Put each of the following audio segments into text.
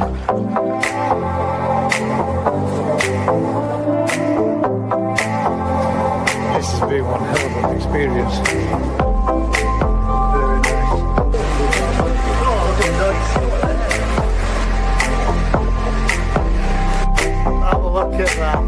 This has been one hell of an experience. Very nice. Have a look at that.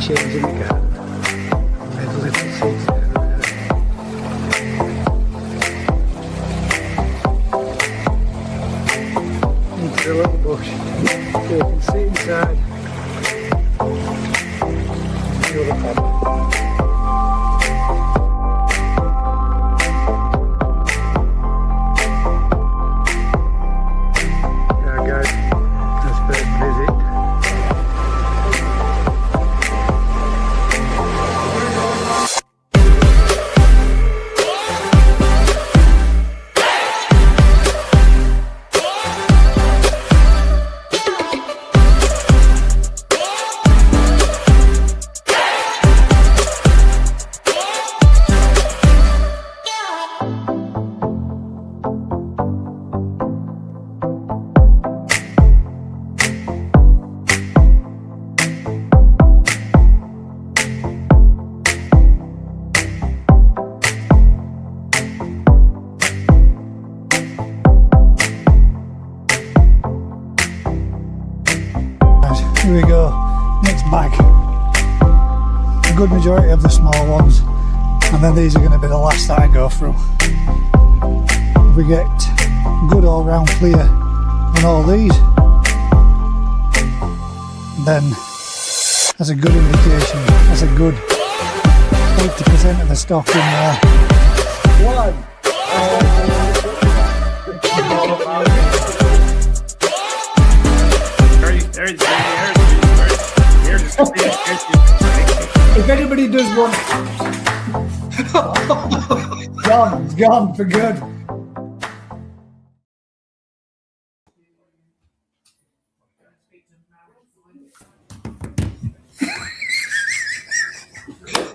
Change in the garden. Made a little seeds into the little bush. So you can see inside the other pond. Yeah guys, that's first visit. Here we go, next bag. A good majority of the small ones, and then these are going to be the last that I go through. If we get good all round clear on all these, then that's a good indication, that's a good 80% of the stock in there. One. If anybody does want, gone for good.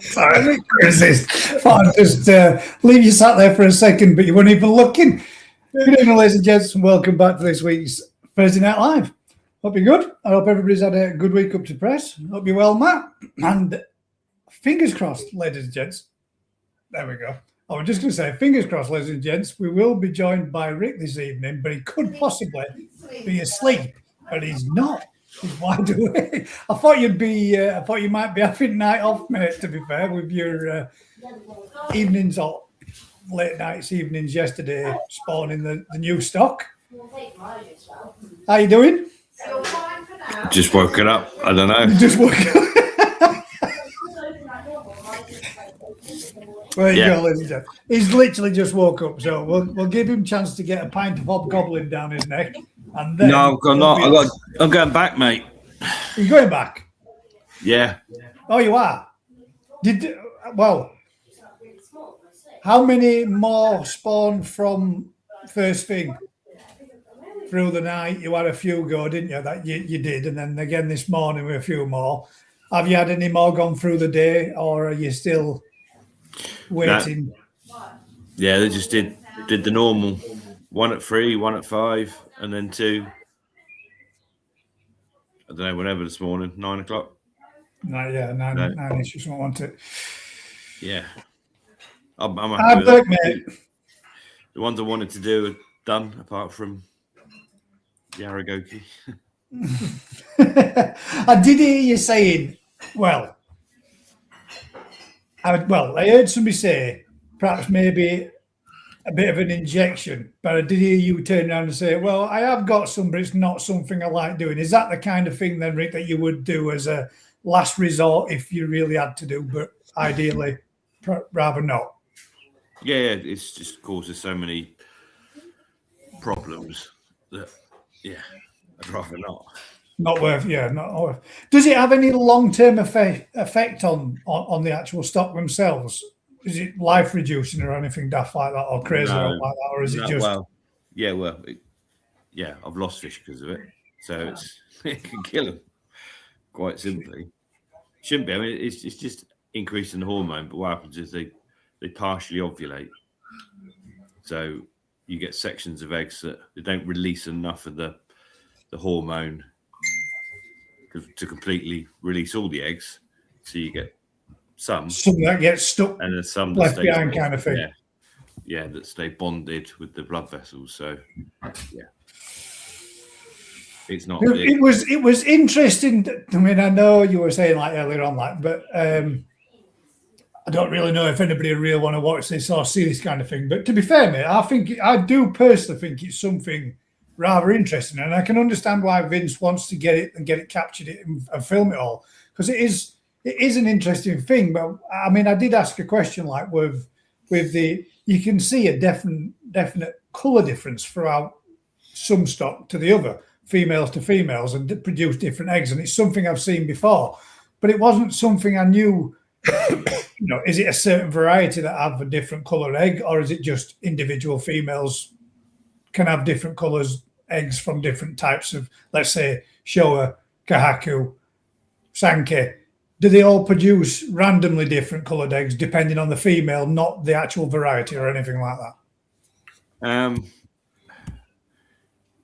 Sorry, resist. Fine, just leave you sat there for a second, but you weren't even looking. Good evening, ladies and gents, and welcome back to this week's Thursday Night Live. Hope you're good. I hope everybody's had a good week up to press. Hope you're well, Matt. And fingers crossed, ladies and gents. There we go. I was just going to say, fingers crossed, ladies and gents. We will be joined by Rick this evening, but he could possibly be asleep, but he's not. He's wide awake. I thought you'd be. I thought you might be having night off, mate. To be fair, with your evenings or late nights, evenings yesterday, spawning the new stock. How you doing? Just woken up. I don't know. Just woken up. There you go, ladies and gentlemen. He's literally just woke up, so we'll give him a chance to get a pint of hobgoblin down his neck, and then. No, I'm not. I'm going back, mate. You're going back? Yeah. Oh, you are. How many more spawned from first thing? Through the night, you had a few go, didn't you? That you did, and then again this morning with a few more. Have you had any more gone through the day, or are you still waiting? No. Yeah, they just did the normal. 1 at 3, 1 at 5, and then 2. I don't know, whenever this morning, 9 o'clock. No, yeah, 9-ish, you don't want it. Yeah. I'm happy with that. Mate. The ones I wanted to do are done, apart from Yaragoki. I did hear you saying, I heard somebody say perhaps maybe a bit of an injection. But I did hear you turn around and say, well, I have got some, but it's not something I like doing. Is that the kind of thing then, Rick, that you would do as a last resort if you really had to do, but ideally rather not? Yeah, it's just causes so many problems that, yeah, I'd rather not. Not worth, yeah, not worth. Does it have any long-term effect on the actual stock themselves? Is it life reducing or anything daft like that, or crazy No, like that, or is it no, just? I've lost fish because of it, so it can kill them quite simply. Shouldn't be. I mean, it's just increasing the hormone, but what happens is they partially ovulate, so you get sections of eggs that they don't release enough of the hormone to completely release all the eggs. So you get some that gets stuck and then some that left stay behind kind of thing. Yeah, that stay bonded with the blood vessels. So yeah, it's not. It was interesting. I mean, I know you were saying like earlier on, like, but I don't really know if anybody really want to watch this or see this kind of thing. But to be fair, mate, I do personally think it's something rather interesting, and I can understand why Vince wants to get it captured and film it all, because it is an interesting thing. But I mean, I did ask a question like with you can see a definite color difference throughout some stock to the other, females to females, and produce different eggs, and it's something I've seen before, but it wasn't something I knew. Is it a certain variety that have a different colored egg, or is it just individual females can have different colors eggs from different types of, let's say, Showa, Kahaku, Sankey? Do they all produce randomly different colored eggs depending on the female, not the actual variety or anything like that?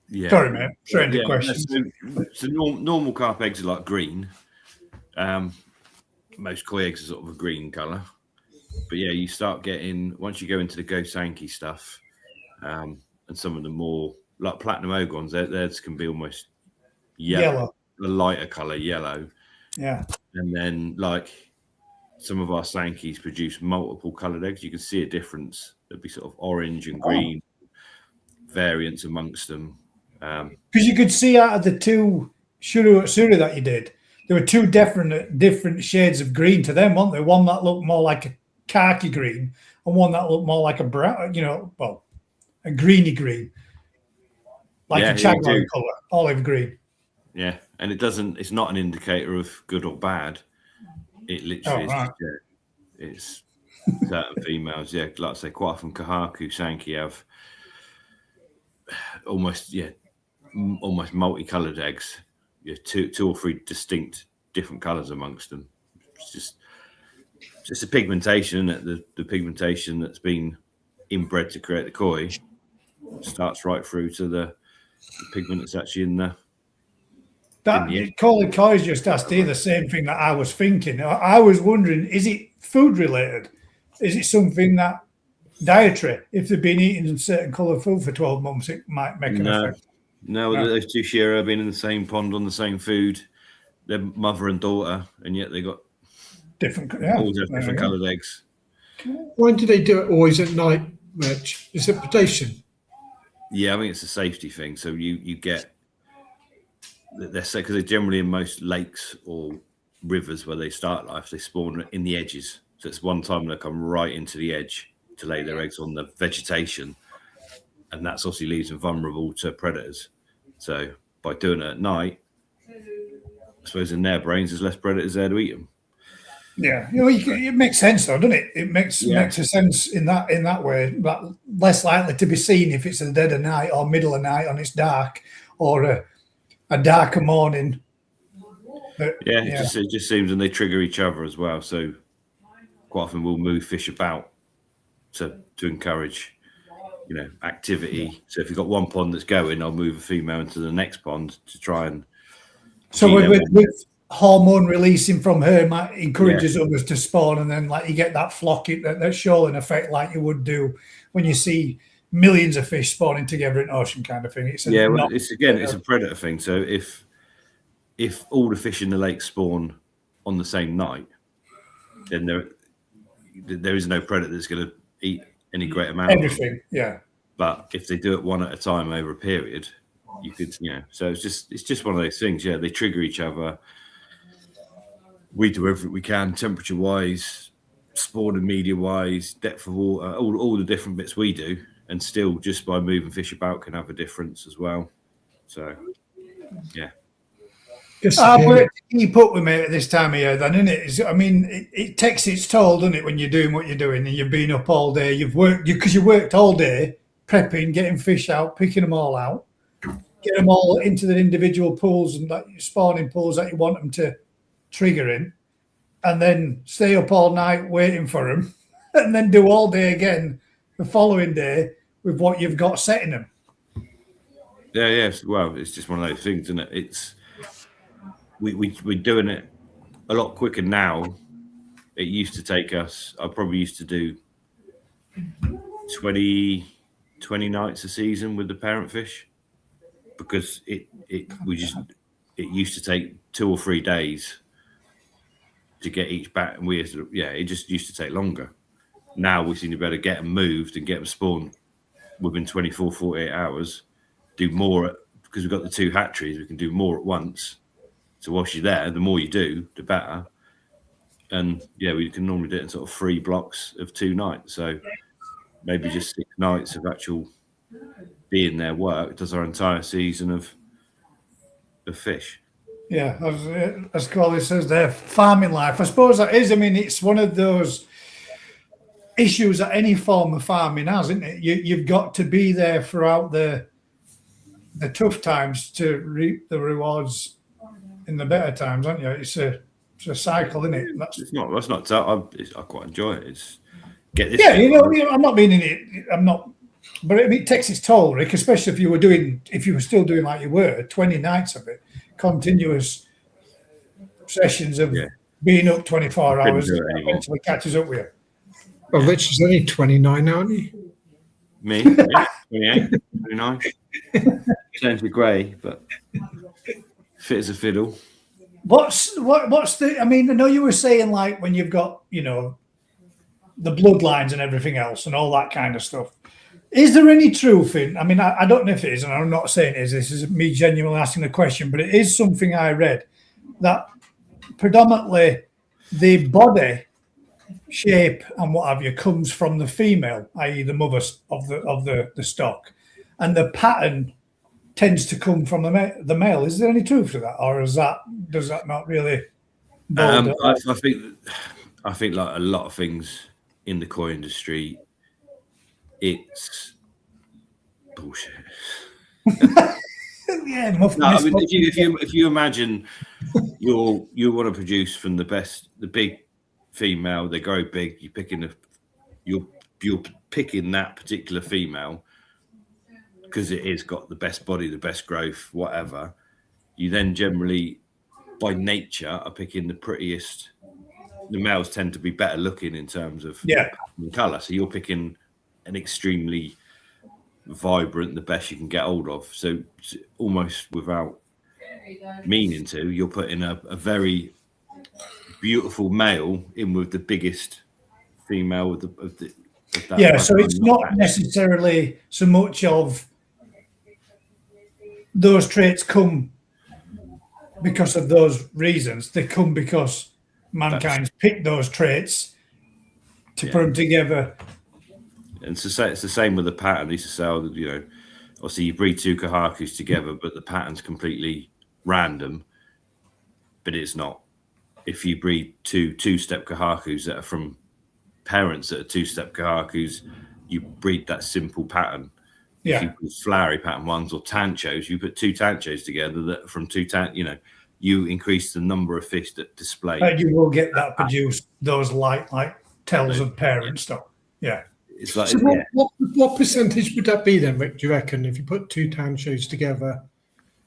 Yeah. Sorry, mate. Strange question. So normal carp eggs are like green. Most koi eggs are sort of a green color, but yeah, you start getting, once you go into the Go Sankey stuff, and some of the more like platinum ogons, theirs can be almost yellow, a lighter color yellow. Yeah. And then like some of our Sankeys produce multiple colored eggs. You can see a difference. There'd be sort of orange and green variants amongst them. Because you could see out of the two Suru that you did, there were two different shades of green to them, weren't there? One that looked more like a khaki green, and one that looked more like a brown, a greeny green, like a chagrin color, olive green. Yeah, and it's not an indicator of good or bad. It literally it's certain females. Yeah, like I say, quite often Kahaku, Sankey have almost multicolored eggs. Yeah, two or three distinct different colors amongst them. It's just a pigmentation, isn't it? The pigmentation that's been inbred to create the koi starts right through to the pigment that's actually in the. Colin Coy's just asked here the same thing that I was thinking. I was wondering, is it food related? Is it something that dietary? If they've been eating certain coloured food for 12 months, it might make an effect. No, those two Shira have been in the same pond on the same food. They're mother and daughter, and yet they got different coloured eggs. Why do they do it always at night, Rich? Is it predation? Yeah, I mean it's a safety thing. So you get they're because they're generally in most lakes or rivers where they start life. They spawn in the edges, so it's one time they come right into the edge to lay their eggs on the vegetation, and that's obviously leaves them vulnerable to predators. So by doing it at night, I suppose in their brains there's less predators there to eat them. Yeah, it makes sense though, doesn't it? It makes a sense in that way. But less likely to be seen if it's a dead of night or middle of night and it's dark, or a darker morning. But, it just seems, and they trigger each other as well. So quite often we'll move fish about to encourage activity. So if you've got one pond that's going, I'll move a female into the next pond to try and. So with hormone releasing from her, might encourages others to spawn, and then like you get that flocking, that shoaling effect, like you would do when you see millions of fish spawning together in ocean kind of thing. It's a predator thing. So if all the fish in the lake spawn on the same night, then there is no predator that's going to eat any great amount of them. Everything, yeah. But if they do it one at a time over a period, you could, so it's just one of those things. Yeah, they trigger each other. We do everything we can, temperature wise, spawn and media wise, depth of water, all the different bits we do, and still just by moving fish about can have a difference as well. So, yeah. But keep up with me at this time of year, then, isn't it? I mean, it takes its toll, doesn't it, when you're doing what you're doing and you've been up all day, you've worked because you worked all day prepping, getting fish out, picking them all out, get them all into the individual pools and like spawning pools that you want them to trigger in, and then stay up all night waiting for them, and then do all day again the following day with what you've got setting them. Yeah. Well, it's just one of those things, isn't it? We're doing it a lot quicker now. It used to take us, I probably used to do 20 nights a season with the parent fish, because it used to take 2 or 3 days to get each bat, and it just used to take longer. Now we seem to be able to get them moved and get them spawned within 24, 48 hours, do more because we've got the 2 hatcheries, we can do more at once. So whilst you're there, the more you do, the better. And we can normally do it in sort of 3 blocks of 2 nights. So maybe just 6 nights of actual being there work does our entire season of fish. Yeah, as Colin says there, farming life. I suppose that is. I mean, it's one of those issues that any form of farming has, isn't it? You've got to be there throughout the tough times to reap the rewards in the better times, aren't you? It's a cycle, isn't it? That's not. I quite enjoy it. It's get this. Yeah, I'm not being in it. I'm not. But it takes its toll, Rick, especially if you were still doing like you were, 20 nights of it, continuous sessions of being up 24 hours until it catches up with you. Well, Rich is only 29, aren't you? Me? Yeah, 28, 29. Turns to grey, but fit as a fiddle. What's the? I mean, I know you were saying like when you've got the bloodlines and everything else and all that kind of stuff. Is there any truth in? I mean, I don't know if it is, and I'm not saying it is. This is me genuinely asking the question, but it is something I read that predominantly the body shape and what have you comes from the female, i.e., the mother of the stock, and the pattern tends to come from the male. Is there any truth to that, or does that not really? I think like a lot of things in the koi industry, it's bullshit. Yeah, no, I mean, if you imagine you want to produce from the big female, they grow big. You're picking that particular female because it has got the best body, the best growth, whatever. You then generally, by nature, are picking the prettiest. The males tend to be better looking in terms of colour, so you're picking an extremely vibrant, the best you can get hold of. So almost without meaning to, you're putting a very beautiful male in with the biggest female of that. Yeah, so it's not necessarily so much of those traits come because of those reasons. They come because mankind's picked those traits to put them together. And it's the same with the pattern. They used to say, obviously you breed 2 kahakus together, but the pattern's completely random. But it's not. If you breed 2 two-step kahakus that are from parents that are 2-step kahakus, you breed that simple pattern. Yeah. If you put flowery pattern ones or tanchos, you put 2 tanchos together that from 2 you increase the number of fish that display. And you will get that produce those like tells of parent stock. Yeah. It's like, so what percentage would that be then, Rick, do you reckon, if you put 2 tanchos together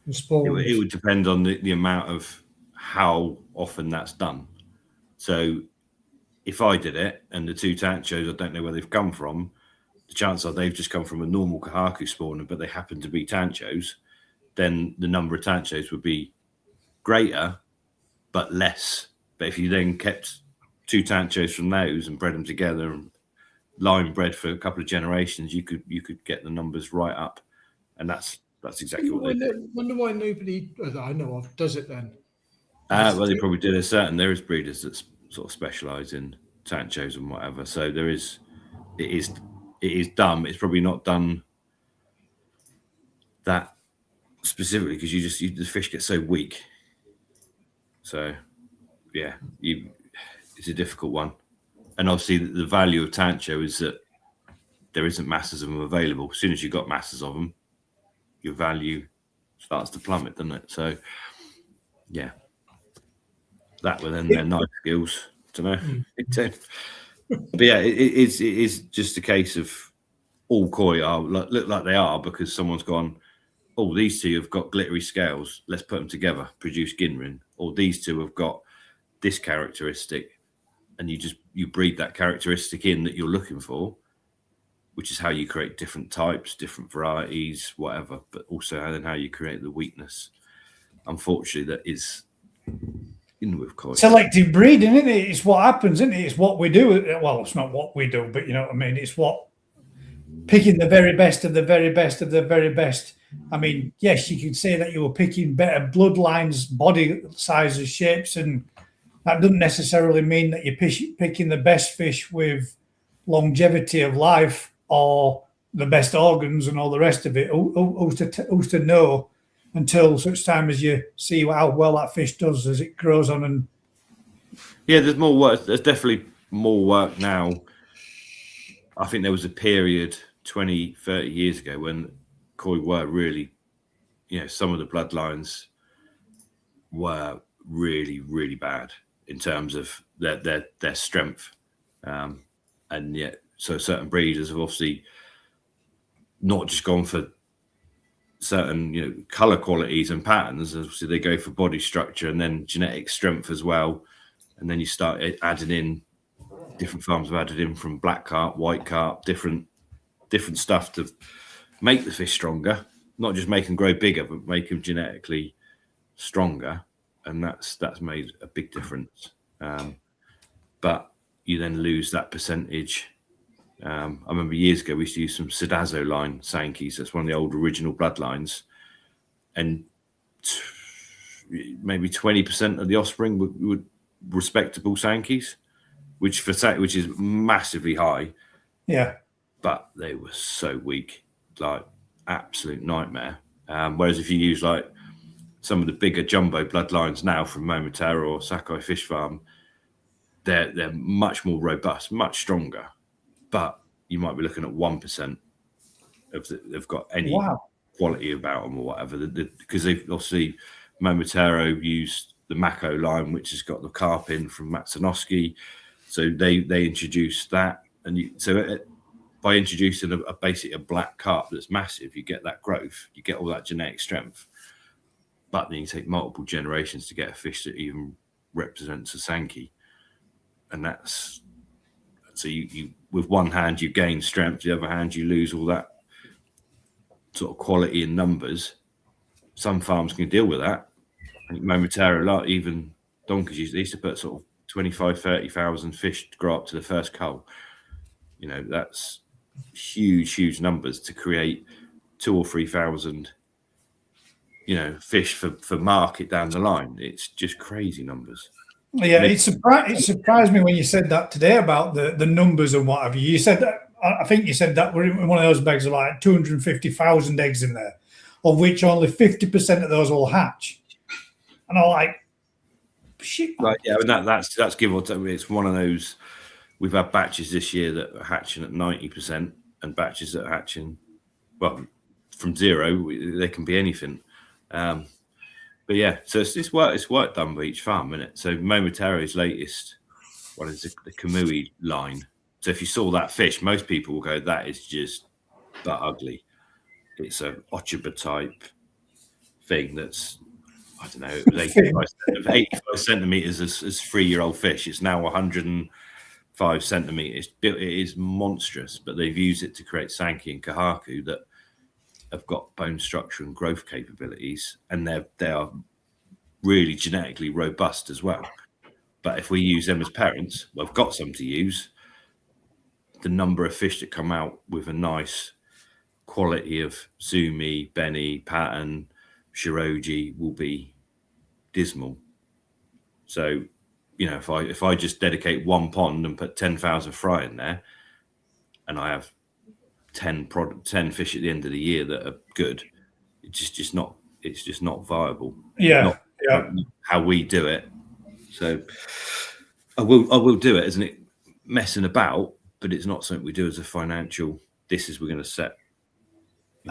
and spawn? It would depend on the amount of how often that's done. So if I did it and the 2 tanchos, I don't know where they've come from, the chances are they've just come from a normal kahaku spawner, but they happen to be tanchos, then the number of tanchos would be greater, but less. But if you then kept 2 tanchos from those and bred them together and line bred for a couple of generations, you could get the numbers right up, and that's exactly what they do. Wonder why nobody that I know of does it then. Well, they probably do. There is breeders that sort of specialise in Sanchos and whatever. So it is done. It's probably not done that specifically because the fish get so weak. So yeah, it's a difficult one. And obviously the value of Tancho is that there isn't masses of them available. As soon as you've got masses of them, your value starts to plummet, doesn't it? So yeah, that within their knife skills, I don't know. But yeah, it is just a case of all koi look like they are because someone's gone, oh, these two have got glittery scales, let's put them together, produce Ginrin. Or these two have got this characteristic, and you breed that characteristic in that you're looking for, which is how you create different types, different varieties, whatever, but also how you create the weakness. Unfortunately, that is in with koi. Selective breeding, isn't it? It's what happens, isn't it? It's what we do. Well, it's not what we do, but you know what I mean? It's what picking the very best of the very best of the very best. I mean, yes, you could say that you were picking better bloodlines, body sizes, shapes, and that doesn't necessarily mean that you're picking the best fish with longevity of life or the best organs and all the rest of it. Who's to know until such time as you see how well that fish does as it grows on? And yeah, there's more work. There's definitely more work now. I think there was a period 20, 30 years ago when koi were really, some of the bloodlines were really, really bad in terms of their strength. And yet, so certain breeders have obviously not just gone for certain, color qualities and patterns. Obviously, they go for body structure and then genetic strength as well. And then you start adding in, different farms have added in from black carp, white carp, different stuff to make the fish stronger, not just make them grow bigger, but make them genetically stronger. And that's made a big difference. But you then lose that percentage. I remember years ago, we used to use some Sedazzo line Sankeys. That's one of the old original bloodlines. And maybe 20% of the offspring would respectable Sankeys, which is massively high. yeah. But they were so weak, like absolute nightmare. Whereas if you use like some of the bigger jumbo bloodlines now from Momotaro or Sakai Fish Farm, they're much more robust, much stronger. But you might be looking at 1% of they've got any quality about them or whatever, because they've obviously Momotaro used the Mako line, which has got the carp in from Matsunoski, so they introduced that, and by introducing basically a black carp that's massive, you get that growth, you get all that genetic strength. But then you take multiple generations to get a fish that even represents a Sankey. And that's so you with one hand you gain strength, the other hand you lose all that sort of quality in numbers. Some farms can deal with that. I think Momotaro, even donkeys used to put sort of 25, 30,000 fish to grow up to the first cull. That's huge numbers to create 2,000 or 3,000 fish for market down the line. It's just crazy numbers. Yeah, it surprised me when you said that today about the numbers and what have you. You said that, I think you said that we're in one of those bags of like 250,000 eggs in there, of which only 50% of those will hatch. And I'm like, shit. Right, yeah, and that's give or take. It's one of those. We've had batches this year that are hatching at 90%, and batches that are hatching, well, from zero. They can be anything. But yeah, so it's work done by each farm, isn't it? So Momotaro's latest one is the Kamui line. So if you saw that fish, most people will go, that is just that ugly. It's a Ochiba type thing that's, I don't know, it was 85 centimeters as 3-year-old fish. It's now 105 centimeters. It is monstrous, but they've used it to create Sankey and Kahaku that have got bone structure and growth capabilities, and they are really genetically robust as well. But if we use them as parents, we've got some to use, the number of fish that come out with a nice quality of Zumi, Benny, Pattern, Shiroji will be dismal. So, you know, if I just dedicate one pond and put 10,000 fry in there, and I have 10 fish at the end of the year that are good, it's just not viable. Yeah, not how we do it. So I will do it, isn't it? Messing about, but it's not something we do as a financial. This is we're going to set.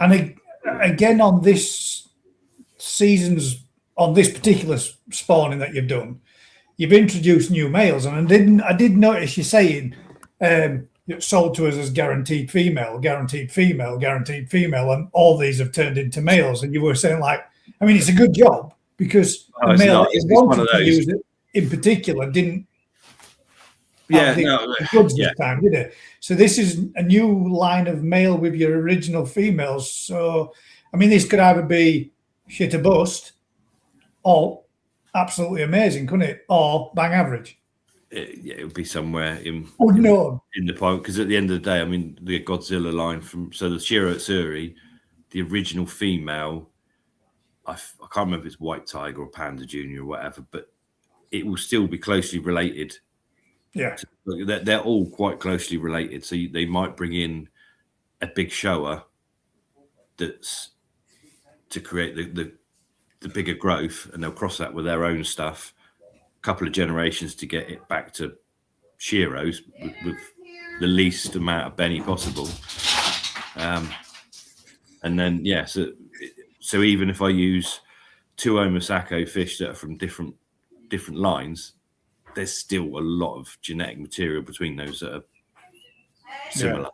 And again, on this particular spawning that you've done, you've introduced new males, and I did notice you saying it's sold to us as guaranteed female, and all these have turned into males. And you were saying, like, I mean, it's a good job because the male that wanted to use it in particular didn't. This time, did it? So this is a new line of male with your original females. So, I mean, this could either be shit or bust, or absolutely amazing, couldn't it? Or bang average. It would be somewhere in the point, because at the end of the day, I mean, the Godzilla line the Shiro Tsuri, the original female, I can't remember if it's White Tiger or Panda Junior or whatever, but it will still be closely related. Yeah, they're all quite closely related. So they might bring in a big shower that's to create the bigger growth, and they'll cross that with their own stuff. A couple of generations to get it back to Shiros with the least amount of Benny possible. And then so even if I use 2 Omasako fish that are from different lines, there's still a lot of genetic material between those that are similar.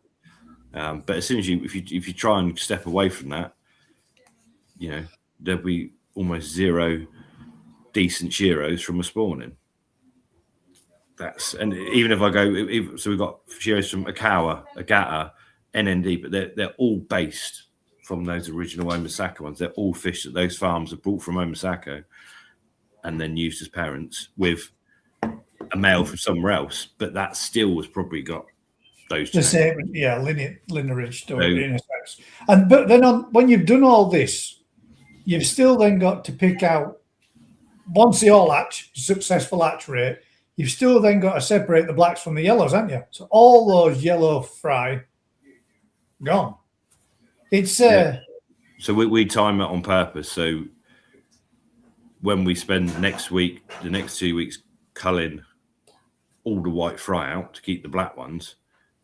Yeah. But as soon as if you try and step away from that, you know, there'll be almost zero decent Shiros from a spawning. And even if I go, so we've got Shiros from Akawa, Agata, NND, but they're all based from those original Omasako ones. They're all fish that those farms have brought from Omasako and then used as parents with a male from somewhere else, but that still has probably got those the same, lineage story in a sense. But then when you've done all this, you've still then got to pick out, once they all hatch, successful hatch rate, you've still then got to separate the blacks from the yellows, haven't you? So all those yellow fry gone. It's so we time it on purpose. So when we spend the next 2 weeks culling all the white fry out to keep the black ones,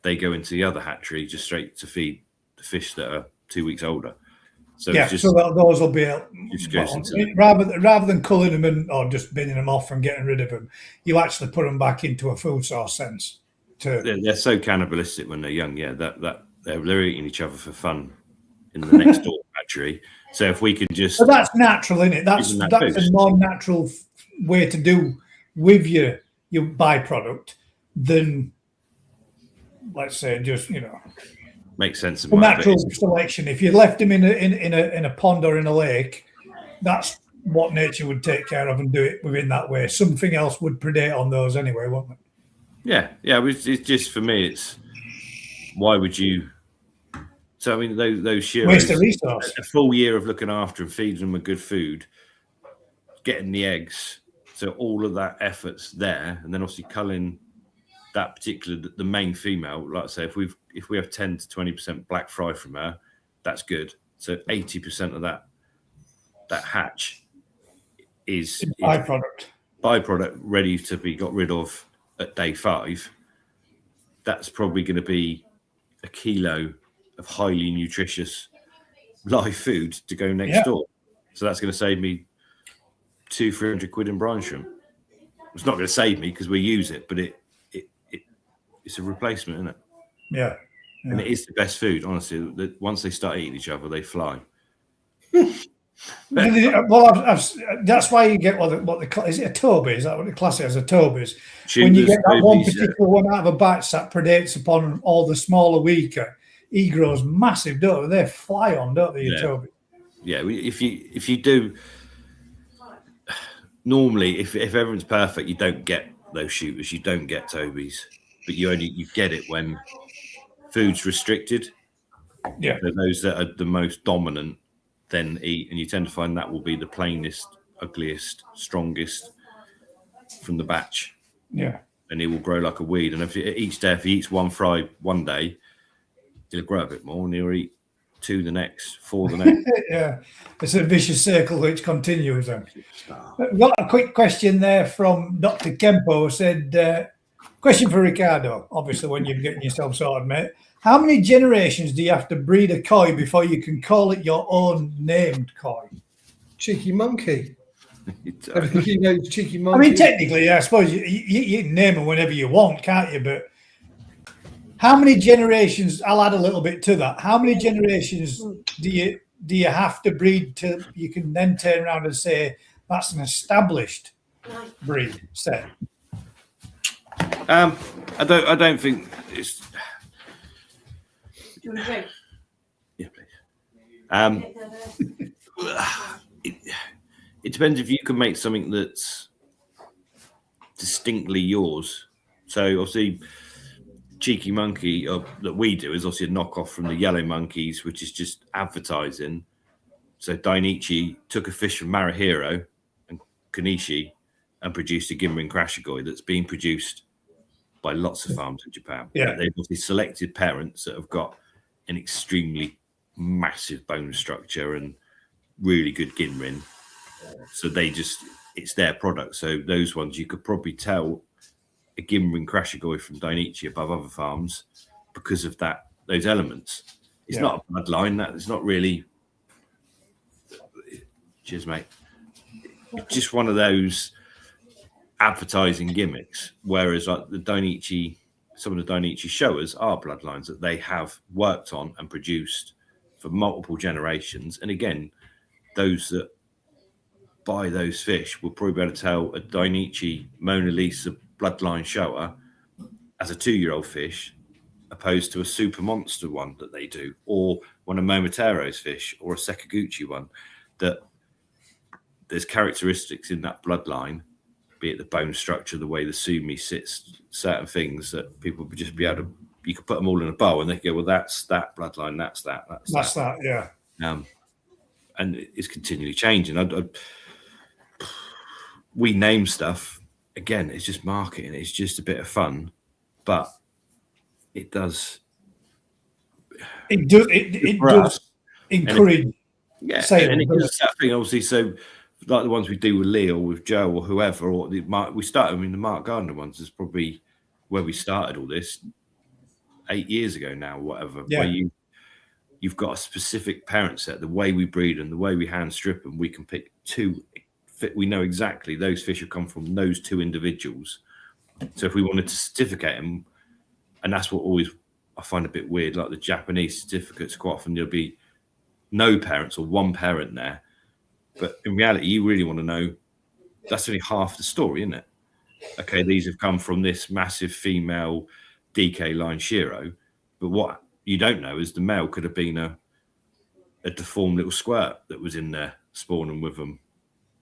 they go into the other hatchery just straight to feed the fish that are 2 weeks older. So those will be rather than culling them or just binning them off and getting rid of them, you actually put them back into a food source sense. They're so cannibalistic when they're young. Yeah, that they're eating each other for fun in the next door hatchery. So if we can just, but that's natural, isn't it? That's a more natural way to do with your byproduct than, let's say, just, you know, makes sense. Natural selection. If you left them in a pond or in a lake, that's what nature would take care of and do it within that way. Something else would predate on those anyway, wouldn't it? Yeah. It's just, for me, it's why would you? So I mean, those Shiros, waste a resource. A full year of looking after and feeding them with good food, getting the eggs. So all of that effort's there, and then obviously culling that particular, the main female. Like I say, if we have 10 to 20% black fry from her, that's good. So 80% of that hatch is byproduct ready to be got rid of at day 5. That's probably going to be a kilo of highly nutritious live food to go next door. So that's going to save me 200-300 quid in brine shrimp. It's not going to save me because we use it, but it's a replacement, isn't it? Yeah. And it is the best food, honestly. Once they start eating each other, they fly. Well, that's why you get what is it, a Toby? Is that what the class is? A Toby's. When you get that one particular one out of a batch that predates upon all the smaller, weaker, he grows massive, don't they? They fly on, don't they, your Toby? Yeah, if you do, normally if everyone's perfect, you don't get those shooters, you don't get Tobies, but you get it when food's restricted. Yeah. So those that are the most dominant then eat, and you tend to find that will be the plainest, ugliest, strongest from the batch. Yeah. And he will grow like a weed. And if each day, if he eats one fry one day, he'll grow a bit more, and he'll eat 2 the next, 4 the next. Yeah, it's a vicious circle which continues. Then we've got a quick question there from Dr. Kempo. Said, question for Ricardo. Obviously, when you're getting yourself sorted, mate, how many generations do you have to breed a koi before you can call it your own named koi? Cheeky monkey. Everything you know is cheeky monkey. I mean, technically, yeah, I suppose you can name them whenever you want, can't you? But how many generations? I'll add a little bit to that. How many generations do you have to breed till you can then turn around and say that's an established breed set? I don't think it's. Do you want a drink? Yeah, please. It depends if you can make something that's distinctly yours. So obviously, Cheeky Monkey that we do is obviously a knockoff from the Yellow Monkeys, which is just advertising. So Dainichi took a fish from Marahiro and Kanishi and produced a Ginrin Krashigoi that's being produced by lots of farms in Japan. Yeah. They've obviously selected parents that have got an extremely massive bone structure and really good Ginrin. So it's their product. So those ones you could probably tell a Ginrin Krashigoi from Dainichi above other farms because of those elements. It's not a bloodline. That it's not really. Cheers, mate. It's just one of those advertising gimmicks. Whereas like some of the Dainichi showers are bloodlines that they have worked on and produced for multiple generations. And again, those that buy those fish will probably be able to tell a Dainichi Mona Lisa bloodline shower as a 2-year-old fish opposed to a super monster one that they do, or one of Momotero's fish, or a Sekaguchi one, that there's characteristics in that bloodline, be it the bone structure, the way the sumi sits, certain things that people would just be able to, you could put them all in a bowl and they go, well, that's that bloodline, that's that. Yeah. And it's continually changing. We name stuff, again, it's just marketing, it's just a bit of fun, but it does encourage sales. And it does that thing, obviously. So like the ones we do with Lee or with Joe or whoever, or the Mark Gardner ones is probably where we started all this 8 years ago now, whatever. Yeah. Where you've got a specific parent set, the way we breed and the way we hand strip them, we can pick 2. We know exactly those fish have come from those 2 individuals. So if we wanted to certificate them, and that's what always I find a bit weird, like the Japanese certificates, quite often there'll be no parents or one parent there. But in reality, you really want to know, that's only half the story, isn't it? Okay, these have come from this massive female DK line Shiro, but what you don't know is the male could have been a deformed little squirt that was in there spawning with them.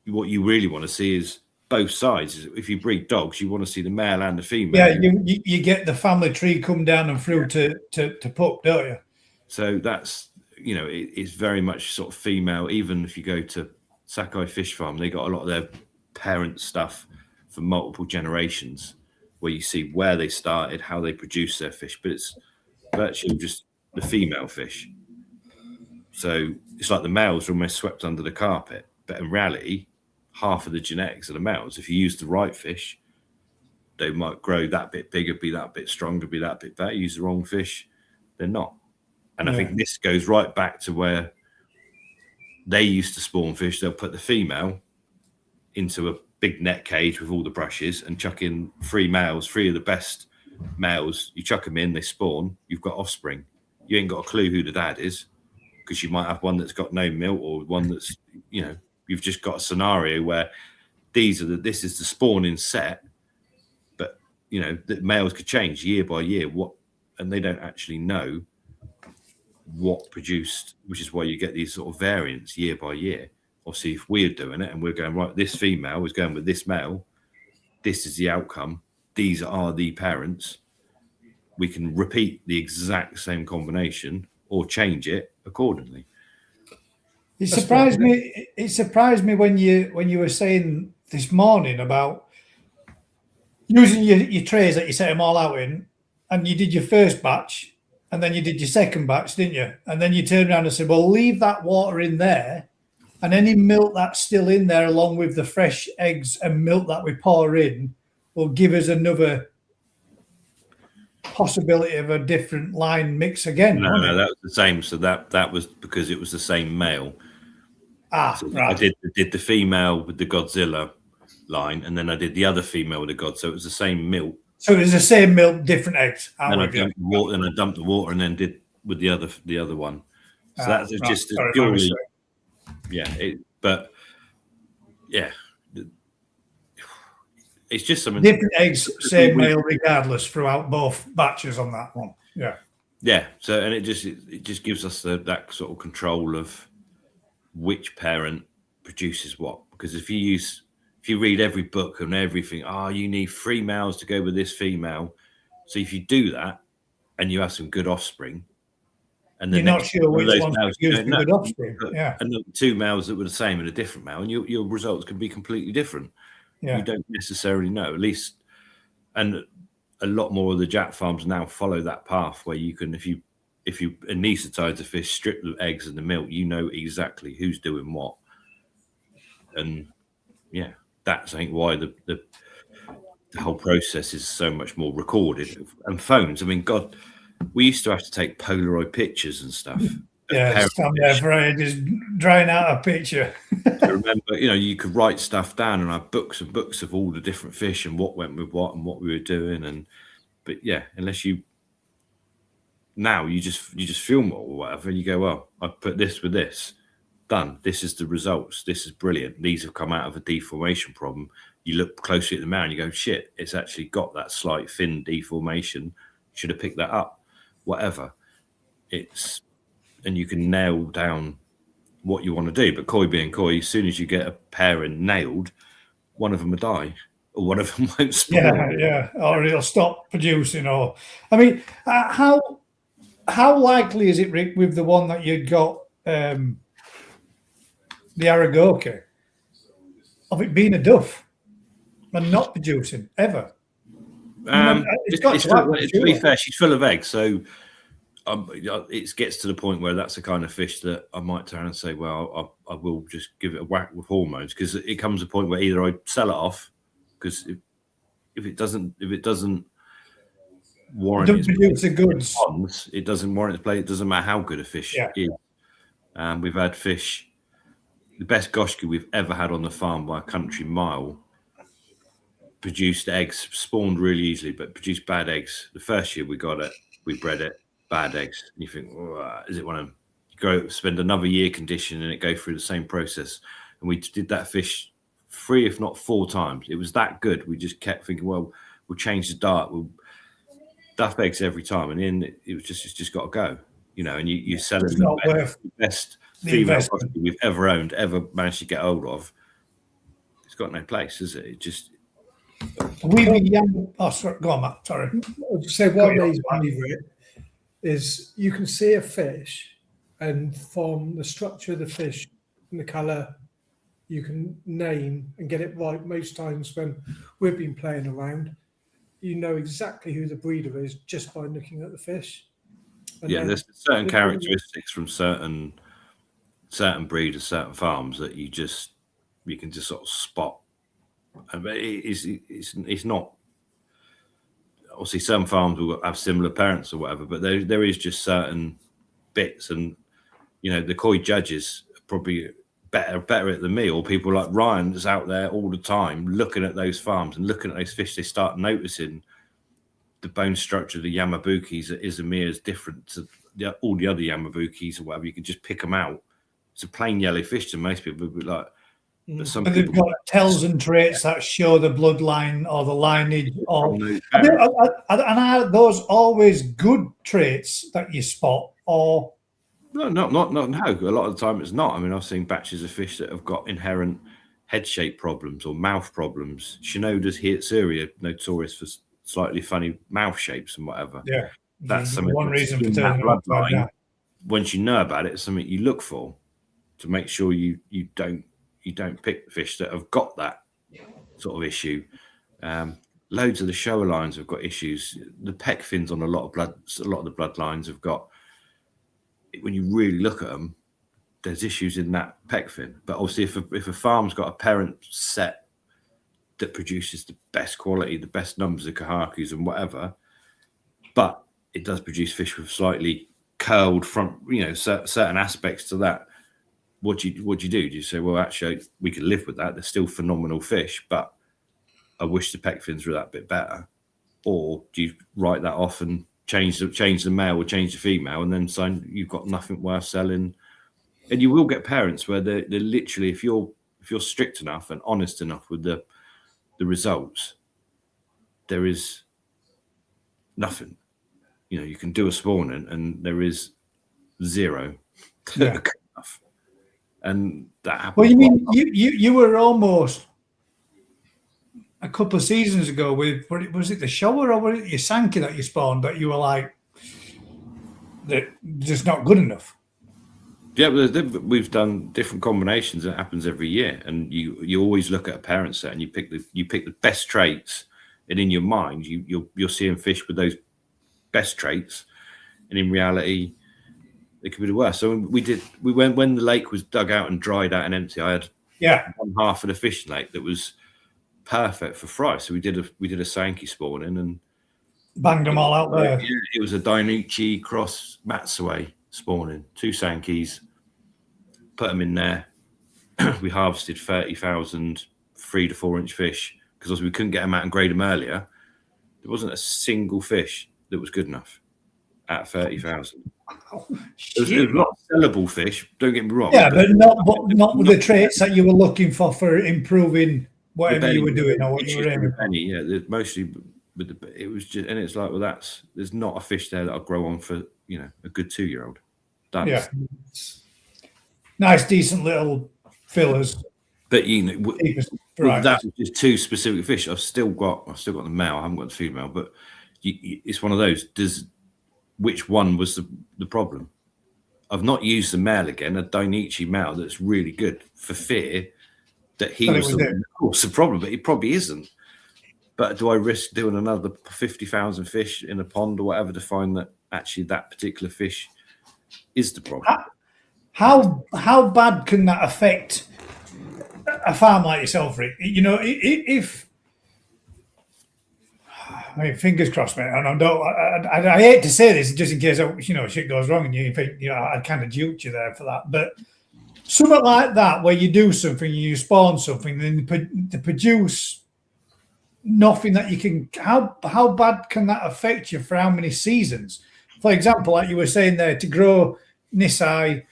What you really want to see is both sides. If you breed dogs, you want to see the male and the female. Yeah, you get the family tree come down and through to pup, don't you? So that's, it's very much sort of female. Even if you go to Sakai Fish Farm, they got a lot of their parent stuff for multiple generations, where you see where they started, how they produce their fish, but it's virtually just the female fish. So it's like the males are almost swept under the carpet, but in reality, half of the genetics of the males, if you use the right fish, they might grow that bit bigger, be that bit stronger, be that bit better. Use the wrong fish, they're not. And I think this goes right back to where they used to spawn fish. They'll put the female into a big net cage with all the brushes and chuck in 3 males, 3 of the best males. You chuck them in, they spawn, you've got offspring. You ain't got a clue who the dad is, because you might have one that's got no milk or one that's, you've just got a scenario where this is the spawning set, but the males could change year by year, and they don't actually know what produced, which is why you get these sort of variants year by year. Obviously, if we're doing it and we're going, right, this female is going with this male, this is the outcome, these are the parents, we can repeat the exact same combination or change it accordingly. It surprised me. It surprised me when you were saying this morning about using your trays that you set them all out in, and you did your first batch, and then you did your second batch, didn't you? And then you turned around and said, "Well, leave that water in there, and any milk that's still in there, along with the fresh eggs and milk that we pour in, will give us another possibility of a different line mix again." No, that was the same. So that was because it was the same male. So Right. I did the female with the Godzilla line, and then I did the other female with the God. So it was the same milk. So it was the same milk, different eggs. And I dumped the water, and then did with the other one. So that's just purely, it's just something different eggs, same male, regardless throughout both batches on that one. Yeah. So and it just gives us that sort of control of which parent produces what, because if you read every book and everything, you need 3 males to go with this female. So if you do that and you have some good offspring, and then you're not sure which one's produced the good offspring. And the 2 males that were the same and a different male, and your results can be completely different. You don't necessarily know, at least. And a lot more of the Jack farms now follow that path where you can, if you anesthetize the fish, strip the eggs and the milk, you know exactly who's doing what. And that's I think why the whole process is so much more recorded. And phones, I mean, God, we used to have to take Polaroid pictures and stuff. Stand there for ages, drying out a picture. I remember, you could write stuff down and have books and books of all the different fish and what went with what and what we were doing. But unless you just film it or whatever, and you go, well, I put this with this. Done. This is the results. This is brilliant. These have come out of a deformation problem. You look closely at the male and you go, shit, it's actually got that slight fin deformation. Should have picked that up. Whatever. And you can nail down what you want to do. But koi being koi, as soon as you get a pairing nailed, one of them will die or one of them won't spawn. Or it'll stop producing. Or, I mean, how likely is it, Rick, with the one that you got, the Aragoke, of it being a duff and not producing ever? To be fair, she's full of eggs, so it gets to the point where that's the kind of fish that I might turn and say, well, I will just give it a whack with hormones, because it comes a point where either I sell it off, because if it doesn't warrant its produce the goods, it doesn't warrant its play. It doesn't matter how good a fish is. We've had fish. The best goshki we've ever had on the farm by a country mile produced eggs, spawned really easily, but produced bad eggs. The first year we got it, we bred it, bad eggs. And you think, is it one of them? You go spend another year conditioning it, go through the same process. And we did that fish 3, if not 4 times. It was that good. We just kept thinking, well, we'll change the diet. We'll duff eggs every time. And then it's just got to go, and you sell it the best female we've ever owned, ever managed to get hold of. It's got no place, is it? It just sorry, go on, Matt. Sorry. I'll just say what amazes me is you can see a fish, and from the structure of the fish and the colour, you can name and get it right. Most times when we've been playing around, you know exactly who the breeder is just by looking at the fish. And there's certain characteristics from certain breeders, certain farms that you can just sort of spot. And it's not, obviously some farms will have similar parents or whatever, but there is just certain bits, and the koi judges are probably better at than me, or people like Ryan that's out there all the time looking at those farms and looking at those fish. They start noticing the bone structure of the Yamabukis at Izmir is different to all the other Yamabukis or whatever. You can just pick them out. It's a plain yellow fish to most people, but they've got tells and traits that show the bloodline or the lineage. And are those always good traits that you spot, or no? A lot of the time it's not. I mean, I've seen batches of fish that have got inherent head shape problems or mouth problems. Shinoda's Hietsuria, notorious for slightly funny mouth shapes and whatever. Yeah. That's something one that's reason for in that turning them upside bloodline. down. Once you know about it, it's something you look for to make sure you don't pick fish that have got that sort of issue. Loads of the shower lines have got issues. The pec fins on a lot of the bloodlines have got. When you really look at them, there's issues in that pec fin. But obviously, if a farm's got a parent set that produces the best quality, the best numbers of kahakus and whatever, but it does produce fish with slightly curled front, certain aspects to that. What do you do? Do you say, well, actually, we can live with that? They're still phenomenal fish, but I wish the pec fins were that bit better. Or do you write that off and change the male or change the female, and then say you've got nothing worth selling? And you will get parents where they're literally, if you're strict enough and honest enough with the results, there is nothing. You can do a spawning and there is zero. Yeah. And that happens. Well, you mean you were almost a couple of seasons ago with, was it the shower or was it your Sankey that you spawned that you were like, that just not good enough? Yeah, we've done different combinations. It happens every year, and you always look at a parent set and you pick the best traits, and in your mind you're seeing fish with those best traits, and in reality it could be the worst. So we went when the lake was dug out and dried out and empty. I had one half of the fishing lake that was perfect for fry. So we did a Sankey spawning and banged them all out there. Yeah, it was a Dainichi cross Matsue spawning, 2 Sankeys, put them in there. We harvested 30,000 3 to 4 inch fish because we couldn't get them out and grade them earlier. There wasn't a single fish that was good enough at 30,000. There's a lot of sellable fish, don't get me wrong. Yeah, but not with the traits that you were looking for improving whatever you were doing or what you were aiming for. Yeah, mostly with it was just, and it's like, well, there's not a fish there that'll grow on for a good 2-year-old. Yeah, nice, decent little fillers. But right. That was just 2 specific fish. I've still got the male. I haven't got the female, but it's one of those. Which one was the problem? I've not used the male again, a Dainichi male that's really good, for fear that he was the problem, but he probably isn't. But do I risk doing another 50,000 fish in a pond or whatever to find that actually that particular fish is the problem? How bad can that affect a farm like yourself, Rick? If I mean, fingers crossed, mate. And I hate to say this just in case shit goes wrong and you think I kind of duped you there for that. But something like that, where you do something, you spawn something, then to produce nothing that you can. How bad can that affect you for how many seasons? For example, like you were saying there, to grow Nisai,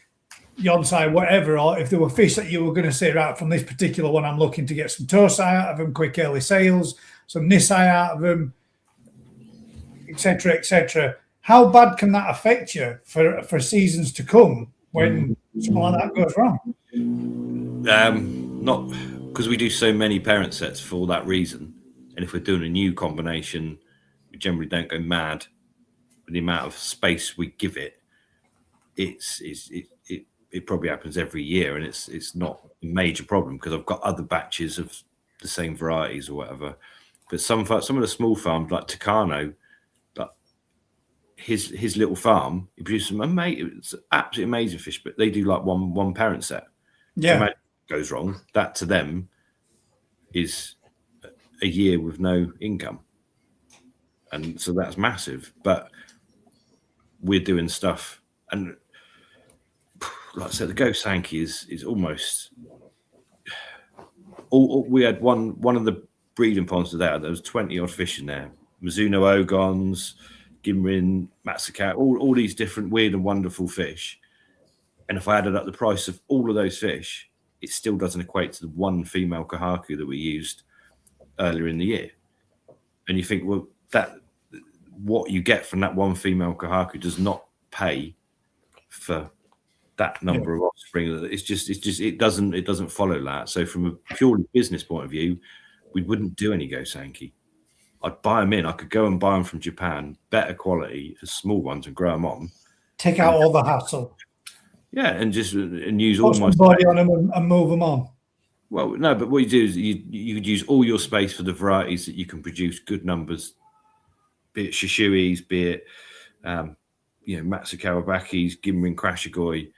Yonsai, whatever, or if there were fish that you were going to say, right, from this particular one, I'm looking to get some Tosai out of them, quick early sales, some Nisai out of them, etc., etc. How bad can that affect you for seasons to come when something like that goes wrong? Not because we do so many parent sets for that reason. And if we're doing a new combination, we generally don't go mad with the amount of space we give it. It probably happens every year, and it's not a major problem because I've got other batches of the same varieties or whatever. But some of the small farms like Tucano, like his little farm, he produces some it's absolutely amazing fish, but they do like one parent set. Yeah, so if it goes wrong, that to them is a year with no income, and so that's massive. But we're doing stuff, and like I said, the Ghost Sankey is almost all. We had one of the breeding ponds there. There was 20 odd fish in there. Mizuno Ogons, Gimrin, Matsuka, all these different weird and wonderful fish. And if I added up the price of all of those fish, it still doesn't equate to the one female kahaku that we used earlier in the year. And you think, well, that what you get from that one female kahaku does not pay for that number of offspring. It doesn't follow that. So from a purely business point of view, we wouldn't do any Go Sankey. I'd buy them in. I could go and buy them from Japan, better quality, as small ones, and grow them on. Take out all the hassle. Yeah, and just use Put all some my body on them and move them on. Well, no, but what you do is you could use all your space for the varieties that you can produce good numbers, be it Shishuis, be it Matsukawabakis, Gimrin Krashigoi,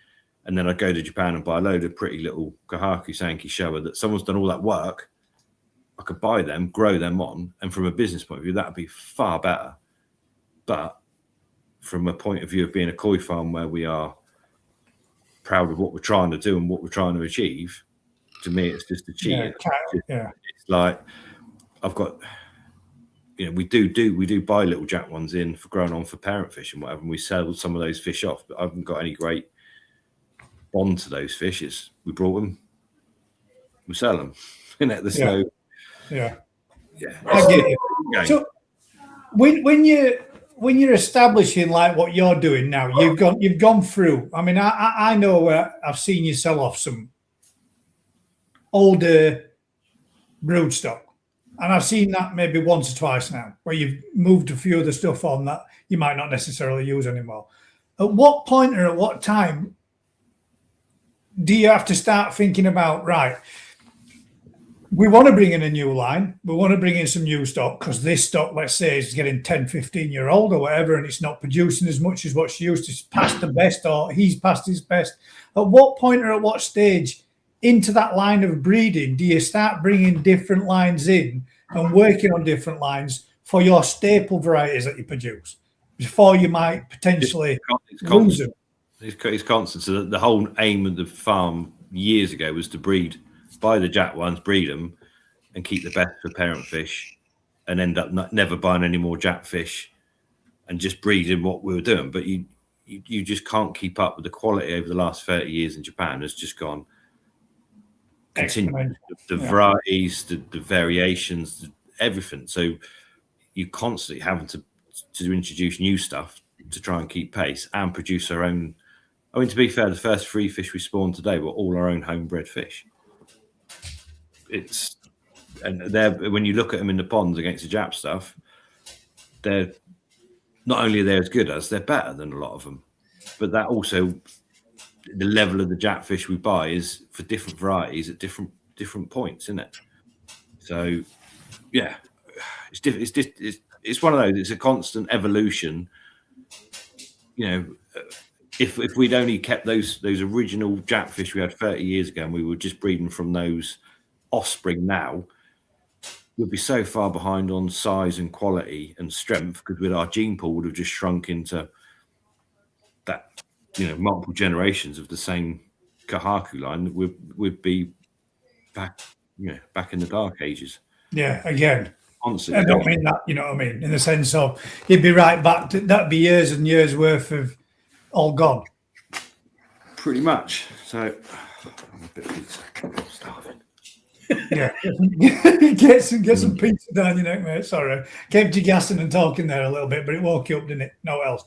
and then I'd go to Japan and buy a load of pretty little Kohaku Sankey Showa that someone's done all that work. I could buy them, grow them on, and from a business point of view, that would be far better. But from a point of view of being a koi farm where we are proud of what we're trying to do and what we're trying to achieve, to me, it's just a cheat. It's like I've got, we do buy little jack ones in for growing on for parent fish and whatever, and we sell some of those fish off. But I haven't got any great bond to those fishes. We brought them, we sell them. There's no. Yeah. I get it. So when you're establishing like what you're doing now, you've gone through. I mean, I know where I've seen you sell off some older broodstock, and I've seen that maybe once or twice now, where you've moved a few of the stuff on that you might not necessarily use anymore. At what point or at what time do you have to start thinking about, right, we want to bring in a new line, we want to bring in some new stock, because this stock, let's say, is getting 10, 15 year old or whatever, and it's not producing as much as what she used to, it's past the best, or he's past his best. At what point or at what stage into that line of breeding do you start bringing different lines in and working on different lines for your staple varieties that you produce before you might potentially lose them? It's constant. So the whole aim of the farm years ago was to buy the jack ones, breed them, and keep the best for parent fish, and end up never buying any more jack fish, and just breeding what we were doing. But you just can't keep up with the quality over the last 30 years in Japan. Has just gone continue the varieties, the variations, everything. So you're constantly having to introduce new stuff to try and keep pace and produce our own. I mean, to be fair, the first 3 fish we spawned today were all our own homebred fish. When you look at them in the ponds against the Jap stuff, they're not only are they as good as, they're better than a lot of them. But that also, the level of the Jap fish we buy is for different varieties at different points, isn't it? So, yeah, it's one of those. It's a constant evolution. If we'd only kept those original Jap fish we had 30 years ago, and we were just breeding from those offspring now, we'd be so far behind on size and quality and strength, because with our gene pool would have just shrunk into that, multiple generations of the same Kohaku line. We'd be back in the dark ages. Yeah, again. Honestly, I don't mean that, you know what I mean, in the sense of you'd be right back to that'd be years and years worth of all gone. Pretty much. So I'm a bit starving. Yeah. get some pizza down your neck, mate. Sorry. Kept you gassing and talking there a little bit, but it woke you up, didn't it? No else.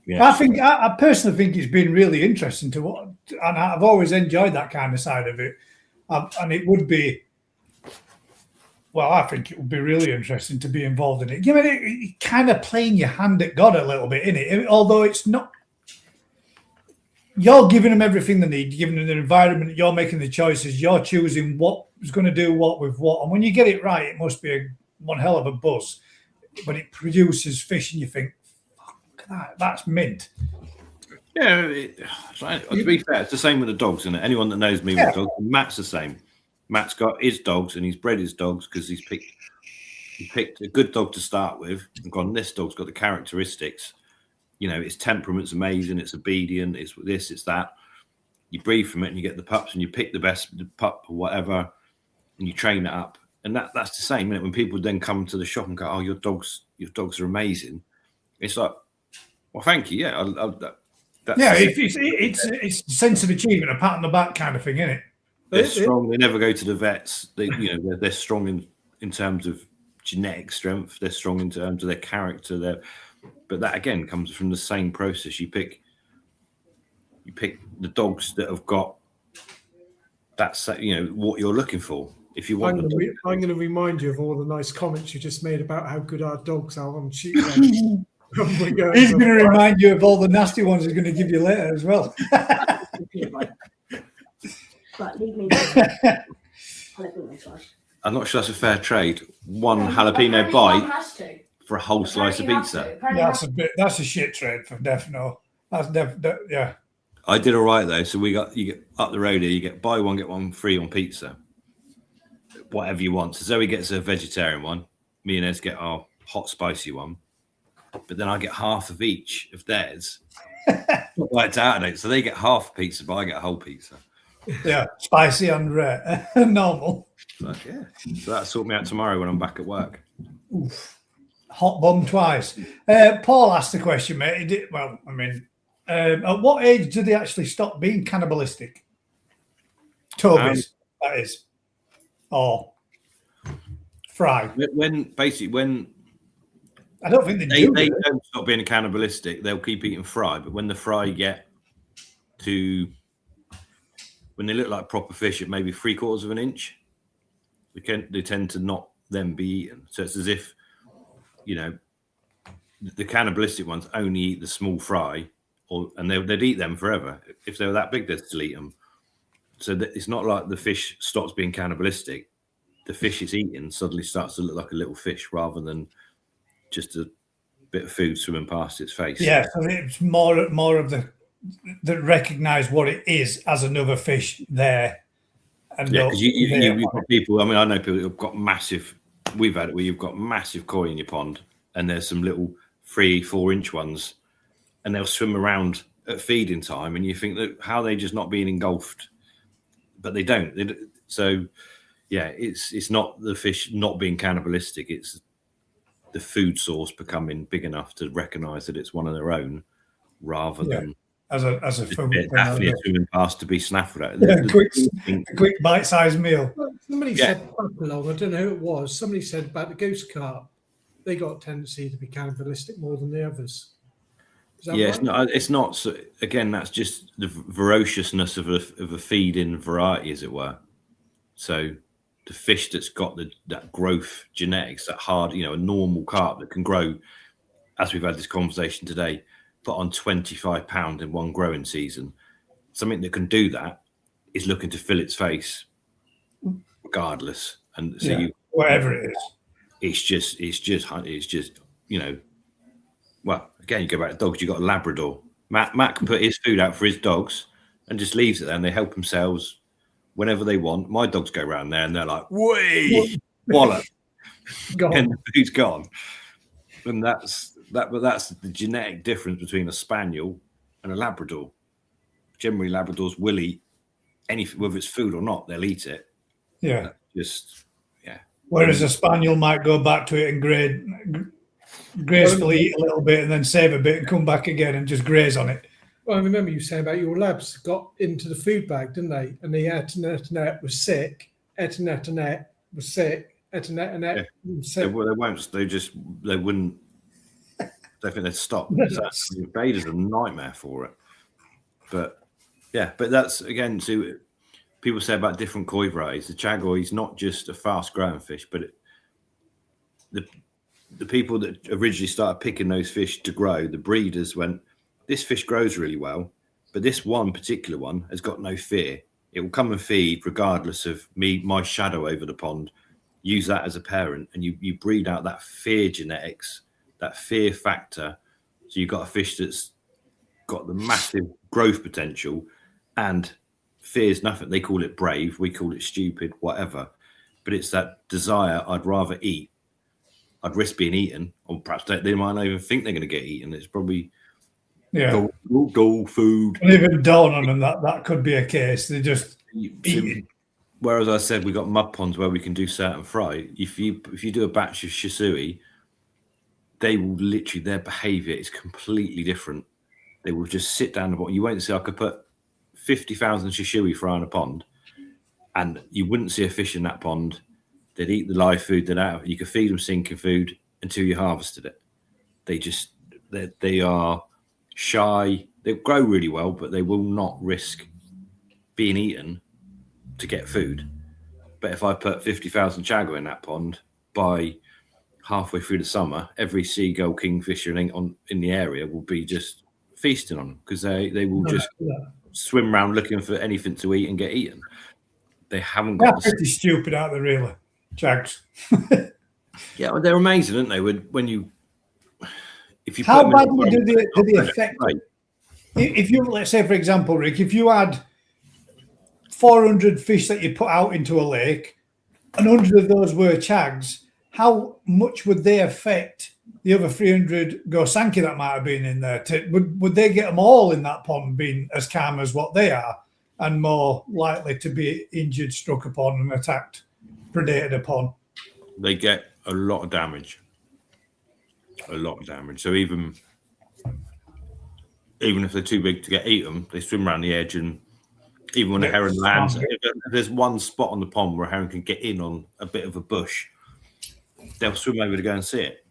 Yeah. I personally think it's been really interesting to watch, and I've always enjoyed that kind of side of it. And it would be, well, I think it would be really interesting to be involved in it. It kind of playing your hand at God a little bit, innit? Although it's not, you're giving them everything they need, you're giving them the environment, you're making the choices, you're choosing what's going to do what with what. And when you get it right, it must be one hell of a buzz. But it produces fish and you think, fuck that, that's mint. Yeah, to be fair, it's the same with the dogs, isn't it? Anyone that knows me with dogs, Matt's the same. Matt's got his dogs and he's bred his dogs because he picked a good dog to start with and gone, this dog's got the characteristics. Its temperament's amazing, it's obedient, it's this, it's that. You breed from it and you get the pups and you pick the best pup or whatever and you train it up. And that's the same, isn't it? When people then come to the shop and go, oh, your dogs are amazing. It's like, well, thank you. Yeah. It's a sense of achievement, a pat on the back kind of thing, isn't it? They're strong. They never go to the vets. They're strong in terms of genetic strength. They're strong in terms of their character. But that again comes from the same process. You pick the dogs that have got that. What you're looking for. If you want, I'm going to remind you of all the nice comments you just made about how good our dogs are on shooting. He's going to remind you of all the nasty ones he's going to give you later as well. But leave me jalapeno slice. I'm not sure that's a fair trade. One jalapeno bite for a whole slice of pizza. That's a shit trade for Defno. That's yeah. I did all right though. So you get up the road here. You get buy one get one free on pizza. Whatever you want. So Zoe gets a vegetarian one. Me and Ez get our hot spicy one. But then I get half of each of theirs. Worked out on it. So they get half a pizza, but I get a whole pizza. Yeah, spicy and normal. But yeah, so that'll sort me out tomorrow when I'm back at work. Oof. Hot bum twice. Paul asked the question, mate. At what age do they actually stop being cannibalistic? Tobies, that is. Or fry. When I don't think they do. They don't stop being cannibalistic. They'll keep eating fry, but when the fry get to when they look like proper fish at maybe 3/4 of an inch, they tend to not then be eaten. So it's as if, you know, the cannibalistic ones only eat the small fry, and they'd eat them forever. If they were that big, they'd still eat them. So it's not like the fish stops being cannibalistic. The fish it's eating suddenly starts to look like a little fish rather than just a bit of food swimming past its face. Yeah, so it's more of the that recognise what it is as another fish there. And yeah, because you've got people. I mean, I know people who've got massive. We've had it where you've got massive koi in your pond, and there's some little 3-4 inch ones, and they'll swim around at feeding time, and you think that how are they just not being engulfed, but they don't. So, yeah, it's not the fish not being cannibalistic; it's the food source becoming big enough to recognise that it's one of their own, rather than as a food definitely swimming past to be snaffled at. A quick bite-sized meal. Somebody said along, I don't know who it was. Somebody said about the ghost carp, they got a tendency to be cannibalistic more than the others. Yeah, right? it's not. So again, that's just the voraciousness of a feeding variety, as it were. So the fish that's got that growth genetics, that hard, a normal carp that can grow, as we've had this conversation today, put on 25 pounds in one growing season. Something that can do that is looking to fill its face, regardless. And so whatever it is, it's just well, again, you go back to dogs. You got a Labrador. Matt can put his food out for his dogs and just leaves it there, and they help themselves whenever they want. My dogs go around there and they're like, "Whee, wallop," and the food's gone. And that's the genetic difference between a spaniel and a Labrador. Generally, Labradors will eat anything, whether it's food or not. They'll eat it. Yeah. Whereas a spaniel might go back to it and gracefully eat a little bit and then save a bit and come back again and just graze on it. Well, I remember you saying about your labs got into the food bag, didn't they? And the Etinet was sick. Etinet was sick. Etinet was sick. They won't. They wouldn't. They think they'd stop. The beta's a nightmare for it. But that's again. So people say about different koi varieties. The Chagoi is not just a fast-growing fish, but the people that originally started picking those fish to grow, the breeders went, this fish grows really well, but this one particular one has got no fear. It will come and feed regardless of my shadow over the pond. Use that as a parent, and you breed out that fear genetics, that fear factor. So you've got a fish that's got the massive growth potential and fears nothing. They call it brave. We call it stupid, whatever. But it's that desire. I'd rather eat. I'd risk being eaten, or perhaps they might not even think they're going to get eaten. It's probably go food. And even dawn on them that could be a case. They just eat. Whereas I said we got mud ponds where we can do certain fry. If you do a batch of shisui, they will literally, their behaviour is completely different. They will just sit down the bottom. You won't see. I could put 50,000 shisui fry in a pond, and you wouldn't see a fish in that pond. They'd eat the live food. You could feed them sinking food until you harvested it. They are shy. They grow really well, but they will not risk being eaten to get food. But if I put 50,000 chagga in that pond, by halfway through the summer, every seagull, kingfisher in the area will be just feasting on them, because they will just swim around looking for anything to eat and get eaten. They haven't got. They're pretty stupid, aren't they? Really, chags. Yeah, well, they're amazing, aren't they? When you, if you how put them badly in do they affect? right. If you, let's say, for example, Rick, if you had 400 fish that you put out into a lake, and 100 of those were chags, how much would they affect the other 300 gosanki that might have been in there? Would they get them all in that pond being as calm as what they are, and more likely to be injured, struck upon, and attacked, predated upon? They get a lot of damage. A lot of damage. So even if they're too big to get eaten, they swim around the edge, and even when a heron lands, if there's one spot on the pond where a heron can get in on a bit of a bush, they'll swim over to go and see it.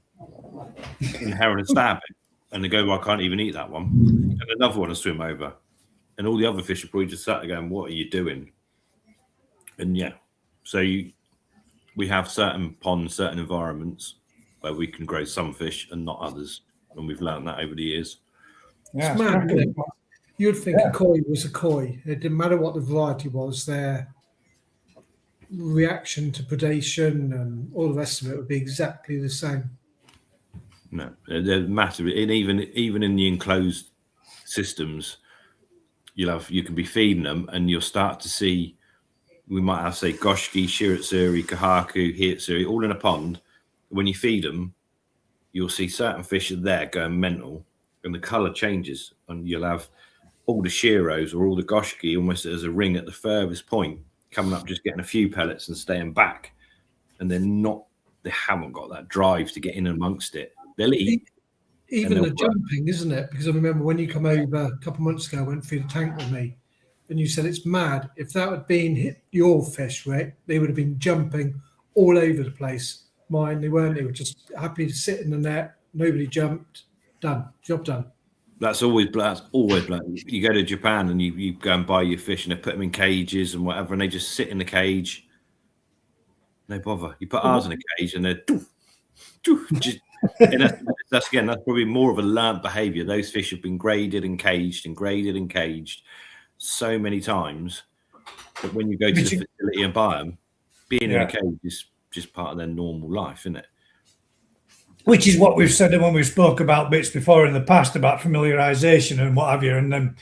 And the heron will stab it, and they go, well, I can't even eat that one. And another one will swim over. And all the other fish are probably just sat there going, what are you doing? And yeah, so we have certain ponds, certain environments where we can grow some fish and not others. And we've learned that over the years. Yeah, It's mad, isn't it? You'd think a koi was a koi. It didn't matter what the variety was, their reaction to predation and all the rest of it would be exactly the same. No, they're massive. And even in the enclosed systems, you can be feeding them, and you'll start to see, we might have, say, goshki, shiritsuri, kahaku, hitsuri, all in a pond. When you feed them, you'll see certain fish are there going mental, and the colour changes, and you'll have all the shiros or all the goshki almost as a ring at the furthest point, coming up, just getting a few pellets and staying back. And they haven't got that drive to get in amongst it. They'll eat. Even the jumping, isn't it? Because I remember when you come over a couple of months ago, went through the tank with me, and you said it's mad. If that had been your fish, Rick, they would have been jumping all over the place. Mine, they weren't. They were just happy to sit in the net. Nobody jumped. Done. Job done. That's always black. You go to Japan and you go and buy your fish, and they put them in cages and whatever, and they just sit in the cage. No bother. You put ours in a cage, and they're just. And that's probably more of a learnt behaviour. Those fish have been graded and caged so many times that when you go to the facility and buy them, being in a cage is just part of their normal life, isn't it? Which is what we've said when we spoke about bits before in the past about familiarisation and what have you, and then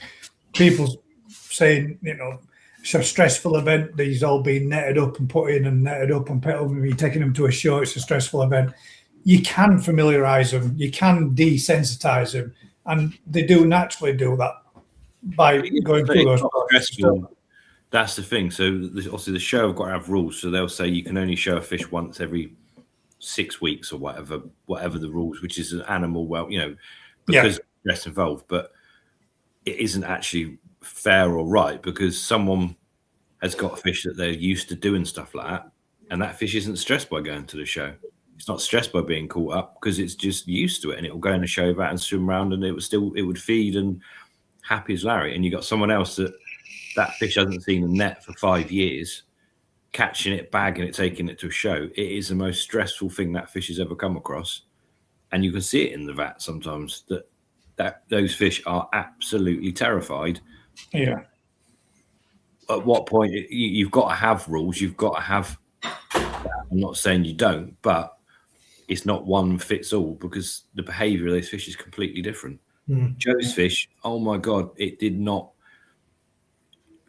people saying, it's a stressful event. These all being netted up and put in and netted up and put up, and taking them to a show. It's a stressful event. You can familiarise them. You can desensitise them, and they do naturally do that by going through those processes. That's the thing. So obviously the show have got to have rules. So they'll say you can only show a fish once every 6 weeks or whatever the rules, which is an animal, because of stress involved. But it isn't actually fair or right, because someone has got a fish that they're used to doing stuff like that, and that fish isn't stressed by going to the show. It's not stressed by being caught up, because it's just used to it, and it will go in the show that and swim around, and it would feed and happy as Larry. And you got someone else that fish hasn't seen a net for 5 years, catching it, bagging it, taking it to a show. It is the most stressful thing that fish has ever come across, and you can see it in the vat sometimes that those fish are absolutely terrified. Yeah. At what point you've got to have rules? You've got to have. I'm not saying you don't, but it's not one fits all, because the behaviour of those fish is completely different. Joe's fish, oh my God, it did not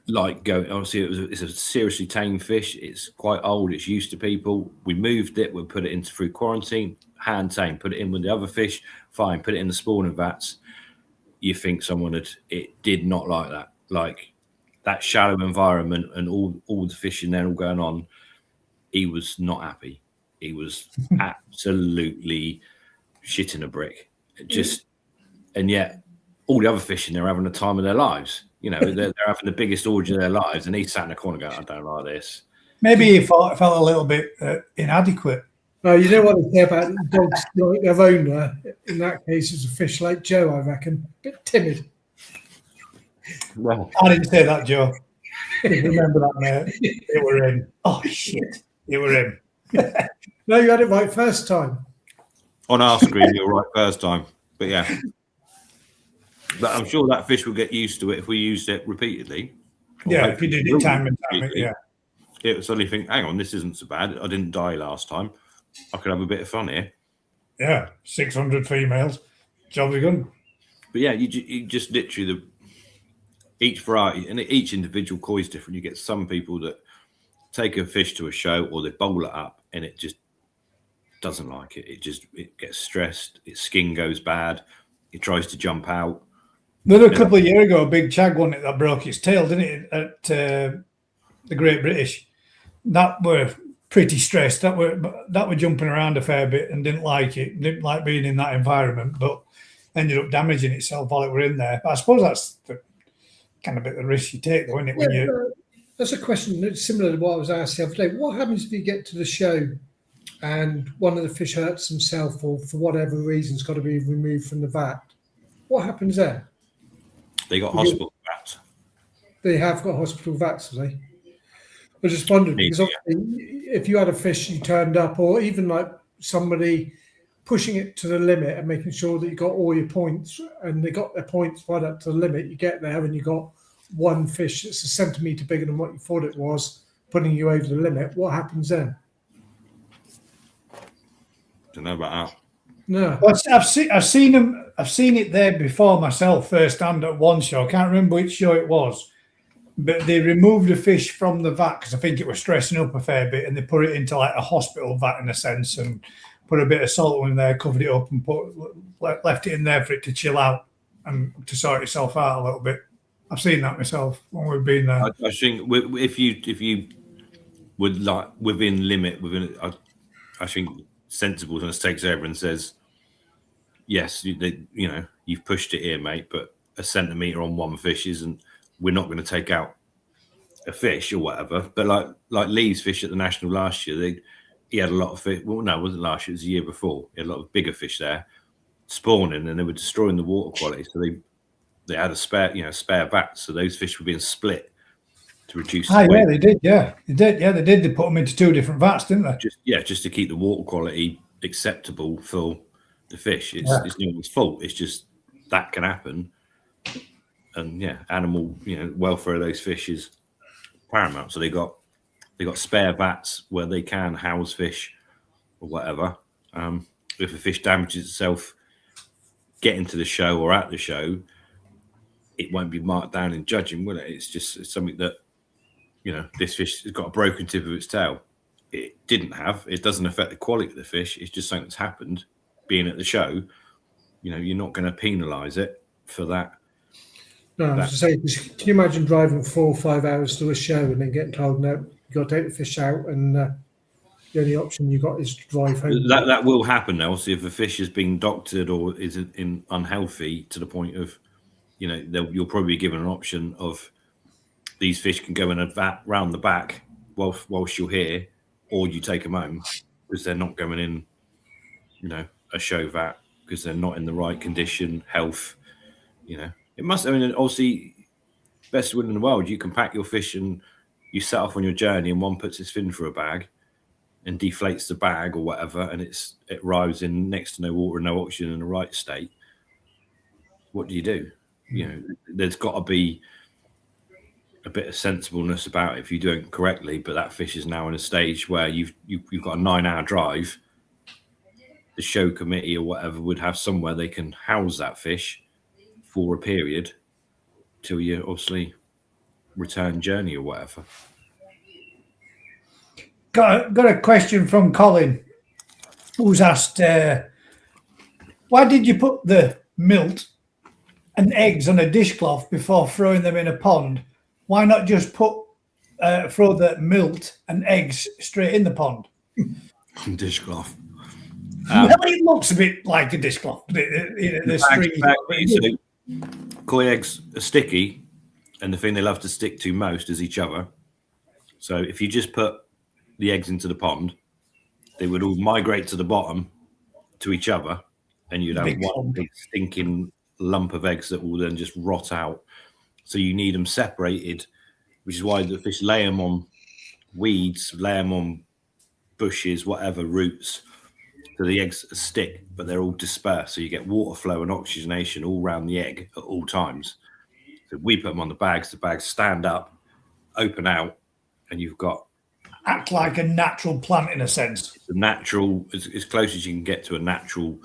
like go. Obviously, it's a seriously tame fish. It's quite old. It's used to people. We moved it. We put it through quarantine, hand tame, put it in with the other fish. Fine, put it in the spawning vats. You think it did not like that. Like that shallow environment and all the fish in there all going on. He was not happy. He was absolutely shitting a brick. And yet all the other fish in there are having the time of their lives. They're having the biggest orgy of their lives, and he sat in the corner going, I don't like this. Maybe he felt a little bit inadequate. You know what they say about dogs like their owner? In that case, it's a fish like Joe, I reckon. A bit timid. Well, I didn't say that, Joe. Remember that, mate? It were him. Oh shit! It were him. No, you had it right first time. On our screen, you're right first time. But yeah. But I'm sure that fish will get used to it if we used it repeatedly. Yeah, if you did it time and time, yeah. It would suddenly think, hang on, this isn't so bad. I didn't die last time. I could have a bit of fun here. Yeah, 600 females. Job's good. But yeah, you just literally each variety and each individual koi is different. You get some people that take a fish to a show or they bowl it up and it just doesn't like it. It gets stressed. Its skin goes bad. It tries to jump out. Then a couple of years ago, a big chag one that broke its tail, didn't it? At the Great British, that were pretty stressed. That were jumping around a fair bit and didn't like it. Didn't like being in that environment, but ended up damaging itself while it were in there. But I suppose that's the kind of bit of the risk you take, though, isn't it? When that's a question that's similar to what I was asked the other day. What happens if you get to the show and one of the fish hurts himself or for whatever reason has got to be removed from the vat? What happens there? They got hospital vats. They have got hospital vats, have they? I just wondered, because obviously if you had a fish you turned up, or even like somebody pushing it to the limit and making sure that you got all your points, and they got their points right up to the limit, you get there and you got one fish that's a centimetre bigger than what you thought it was, putting you over the limit, what happens then? Don't know about that. No. Well, I've seen them. I've seen it there before myself firsthand at one show. I can't remember which show it was, but they removed the fish from the vat because I think it was stressing up a fair bit, and they put it into like a hospital vat in a sense, and put a bit of salt in there, covered it up, and left it in there for it to chill out and to sort itself out a little bit. I've seen that myself when we've been there. I think if you would like within limit, I think sensibleness takes over and says, yes, you've pushed it here, mate, but a centimetre on one fish isn't. We're not going to take out a fish or whatever. But like Lee's fish at the National last year, he had a lot of fish. Well, no, it wasn't last year. It was the year before. He had a lot of bigger fish there spawning, and they were destroying the water quality. So they had a spare vat. So those fish were being split to reduce. Yeah, they did. Yeah, they did. Yeah, they did. They put them into two different vats, didn't they? Just to keep the water quality acceptable for the fish. It's no one's fault. It's just that can happen. And animal, welfare of those fish is paramount. So they got spare vats where they can house fish or whatever. If a fish damages itself getting to the show or at the show, it won't be marked down in judging, will it? It's something that, this fish has got a broken tip of its tail. It didn't have. It doesn't affect the quality of the fish. It's just something that's happened being at the show. You're not going to penalise it for that. No, I was to say, can you imagine driving 4 or 5 hours to a show and then getting told, no, you've got to take the fish out, and the only option you got is to drive home? That will happen now. So if a fish is being doctored or is unhealthy to the point of, you'll probably be given an option of these fish can go in a vat round the back whilst you're here, or you take them home because they're not going in, a show vat because they're not in the right condition, health, It must. I mean, obviously, best will in the world. You can pack your fish and you set off on your journey, and one puts his fin through a bag and deflates the bag or whatever, and it arrives in next to no water and no oxygen in the right state. What do you do? There's got to be a bit of sensibleness about it if you do it correctly. But that fish is now in a stage where you've got a 9-hour drive. The show committee or whatever would have somewhere they can house that fish for a period till you obviously return journey or whatever. Got a question from Colin, who's asked, why did you put the milt and eggs on a dishcloth before throwing them in a pond? Why not just throw the milt and eggs straight in the pond? Dishcloth. It looks a bit like a dishcloth. Koi eggs are sticky, and the thing they love to stick to most is each other. So if you just put the eggs into the pond, they would all migrate to the bottom to each other, and you'd have one big stinking lump of eggs that will then just rot out. So you need them separated which is why the fish lay them on weeds, lay them on bushes, whatever, roots, so the eggs stick, but they're all dispersed. So you get water flow and oxygenation all around the egg at all times. So we put them on the bags stand up, open out, and you've got act like a natural plant in a sense. It's a natural, as close as you can get to a natural,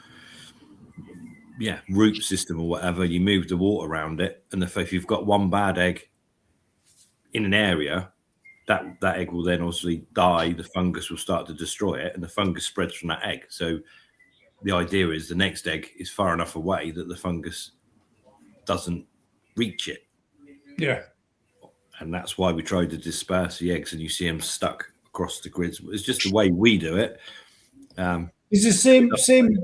root system or whatever. You move the water around it, and if you've got one bad egg in an area, that egg will then obviously die. The fungus will start to destroy it, and the fungus spreads from that egg. So the idea is the next egg is far enough away that the fungus doesn't reach it. Yeah. And that's why we try to disperse the eggs, and you see them stuck across the grids. It's just the way we do it. It's the same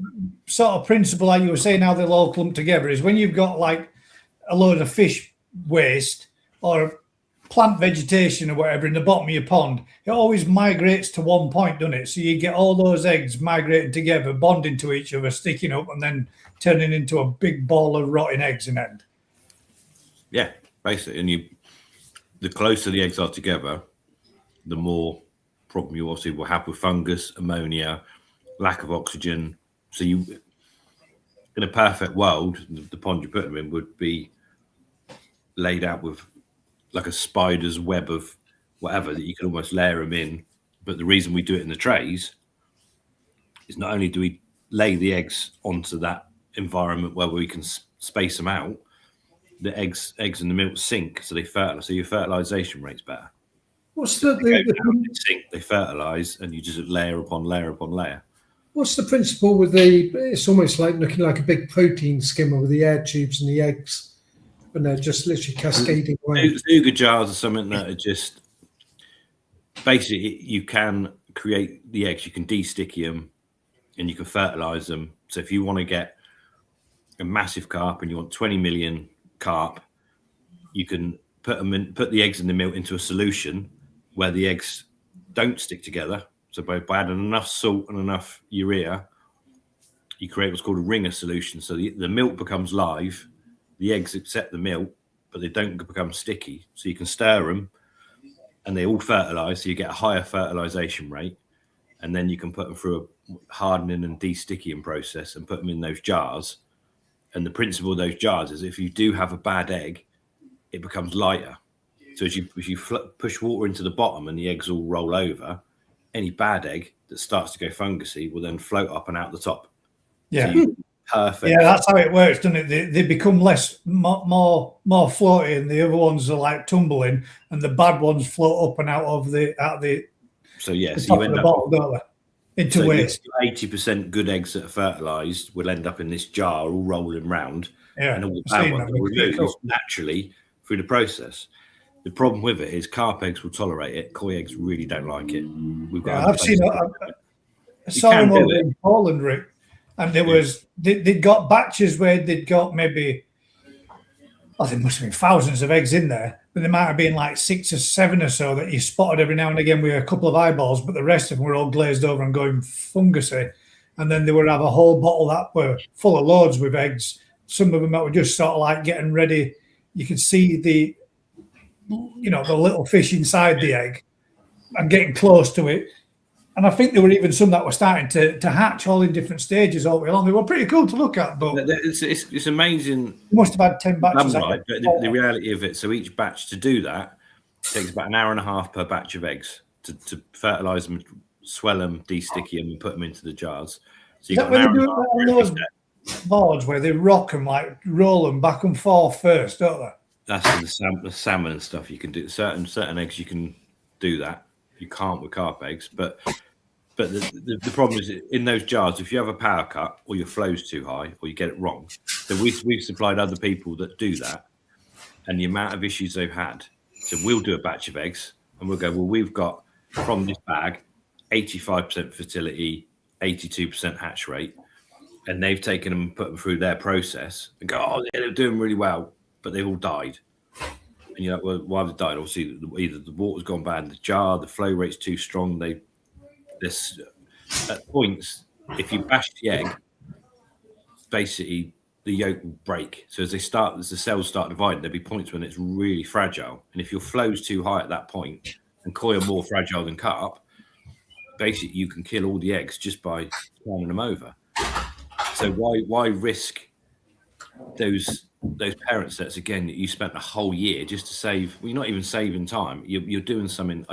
sort of principle like you were saying how they'll all clump together. Is when you've got like a load of fish waste or plant vegetation or whatever in the bottom of your pond, it always migrates to one point, doesn't it? So you get all those eggs migrating together, bonding to each other, sticking up, and then turning into a big ball of rotting eggs in the end. Yeah, basically. And the closer the eggs are together, the more problem you obviously will have with fungus, ammonia, lack of oxygen. So in a perfect world, the pond you put them in would be laid out with like a spider's web of whatever that you can almost layer them in. But the reason we do it in the trays is not only do we lay the eggs onto that environment where we can space them out, the eggs and the milk sink, so they fertilize. So your fertilization rate's better. What's they fertilize, and you just layer upon layer upon layer. What's the principle with it's almost like looking like a big protein skimmer with the air tubes and the eggs, and they're just literally cascading away. Zuga jars are something that are just basically you can create the eggs, you can de-sticky them, and you can fertilize them. So if you want to get a massive carp and you want 20 million carp, you can put the eggs in the milk into a solution where the eggs don't stick together. So by adding enough salt and enough urea, you create what's called a ringer solution. So the milk becomes live, the eggs accept the milk, but they don't become sticky. So you can stir them and they all fertilize. So you get a higher fertilization rate. And then you can put them through a hardening and de-sticking process and put them in those jars. And the principle of those jars is if you do have a bad egg, it becomes lighter. So as you push water into the bottom and the eggs all roll over, any bad egg that starts to go fungusy will then float up and out the top. Yeah. So perfect. Yeah, that's how it works, doesn't it? They become more floaty, and the other ones are like tumbling, and the bad ones float up and out of the. So yes, you end up bottle, don't they? Into waste. 80% good eggs that are fertilized will end up in this jar, all rolling round, and all the bad ones are removed naturally through the process. The problem with it is carp eggs will tolerate it. Koi eggs really don't like it. I've seen it. I saw them over in Poland, Rick, and they'd got batches where they'd got maybe, there must have been thousands of eggs in there, but there might have been like 6 or 7 or so that you spotted every now and again with a couple of eyeballs, but the rest of them were all glazed over and going fungusy. And then they would have a whole bottle that were full of loads with eggs. Some of them that were just sort of like getting ready. You could see the little fish inside the egg and getting close to it. And I think there were even some that were starting to hatch all in different stages all the way along. They were pretty cool to look at, but it's amazing. You must have had 10 batches. Right, but the reality of it, so each batch to do that takes about an hour and a half per batch of eggs to fertilize them, swell them, de-sticky them, and put them into the jars. So you got an hour and a half on those boards where they rock them, like roll them back and forth first, don't they? That's the salmon and stuff. You can do certain eggs. You can do that. You can't with carp eggs. But the problem is in those jars. If you have a power cut or your flow's too high or you get it wrong, so we've supplied other people that do that, and the amount of issues they've had. So we'll do a batch of eggs and we'll go, well, we've got from this bag 85% fertility, 82% hatch rate, and they've taken them and put them through their process and go, oh, yeah, they're doing really well. But they've all died. And you're like, well, why have they died? Obviously, either the water's gone bad in the jar, the flow rate's too strong. At points, if you bash the egg, basically the yolk will break. So as the cells start dividing, there'll be points when it's really fragile. And if your flow's too high at that point and koi are more fragile than carp, basically you can kill all the eggs just by turning them over. So why risk those parent sets again that you spent a whole year just to save? Well, you're not even saving time. You're doing something.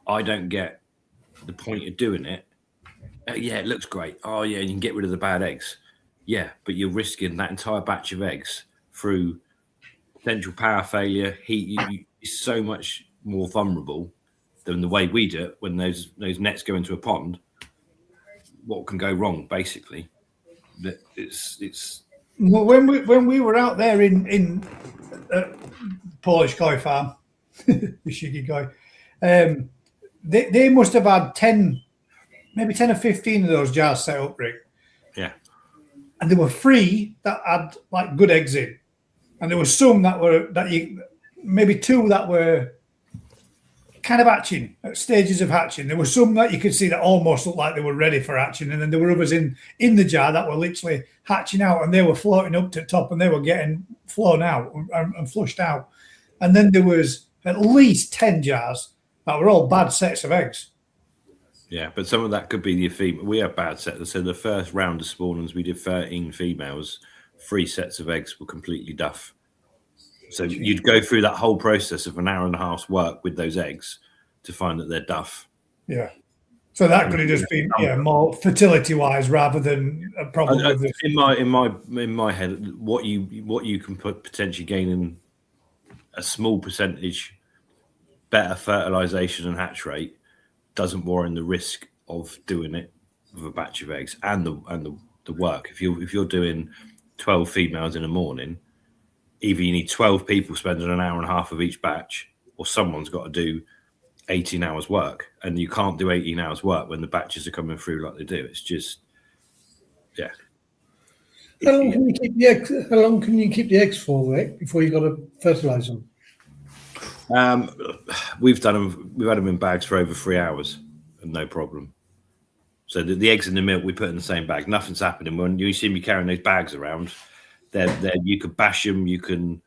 I don't get the point of doing it. Yeah, it looks great. Oh yeah, you can get rid of the bad eggs. Yeah, but you're risking that entire batch of eggs through potential power failure, heat. You're so much more vulnerable than the way we do it. When those nets go into a pond, what can go wrong? Basically, that it's. Well, when we were out there in Polish koi farm, the shiggy koi, they must have had 10 or 15 of those jars set up, Rick. Yeah. And there were 3 that had like good eggs in, and there were some maybe 2 that were kind of hatching at stages of hatching. There were some that you could see that almost looked like they were ready for hatching, and then there were others in the jar that were literally hatching out, and they were floating up to the top, and they were getting flown out and flushed out. And then there was at least 10 jars that were all bad sets of eggs. Yeah, but some of that could be the female. We have bad sets. So the first round of spawners, we did 13 females. 3 sets of eggs were completely duff. So you'd go through that whole process of an hour and a half's work with those eggs to find that they're duff. Yeah. So that could have just been more fertility-wise rather than a problem with this. In my head, what you can potentially gain in a small percentage better fertilization and hatch rate doesn't warrant the risk of doing it with a batch of eggs and the work. If you're doing 12 females in a morning, either you need 12 people spending an hour and a half of each batch, or someone's got to do 18 hours work, and you can't do 18 hours work when the batches are coming through like they do. It's just, yeah. How long can you keep the eggs? How long can you keep the eggs for, Rick, before you got to fertilize them? We've had them in bags for over 3 hours and no problem. So the eggs in the milk we put in the same bag. Nothing's happening. When you see me carrying those bags around, they're you can bash them, you can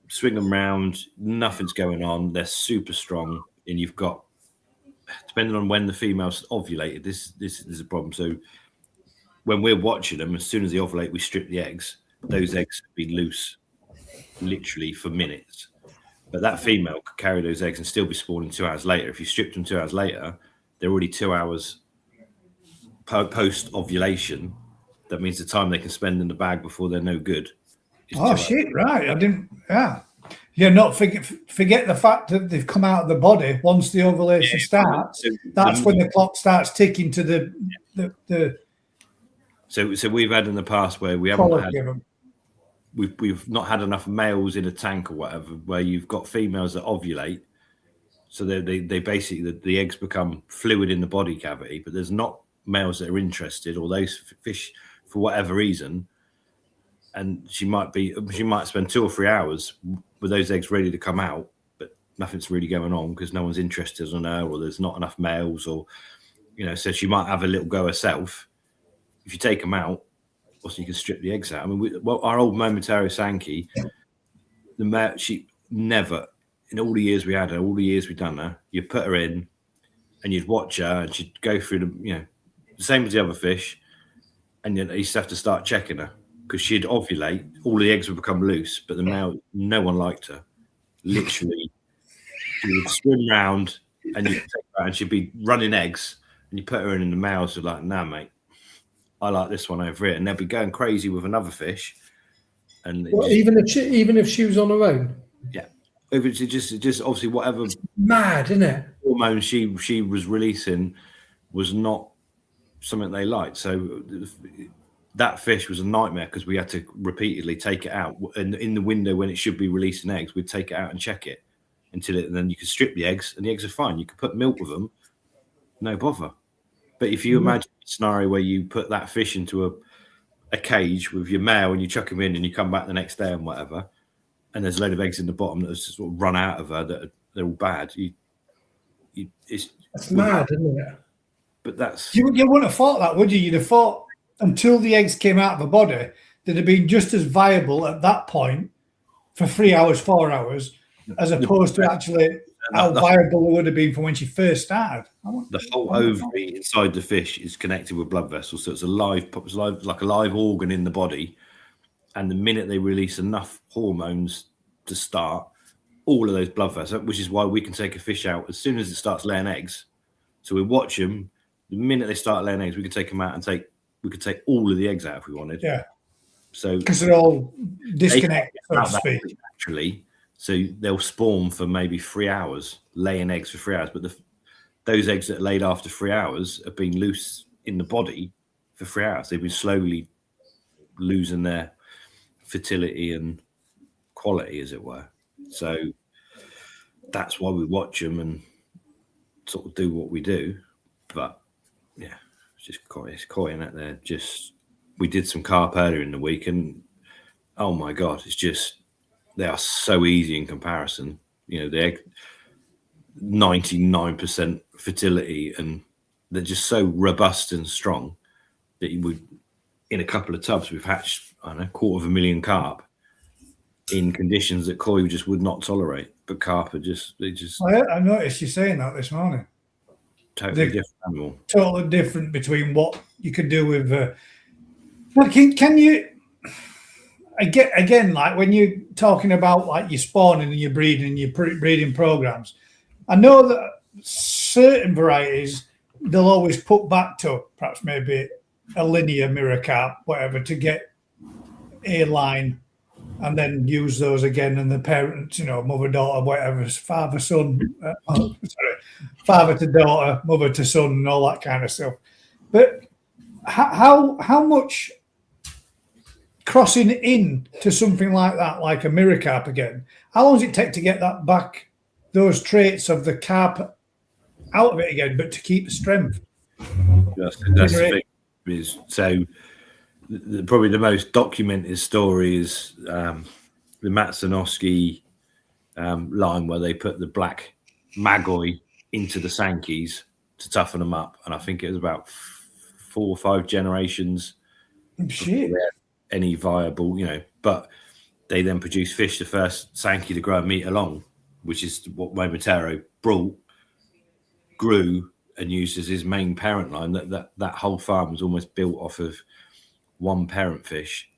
swing them around. Nothing's going on. They're super strong, and you've got, depending on when the females ovulated, this is a problem. So when we're watching them, as soon as they ovulate, we strip the eggs. Those eggs have been loose, literally for minutes. But that female could carry those eggs and still be spawning 2 hours later. If you stripped them 2 hours later, they're already 2 hours post ovulation. That means the time they can spend in the bag before they're no good. Oh shit! Right, I didn't. Yeah, not forget the fact that they've come out of the body once the ovulation starts. That's when the clock starts ticking to the. So we've had in the past where we haven't had. We've not had enough males in a tank or whatever, where you've got females that ovulate, so they basically the eggs become fluid in the body cavity, but there's not males that are interested, or those fish for whatever reason, and she might spend 2 or 3 hours with those eggs ready to come out, but nothing's really going on because no one's interested in her, or there's not enough males, or so she might have a little go herself. If you take them out, also you can strip the eggs out. I mean, our old Momotaro Sankey, she never, in all the years we had her, all the years we've done her, you'd put her in and you'd watch her and she'd go through the same as the other fish, and you used to have to start checking her because she'd ovulate, all the eggs would become loose, but the male, no one liked her. Literally, she would swim round and you'd take her and she'd be running eggs, and you put her in and the males were like, nah, mate, I like this one over here, and they'll be going crazy with another fish. And even if she was on her own, yeah, if it's just obviously whatever it's mad, isn't it? Hormone she was releasing was not something they liked. So that fish was a nightmare because we had to repeatedly take it out, and in the window when it should be releasing eggs, we'd take it out and check it and then you could strip the eggs, and the eggs are fine. You could put milk with them, no bother. But if you imagine a scenario where you put that fish into a cage with your male and you chuck him in and you come back the next day and whatever, and there's a load of eggs in the bottom that just sort of run out of her they're all bad. That's mad, isn't it? But that's you wouldn't have thought that, would you? You'd have thought until the eggs came out of the body, they'd have been just as viable at that point for 3 hours, 4 hours, as opposed to actually how viable it would have been from when she first started. The whole ovary inside the fish is connected with blood vessels, so it's like a live organ in the body. And the minute they release enough hormones to start, all of those blood vessels, which is why we can take a fish out as soon as it starts laying eggs. So we watch them. The minute they start laying eggs, we could take them out and we could take all of the eggs out if we wanted. Yeah. So because they're all disconnected, so to speak. Naturally, so they'll spawn for maybe 3 hours, laying eggs for 3 hours. But those eggs that are laid after 3 hours have been loose in the body for 3 hours. They've been slowly losing their fertility and quality, as it were. So that's why we watch them and sort of do what we do. But yeah, it's coin out there. Just we did some carp earlier in the week, and oh my god, it's just they are so easy in comparison. You know, they're 99% fertility, and they're just so robust and strong that you would, in a couple of tubs, we've hatched, I don't know, 250,000 carp in conditions that koi just would not tolerate. But carp are just I noticed you saying that this morning. Totally different animal. Totally different between what you could do with. But can you? Again, like when you're talking about like your spawning and your breeding and your breeding programs, I know that certain varieties they'll always put back to perhaps maybe a linear mirror carp, whatever, to get a line, and then use those again. And the parents, you know, mother, daughter, whatever, father, son, father to daughter, mother to son, and all that kind of stuff. But how much crossing in to something like that, like a mirror carp again, how long does it take to get that back, those traits of the carp out of it again, but to keep the strength? That's the thing. So probably the most documented story is the Matsunoski line where they put the black magoi into the Sankeys to toughen them up, and I think it was about 4 or 5 generations. Shit. Any viable, you know, but they then produced fish, the first Sankey to grow a metre long, which is what Momotaro brought, grew, and used as his main parent line. That whole farm was almost built off of one parent fish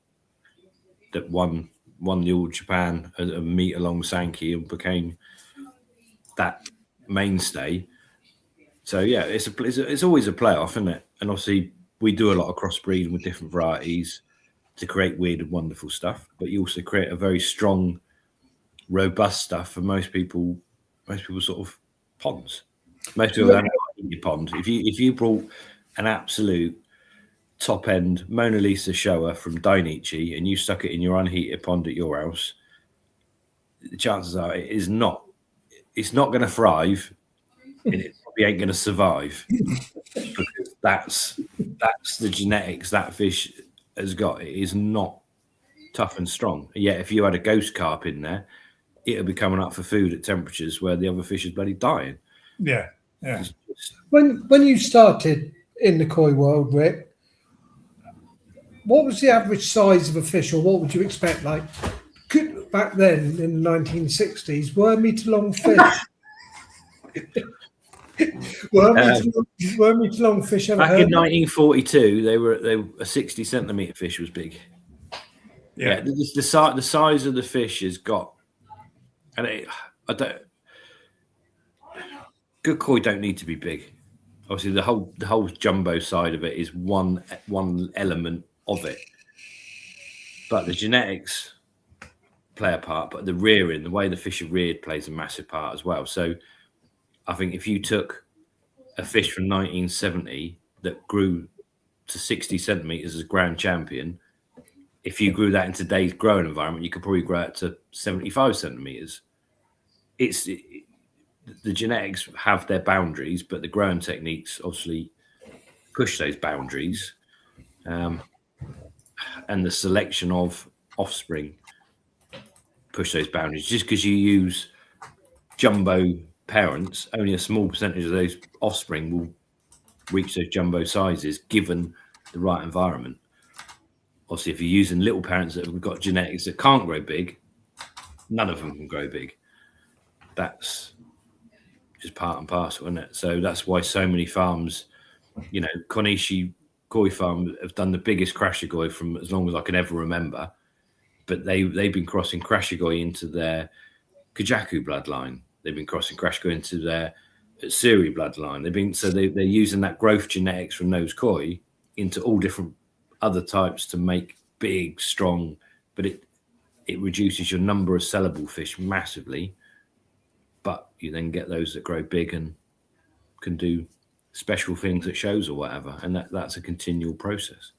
that won the All Japan a metre long Sankey and became that mainstay. So yeah, it's always a playoff, isn't it? And obviously we do a lot of crossbreeding with different varieties to create weird and wonderful stuff, but you also create a very strong, robust stuff for most people sort of ponds. Most people don't know your pond. If you brought an absolute top end Mona Lisa shower from Dainichi and you stuck it in your unheated pond at your house, the chances are it's not going to thrive, and it probably ain't going to survive because that's the genetics that fish has got. It is not tough and strong. Yet if you had a ghost carp in there, it'll be coming up for food at temperatures where the other fish is bloody dying. Yeah. When you started in the koi world, Rick, what was the average size of a fish, or what would you expect? Like back then in the 1960s, were metre long fish? were metre long fish ever back in 1942? They were a 60 centimetre fish was big. Yeah, the size of the fish has got, and good koi don't need to be big. Obviously, the whole jumbo side of it is one element of it, but the genetics play a part. But the rearing, the way the fish are reared, plays a massive part as well. So, I think if you took a fish from 1970 that grew to 60 centimeters as grand champion, if you grew that in today's growing environment, you could probably grow it to 75 centimeters. The genetics have their boundaries, but the growing techniques obviously push those boundaries, and the selection of offspring push those boundaries. Just because you use jumbo parents, only a small percentage of those offspring will reach those jumbo sizes, given the right environment. Obviously, if you're using little parents that have got genetics that can't grow big, none of them can grow big. That's just part and parcel, isn't it? So that's why so many farms, Konishi Koi Farm have done the biggest Krashigoi from as long as I can ever remember. But they've been crossing Krashigoi into their Kajaku bloodline. They've been crossing Krashigoi into their Siri bloodline. They're using that growth genetics from those koi into all different other types to make big, strong. But it reduces your number of sellable fish massively. But you then get those that grow big and can do special things at shows or whatever, and that's a continual process,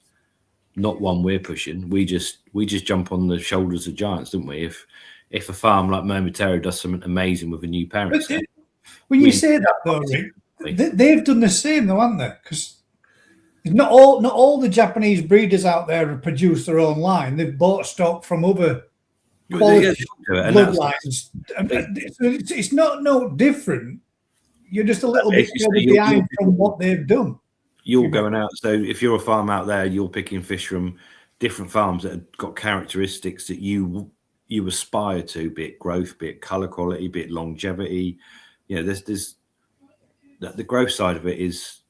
not one we're pushing. We just jump on the shoulders of giants, don't we? If a farm like Momotaro does something amazing with a new parent set, when you say that though, Rick, they've done the same though, haven't they? Because not all the Japanese breeders out there have produced their own line. They've bought stock from other quality bloodlines. It's not no different. You're just a little bit behind from what they've done. You're going out. So if you're a farm out there, you're picking fish from different farms that have got characteristics that you aspire to, be it growth, be it color quality, be it longevity. There's the growth side of it is,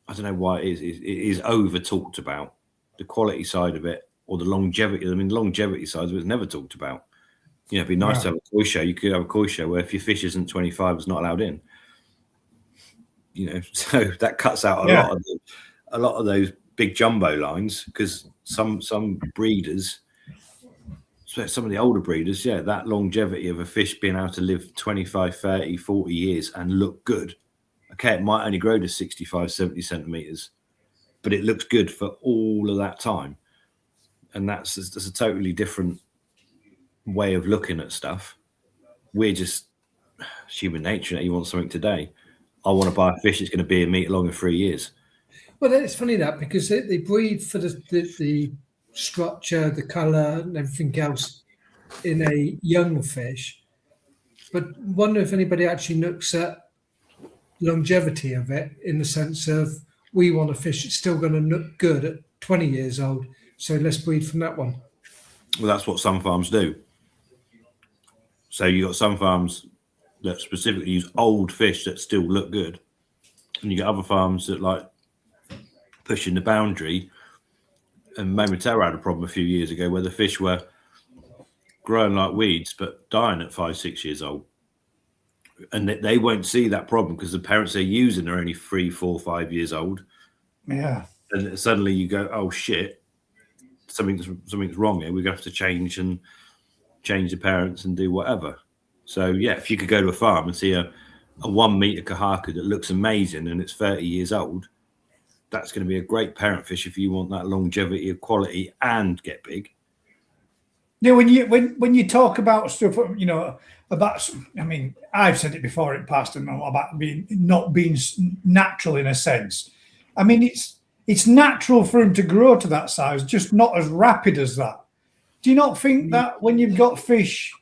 I don't know why it is over talked about. The quality side of it or the longevity. I mean, the longevity side of it is never talked about. It'd be nice to have a koi show. You could have a koi show where if your fish isn't 25, it's not allowed in. So that cuts out a lot of those big jumbo lines, because some breeders, some of the older breeders, that longevity of a fish being able to live 25, 30, 40 years and look good. Okay, it might only grow to 65, 70 centimeters, but it looks good for all of that time. And that's a totally different way of looking at stuff. We're just human nature. You want something today. I want to buy a fish that's going to be a meter long in 3 years. Well, it's funny that, because they breed for the structure, the colour, and everything else in a young fish. But wonder if anybody actually looks at longevity of it, in the sense of, we want a fish that's still going to look good at 20 years old, so let's breed from that one. Well, that's what some farms do. So you got some farms that specifically use old fish that still look good, and you get other farms that like pushing the boundary. And Momotaro had a problem a few years ago where the fish were growing like weeds but dying at 5, 6 years old, and they won't see that problem because the parents they're using are only 3, 4, 5 years old. Yeah, and suddenly you go, oh shit, something's wrong here. We're gonna have to change the parents and do whatever. So if you could go to a farm and see a 1 meter kahaku that looks amazing and it's 30 years old, that's going to be a great parent fish if you want that longevity of quality and get big. Yeah, when you talk about stuff, about, I mean, I've said it before in past and about not being natural in a sense. I mean, it's natural for them to grow to that size, just not as rapid as that. Do you not think that when you've got fish?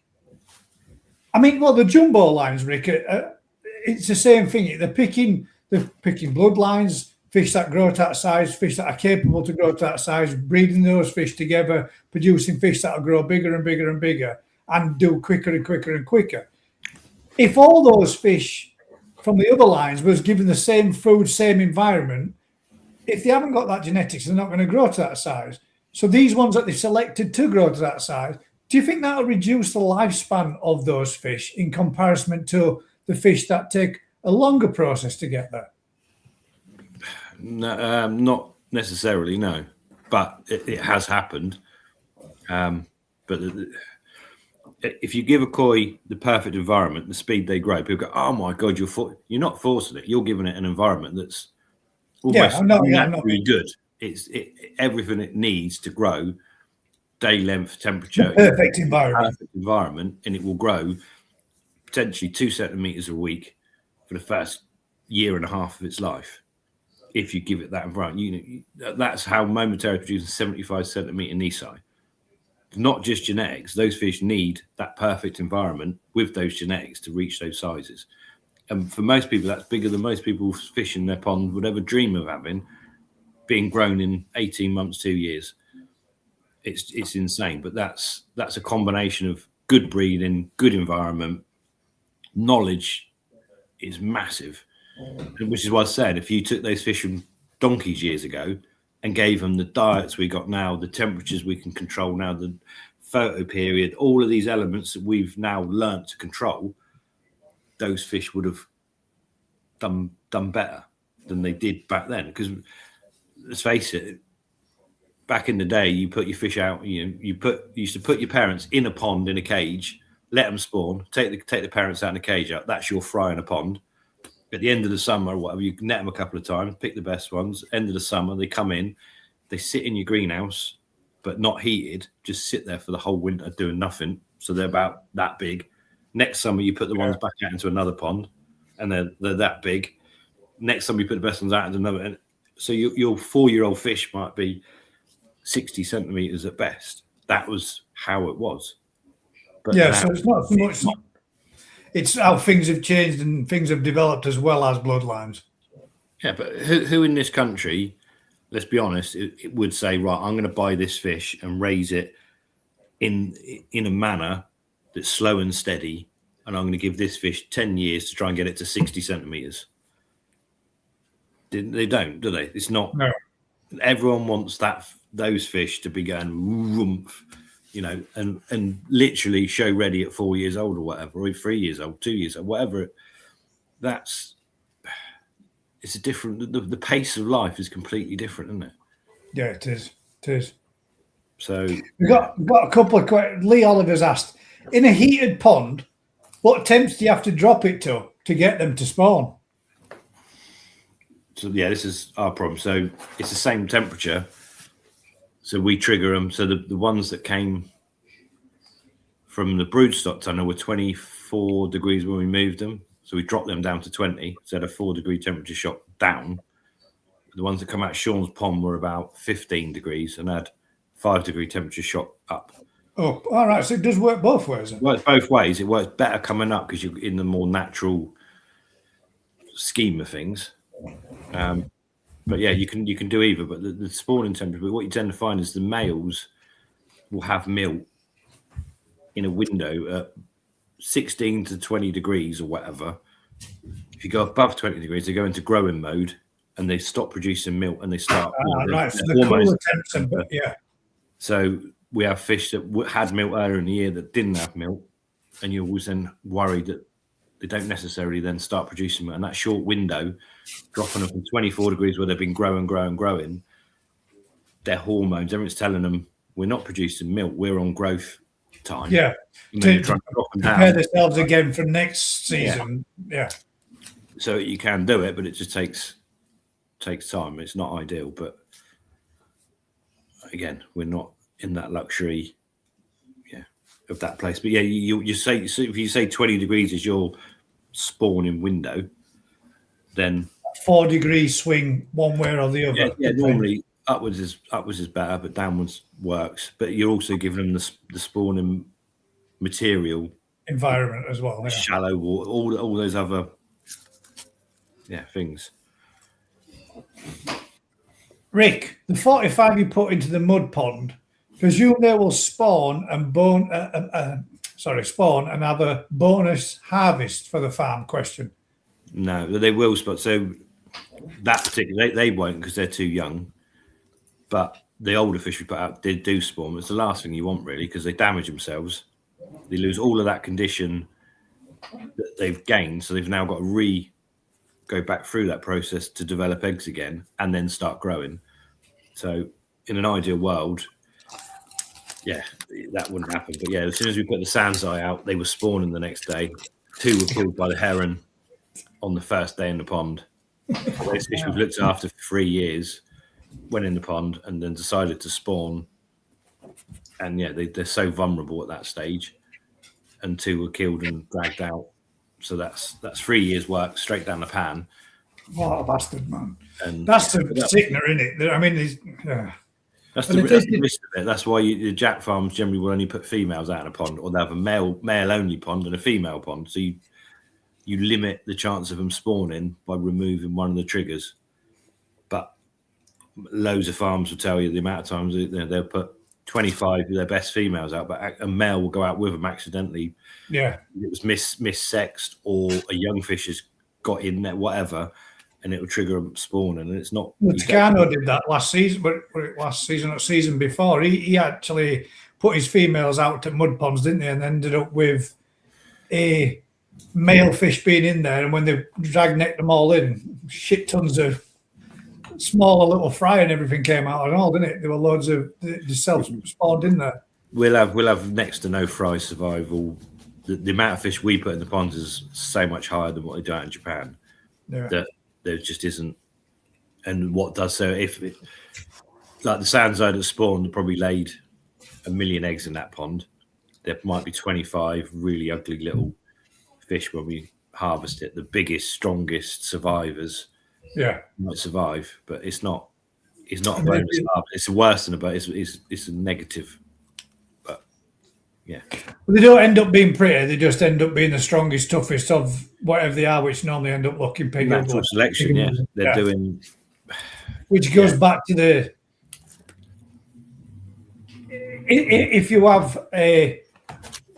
I mean, well, the jumbo lines, Rick, it's the same thing. They're picking bloodlines, fish that grow to that size, fish that are capable to grow to that size, breeding those fish together, producing fish that will grow bigger and bigger and bigger and do quicker and quicker and quicker. If all those fish from the other lines was given the same food, same environment, if they haven't got that genetics, they're not going to grow to that size. So these ones that they've selected to grow to that size, do you think that will reduce the lifespan of those fish in comparison to the fish that take a longer process to get there? No, not necessarily, no. But it has happened. But if you give a koi the perfect environment, the speed they grow, people go, "Oh my god, you're not forcing it. You're giving it an environment that's almost naturally good. It's everything it needs to grow." Day length, temperature, perfect environment, and it will grow potentially 2 centimeters a week for the first year and a half of its life. If you give it that environment, that's how Momotaro produces 75 centimeter Nisai. Not just genetics; those fish need that perfect environment with those genetics to reach those sizes. And for most people, that's bigger than most people's fish in their pond would ever dream of having. being grown in 18 months, 2 years. It's insane. But that's a combination of good breeding, good environment, knowledge is massive. Which is why I said, if you took those fish from donkeys years ago and gave them the diets we got now, the temperatures we can control now, the photo period, all of these elements that we've now learnt to control, those fish would have done better than they did back then. Because let's face it, back in the day, you put your fish out, you used to put your parents in a pond in a cage, let them spawn, take the parents out in a cage out. That's your fry in a pond. At the end of the summer or whatever, you net them a couple of times, pick the best ones. End of the summer, they come in, they sit in your greenhouse, but not heated, just sit there for the whole winter doing nothing. So they're about that big. Next summer, you put the ones back out into another pond, and they're that big. Next summer, you put the best ones out into another. And so your 4-year-old fish might be 60 centimeters at best. That was how it was. But yeah, so it's not so much. It's how things have changed and things have developed as well as bloodlines. Yeah, but who in this country, let's be honest, it would say, right, I'm going to buy this fish and raise it in a manner that's slow and steady, and I'm going to give this fish 10 years to try and get it to 60 centimeters. They don't, do they? It's not. No. Everyone wants those fish to be going woomph, and literally show ready at 4 years old or whatever, or 3 years old, 2 years old, whatever. It's a different. The pace of life is completely different, isn't it? Yeah, it is. It is. So we've got a couple of questions. Lee Oliver's asked: in a heated pond, what temps do you have to drop it to get them to spawn? So yeah, this is our problem. So it's the same temperature. So we trigger them. So the ones that came from the broodstock tunnel were 24 degrees when we moved them. So we dropped them down to 20. So they had a 4-degree temperature shot down. The ones that come out of Sean's pond were about 15 degrees and had 5-degree temperature shot up. Oh, all right. So it does work both ways. It works both ways. It works better coming up because you're in the more natural scheme of things. But yeah, you can do either. But the spawning temperature, but what you tend to find is the males will have milk in a window at 16 to 20 degrees or whatever. If you go above 20 degrees, they go into growing mode and they stop producing milk and they start. Right, so the cooler temps, but yeah. So we have fish that had milk earlier in the year that didn't have milk, and you're always then worried that they don't necessarily then start producing milk. And that short window, dropping them from 24 degrees where they've been growing, their hormones, everyone's telling them we're not producing milk, we're on growth time. Yeah, to prepare themselves again for next season. Yeah. So you can do it, but it just takes time. It's not ideal, but again, we're not in that luxury of that place. But yeah, you say, so if you say 20 degrees is your spawning window, then 4 degrees swing one way or the other. Yeah, normally upwards is better, but downwards works. But you're also giving them the spawning material, environment as well. Yeah. Shallow water, all those other things. Rick, the 45 you put into the mud pond, presume they will spawn and spawn and have a bonus harvest for the farm? Question. No, they will spot. So that particular, they won't because they're too young. But the older fish we put out do spawn. It's the last thing you want really because they damage themselves. They lose all of that condition that they've gained. So they've now got to go back through that process to develop eggs again and then start growing. So in an ideal world, that wouldn't happen. But yeah, as soon as we put the Sanzai out, they were spawning the next day. 2 were killed by the heron on the first day in the pond. Those fish we've looked after for 3 years went in the pond and then decided to spawn. And they're so vulnerable at that stage. And 2 were killed and dragged out. So that's 3 years' work straight down the pan. What a bastard, man! And that's the sickener, isn't it? I mean, that's the risk of it. That's why the jack farms generally will only put females out in a pond, or they have a male only pond and a female pond. So you limit the chance of them spawning by removing one of the triggers. But loads of farms will tell you the amount of times they'll put 25 of their best females out, but a male will go out with them accidentally. Yeah, it was missexed, or a young fish has got in there, whatever, and it will trigger a spawn. And it's not. Tucano did that last season, but last season or season before, he actually put his females out to mud ponds, didn't he? And ended up with a male fish being in there, and when they drag necked them all in, shit tons of smaller little fry and everything came out and all, didn't it? There were loads of self spawned in there. We'll have next to no fry survival. The amount of fish we put in the ponds is so much higher than what they do out in Japan. Yeah. That there just isn't. And what does so if like the Sanzo that spawned probably laid 1 million eggs in that pond, there might be 25 really ugly little fish when we harvest it. The biggest, strongest survivors might survive, but it's not a bonus. It's worse than a bonus. It's a negative. But yeah, well, they don't end up being pretty. They just end up being the strongest, toughest of whatever they are, which normally end up looking big. Natural selection. Yeah, they're doing. Which goes back to the. If you have a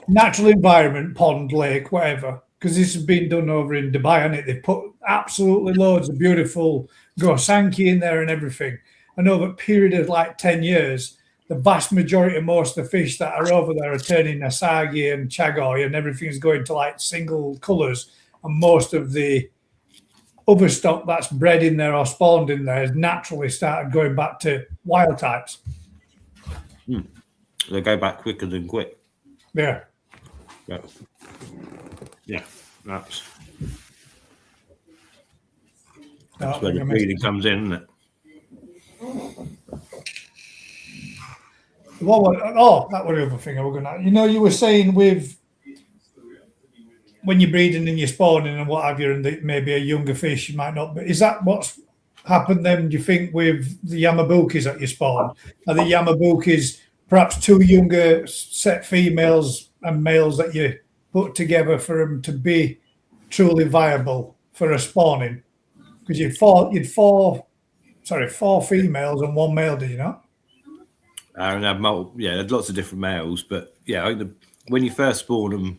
natural environment, pond, lake, whatever, because this has been done over in Dubai, and they've put absolutely loads of beautiful Gosanki in there and everything. And over a period of like 10 years, the vast majority of most of the fish that are over there are turning Asagi and Chagoi, and everything's going to like single colours. And most of the other stock that's bred in there or spawned in there has naturally started going back to wild types. They go back quicker than quick. Yeah. Yeah, that's No, where the breeding comes in, isn't it? that was the other thing I was going to. You were saying with when you're breeding and you're spawning and what have you, and maybe a younger fish might not. But is that what's happened then? Do you think with the Yamabukis that you spawn, are the Yamabukis perhaps two younger set females and males that you put together for them to be truly viable for a spawning? Because you'd four females and one male, did you not? And have there's lots of different males, but yeah, I think when you first spawn them,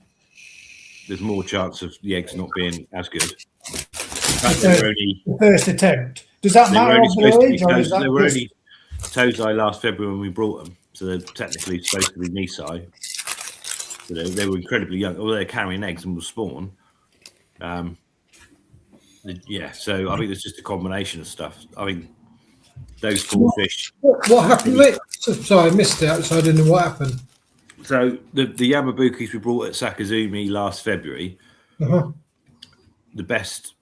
there's more chance of the eggs not being as good. The first attempt. Does that matter on the age, or is that they were only Tozai last February when we brought them, so they're technically supposed to be Nisai. So they were incredibly young, although they're carrying eggs and will spawn. So I think it's just a combination of stuff. I mean, those four fish. What happened, Rick? Sorry, I missed it, so I didn't know what happened. So the Yamabukis we brought at Sakazumi last February, the best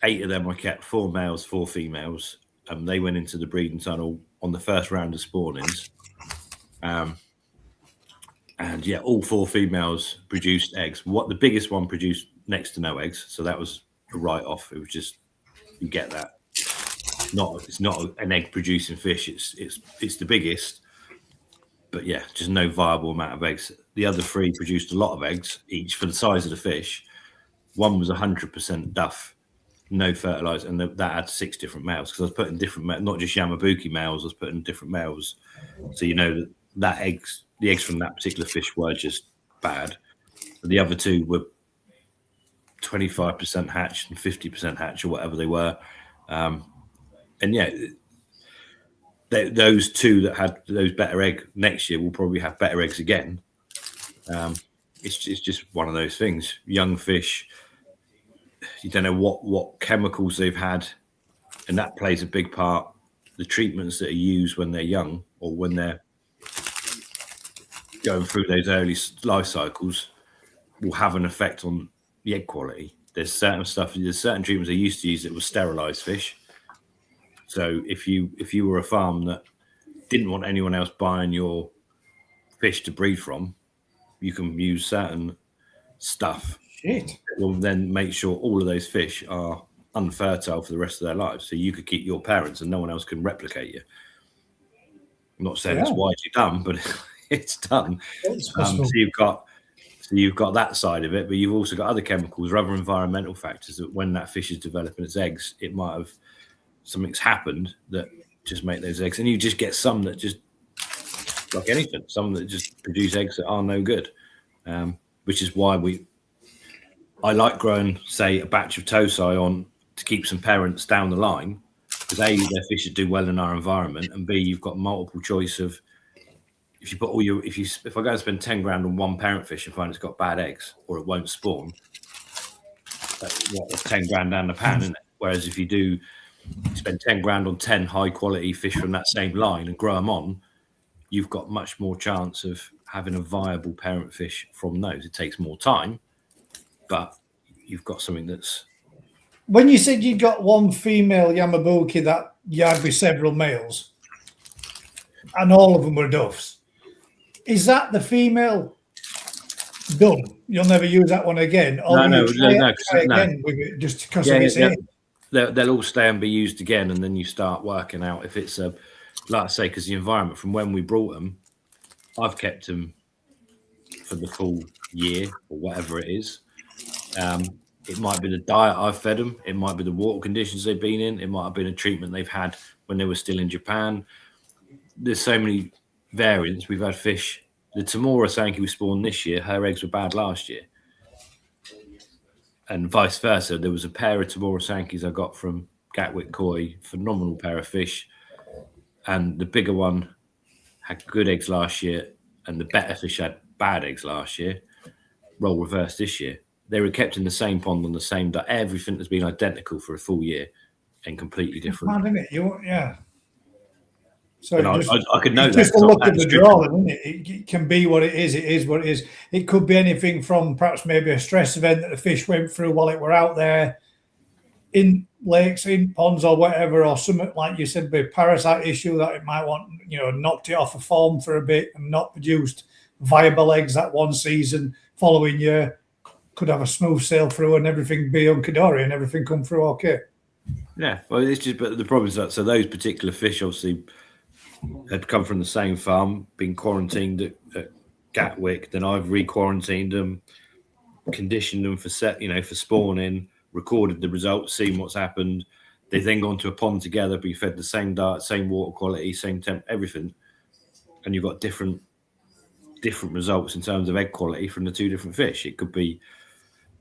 8 of them I kept, 4 males, 4 females. They went into the breeding tunnel on the first round of spawnings. And yeah, all 4 females produced eggs. The biggest one produced next to no eggs, so that was a write-off. It was just, you get that. It's not an egg producing fish. It's the biggest, but yeah, just no viable amount of eggs. The other 3 produced a lot of eggs each for the size of the fish. One was 100% duff, no fertilizer, and that had 6 different males, because I was putting different, not just Yamabuki males. I was putting different males, so the eggs from that particular fish were just bad. The other 2 were 25% hatch and 50% hatch, or whatever they were. And yeah, those 2 that had those better egg next year will probably have better eggs again. It's just one of those things. Young fish, you don't know what chemicals they've had, and that plays a big part. The treatments that are used when they're young, or when they're going through those early life cycles, will have an effect on the egg quality. There's certain treatments they used to use that will sterilize fish. So if you were a farm that didn't want anyone else buying your fish to breed from, you can use certain stuff. It will then make sure all of those fish are unfertile for the rest of their lives. So you could keep your parents and no one else can replicate you. I'm not saying it's widely done, but it's done. So you've got that side of it, but you've also got other chemicals or other environmental factors that when that fish is developing its eggs, it might have something's happened that just make those eggs, and you just get some that just like anything, some that just produce eggs that are no good, which is why I like growing, say, a batch of Tosai on to keep some parents down the line, because A, their fish do well in our environment, and B, you've got multiple choice of, if you put all your, if I go and spend 10 grand on one parent fish and find it's got bad eggs or it won't spawn, that's 10 grand down the pan, isn't it? Whereas if you spend 10 grand on 10 high quality fish from that same line and grow them on, you've got much more chance of having a viable parent fish from those. It takes more time, but you've got something that's... When you said you got one female Yamabuki that you had with several males, and all of them were duffs, is that the female done? You'll never use that one again? Or No, try again with it just because of its age? They'll all stay and be used again, and then you start working out if it's a... Like I say, because the environment from when we brought them, I've kept them for the full year or whatever it is. It might be the diet I've fed them. It might be the water conditions they've been in. It might have been a treatment they've had when they were still in Japan. There's so many variants. We've had fish. The Tamora Sankey we spawned this year, her eggs were bad last year. And vice versa. There was a pair of Tamora Sankeys I got from Gatwick Koi, phenomenal pair of fish. And the bigger one had good eggs last year, and the better fish had bad eggs last year. Role reversed this year. They were kept in the same pond on the same day. Everything has been identical for a full year and completely different. Isn't it? Yeah. So I could know that. Just a look at the draw, isn't it? It can be what it is. It is what it is. It could be anything from perhaps maybe a stress event that the fish went through while it were out there in lakes, in ponds or whatever, or something like you said, with parasite issue that it might want, knocked it off a form for a bit and not produced viable eggs that one season. Following year could have a smooth sail through and everything be hunky-dory and everything come through okay. Yeah, well, it's just, but the problem is that, so those particular fish obviously had come from the same farm, been quarantined at Gatwick, then I've re-quarantined them, conditioned them for spawning, recorded the results, seen what's happened. They've then gone to a pond together, be fed the same diet, same water quality, same temp, everything, and you've got different results in terms of egg quality from the two different fish. It could be,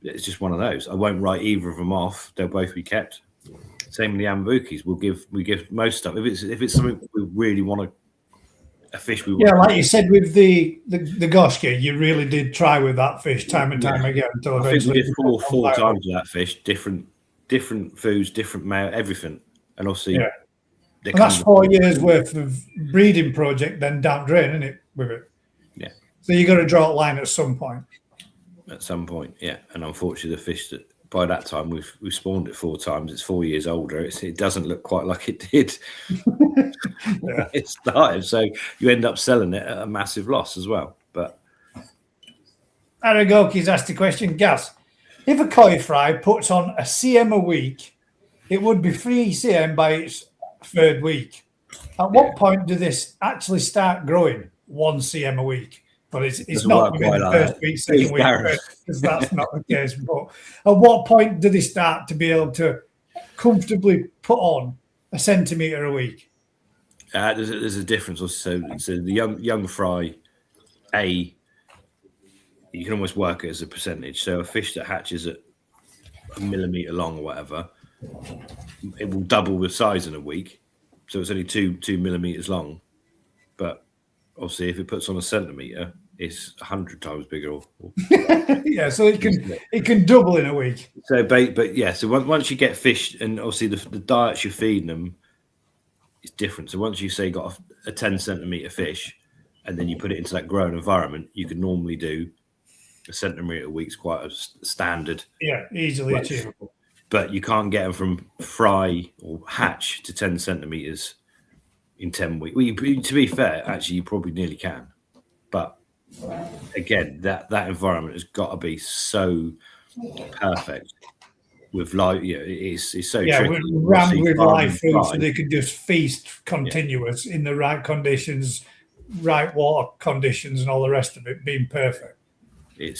it's just one of those. I won't write either of them off. They'll both be kept. Same with the Ambukis. We give most stuff. If it's something we really want a fish we want. Yeah, like you said with the Goshki, you really did try with that fish time and time again until eventually. I think we did four times with that fish, different foods, different male, everything. And obviously, yeah. And that's 4 years worth of breeding project then down drain, isn't it, with it? Yeah. So you got to draw a line at some point. At some point, yeah. And unfortunately, the fish that by that time we've spawned it 4 times. It's 4 years older. It doesn't look quite like it did. Yeah. It started, so you end up selling it at a massive loss as well. But Aragoki's asked the question, Gas, if a koi fry puts on a CM a week, it would be 3 CM by its 3rd week. At what point do this actually start growing 1 CM a week? But it's not within the first week, second week, because that's not the case. But at what point do they start to be able to comfortably put on a centimetre a week? There's a difference also. So the young fry, you can almost work it as a percentage. So a fish that hatches at a millimetre long or whatever, it will double the size in a week. So it's only 2 millimetres long. But obviously, if it puts on a centimetre, it's 100 times bigger. Yeah, so it can double in a week. So, but yeah, so once you get fish, and obviously the diets you're feeding them is different. So once you say got a 10 centimetre fish, and then you put it into that growing environment, you can normally do a centimetre a week's quite a standard. Yeah, easily achievable. But you can't get them from fry or hatch to 10 centimetres in 10 weeks. Well, to be fair, actually, you probably nearly can. But again, that environment has got to be so perfect with live. Yeah, it's so tricky. Rammed with live food, so they can just feast continuous in the right conditions, right water conditions, and all the rest of it being perfect. It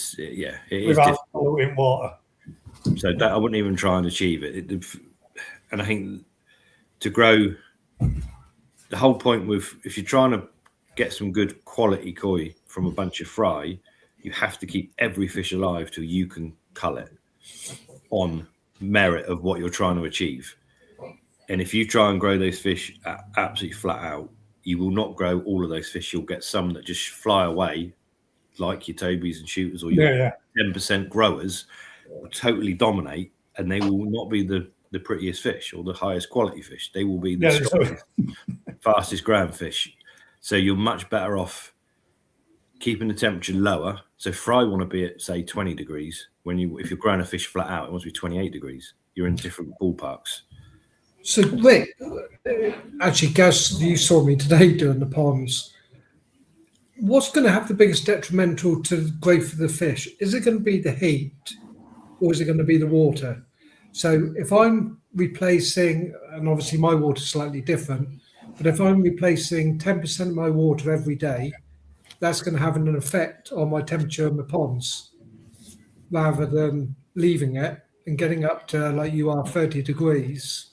is without polluting water. So that I wouldn't even try and achieve it. And I think to grow the whole point with if you're trying to get some good quality koi from a bunch of fry, you have to keep every fish alive till you can cull it on merit of what you're trying to achieve. And if you try and grow those fish absolutely flat out, you will not grow all of those fish. You'll get some that just fly away, like your Tobies and shooters, or your 10% growers will totally dominate, and they will not be the prettiest fish or the highest quality fish. They will be the strongest, fastest growing fish. So you're much better off keeping the temperature lower. So fry want to be at, say, 20 degrees. If you're growing a fish flat out, it wants to be 28 degrees. You're in different ballparks. So, Rick, actually, Gaz, you saw me today doing the ponds. What's going to have the biggest detrimental to the growth of the fish? Is it going to be the heat, or is it going to be the water? So if I'm replacing, and obviously my water is slightly different, but if I'm replacing 10% of my water every day, that's going to have an effect on my temperature in the ponds, rather than leaving it and getting up to, like you are, 30 degrees.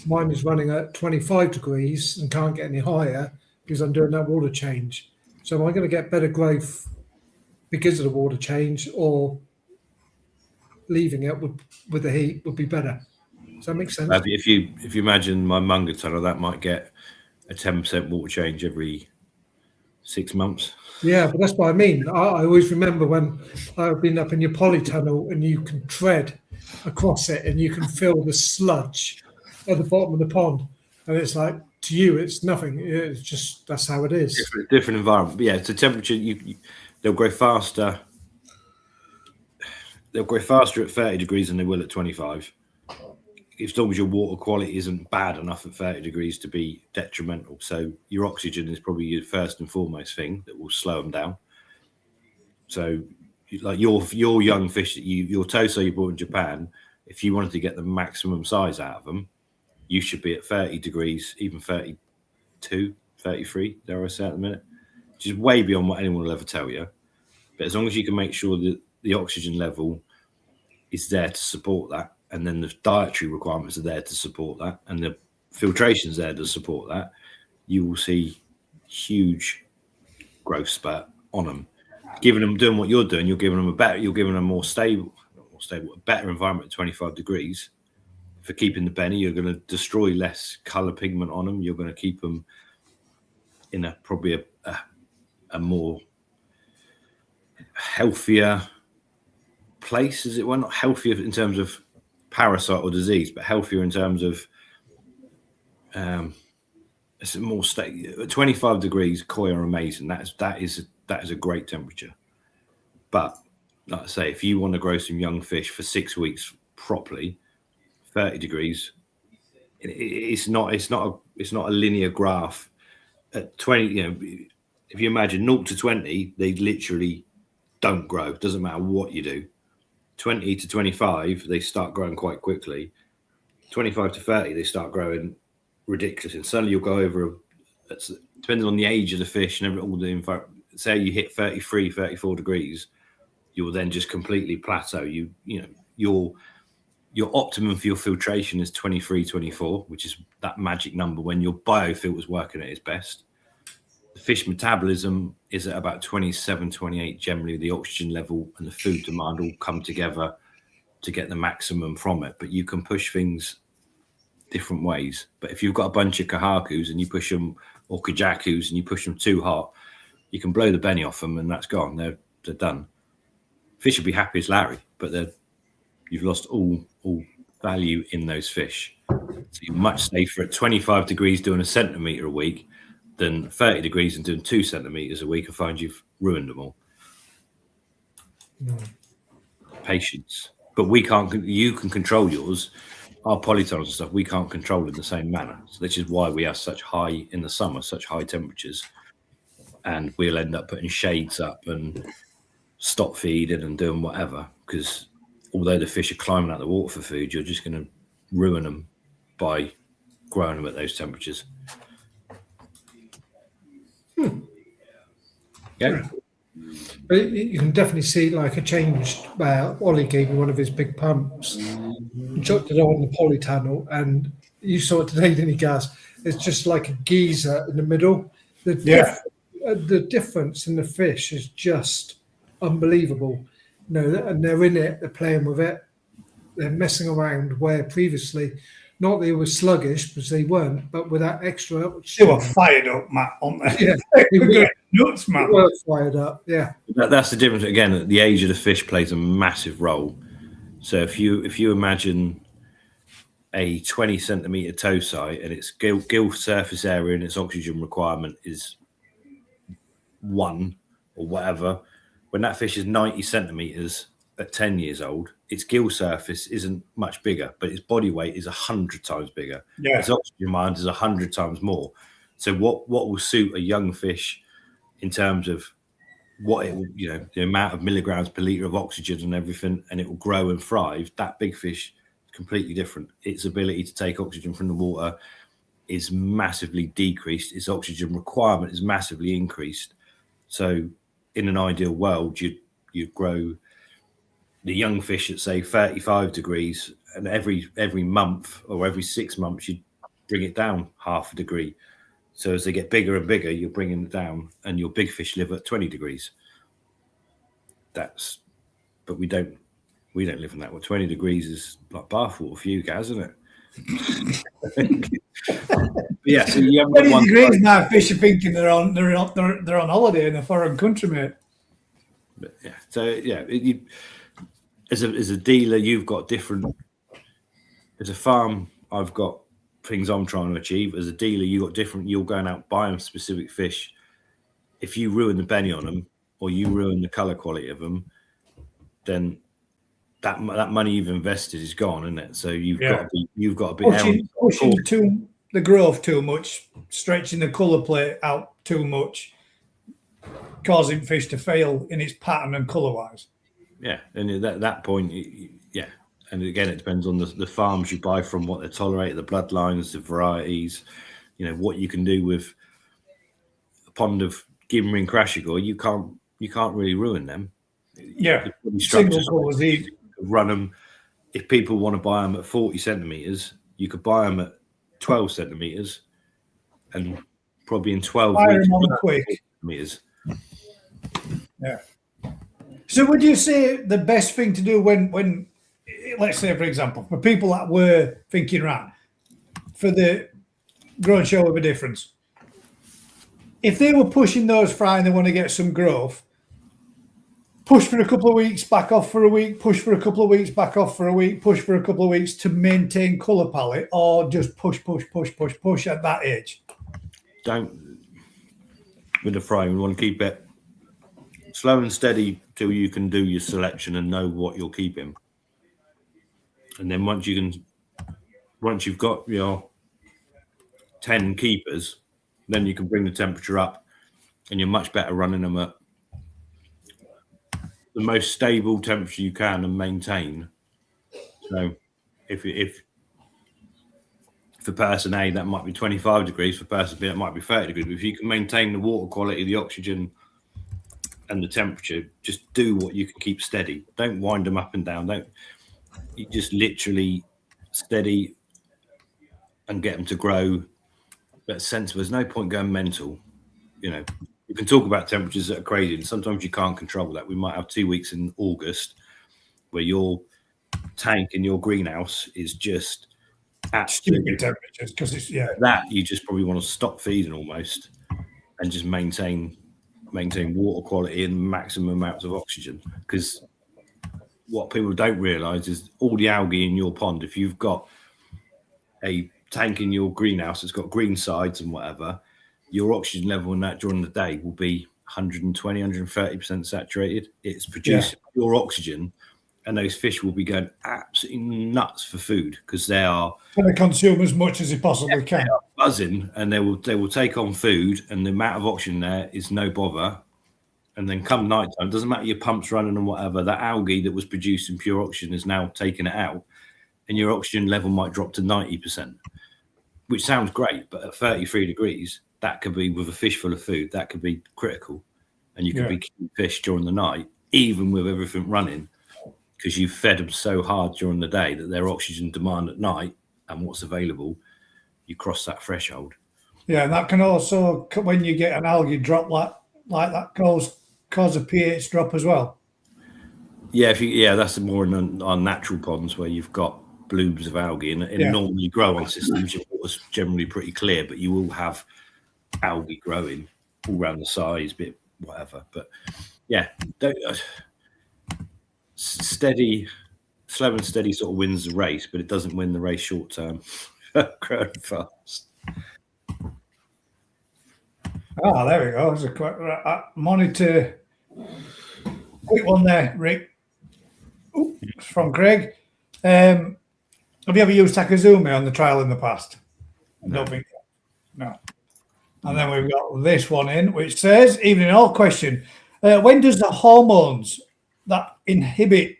Mine is running at 25 degrees and can't get any higher because I'm doing that water change. So am I going to get better growth because of the water change, or leaving it with the heat would be better? Does that make sense? If you imagine my Munga tunnel, that might get a 10% water change every 6 months. Yeah, but that's what I mean. I always remember when I've been up in your polytunnel and you can tread across it and you can feel the sludge at the bottom of the pond, and it's like, to you it's nothing. It's just, that's how it is. Different environment. But yeah, it's a temperature. They'll grow faster. They'll grow faster at 30 degrees than they will at 25. As long as your water quality isn't bad enough at 30 degrees to be detrimental. So your oxygen is probably your first and foremost thing that will slow them down. So like your young fish, your Toso you bought in Japan, if you wanted to get the maximum size out of them, you should be at 30 degrees, even 32, 33, dare I say at the minute, which is way beyond what anyone will ever tell you. But as long as you can make sure that the oxygen level is there to support that, and then the dietary requirements are there to support that, and the filtration's there to support that, you will see huge growth spurt on them. Doing what you're doing, you're giving them a more stable, a better environment at 25 degrees. For keeping the Benny, you're going to destroy less color pigment on them. You're going to keep them in probably a more healthier place, as it were. Not healthier in terms of parasite or disease, but healthier in terms of it's a more stable. At 25 degrees, koi are amazing. That is a great temperature. But like I say, if you want to grow some young fish for 6 weeks properly, 30 degrees, it's not a linear graph. At 20, if you imagine 0 to 20, they literally don't grow. It doesn't matter what you do. 20 to 25, they start growing quite quickly. 25 to 30, they start growing ridiculous. And suddenly you'll go over, depending on the age of the fish and all the info, say you hit 33, 34 degrees, you will then just completely plateau. Your optimum for your filtration is 23, 24, which is that magic number when your biofilter is working at its best. The fish metabolism is at about 27, 28. Generally, the oxygen level and the food demand all come together to get the maximum from it. But you can push things different ways. But if you've got a bunch of kahakus and you push them, or kajakus, and you push them too hot, you can blow the Benny off them and that's gone. They're done. Fish will be happy as Larry, but you've lost all value in those fish. So you're much safer at 25 degrees doing a centimetre a week than 30 degrees and doing 2 centimetres a week. I find you've ruined them all. Patience. But you can control yours. Our polytunnels and stuff, we can't control in the same manner. So this is why we have such high, in the summer, such high temperatures. And we'll end up putting shades up and stop feeding and doing whatever, because although the fish are climbing out the water for food, you're just going to ruin them by growing them at those temperatures. Yeah. But you can definitely see like a change where Ollie gave me one of his big pumps, chucked it on the polytunnel, and you saw it today, didn't you, Gaz? It's just like a geyser in the middle. The difference in the fish is just unbelievable. And they're in it, they're playing with it, they're messing around where previously, not they were sluggish, because they weren't, but with that extra. They were fired up, Matt, aren't they? Yeah, they were going nuts, man. They were fired up, yeah. That's the difference. Again, the age of the fish plays a massive role. So if you imagine a 20 centimeter toe sight and its gill surface area and its oxygen requirement is 1 or whatever, when that fish is 90 centimeters at 10 years old, its gill surface isn't much bigger, but its body weight is 100 times bigger. Yeah. Its oxygen demand is 100 times more. So what will suit a young fish in terms of what it will, the amount of milligrams per liter of oxygen and everything, and it will grow and thrive. That big fish is completely different. Its ability to take oxygen from the water is massively decreased. Its oxygen requirement is massively increased. So in an ideal world, you'd grow the young fish at say 35 degrees, and every month or every 6 months you'd bring it down half a degree. So as they get bigger and bigger, you're bringing it down, and your big fish live at 20 degrees. But we don't live in that. Well, 20 degrees is like bathwater for you guys, isn't it? Yeah, so you haven't 20 degrees now, fish are thinking they're on holiday in a foreign country, mate. But yeah, so yeah, as a dealer, you've got different. As a farm, I've got things I'm trying to achieve. As a dealer, you got different. You're going out buying specific fish. If you ruin the belly on them, or you ruin the color quality of them, then that money you've invested is gone, isn't it? So you've got to be pushing the growth too much, stretching the color plate out too much, causing fish to fail in its pattern and color wise. Yeah, and at that point, yeah. And again, it depends on the farms you buy from, what they tolerate, the bloodlines, the varieties, what you can do with a pond of Gimmer Crashigor. You can't really ruin them. Yeah, single colours. Run them. If people want to buy them at 40 centimeters, you could buy them at 12 centimeters, and probably in 12 weeks, centimeters. Yeah. So would you say the best thing to do when let's say, for example, for people that were thinking, right, for the grow and show of a difference, if they were pushing those fry and they want to get some growth, push for a couple of weeks, back off for a week, push for a couple of weeks, back off for a week, push for a couple of weeks to maintain colour palette, or just push at that age? Don't, with the fry, we want to keep it slow and steady till you can do your selection and know what you're keeping. And then once you've got your 10 keepers, then you can bring the temperature up, and you're much better running them at the most stable temperature you can and maintain. So if for person A that might be 25 degrees, for person B that might be 30 degrees, but if you can maintain the water quality, the oxygen and the temperature, just do what you can keep steady. Don't wind them up and down. You just literally steady and get them to grow. That's sensible. There's no point going mental. You can talk about temperatures that are crazy, and sometimes you can't control that. We might have 2 weeks in August where your tank in your greenhouse is just absolutely temperatures, because it's that you just probably want to stop feeding almost and just maintain water quality and maximum amounts of oxygen. Because what people don't realize is all the algae in your pond, if you've got a tank in your greenhouse that's got green sides and whatever, your oxygen level in that during the day will be 120, 130% saturated. It's producing pure oxygen, and those fish will be going absolutely nuts for food because they are trying to consume as much as they possibly can. They are buzzing, and they will take on food, and the amount of oxygen there is no bother. And then come nighttime, doesn't matter your pump's running and whatever, that algae that was producing pure oxygen is now taking it out, and your oxygen level might drop to 90%, which sounds great, but at 33 degrees, that could be, with a fish full of food, that could be critical. And you could be killing fish during the night, even with everything running, because you've fed them so hard during the day that their oxygen demand at night and what's available you cross that threshold. Yeah, and that can also, when you get an algae drop like that, cause a pH drop as well. Yeah, that's more in our natural ponds where you've got blooms of algae, and normally grow on systems, your water's generally pretty clear, but you will have algae growing all around the sides, bit whatever. But yeah, steady, slow and steady sort of wins the race, but it doesn't win the race short term. Growing fast. Oh, there we go. There's a quick monitor. Quick one there, Rick. Ooh, it's from Craig. Have you ever used Takazumi on the trial in the past? No. Don't think so. No. And then we've got this one in, which says, evening all, question. When does the hormones that inhibit,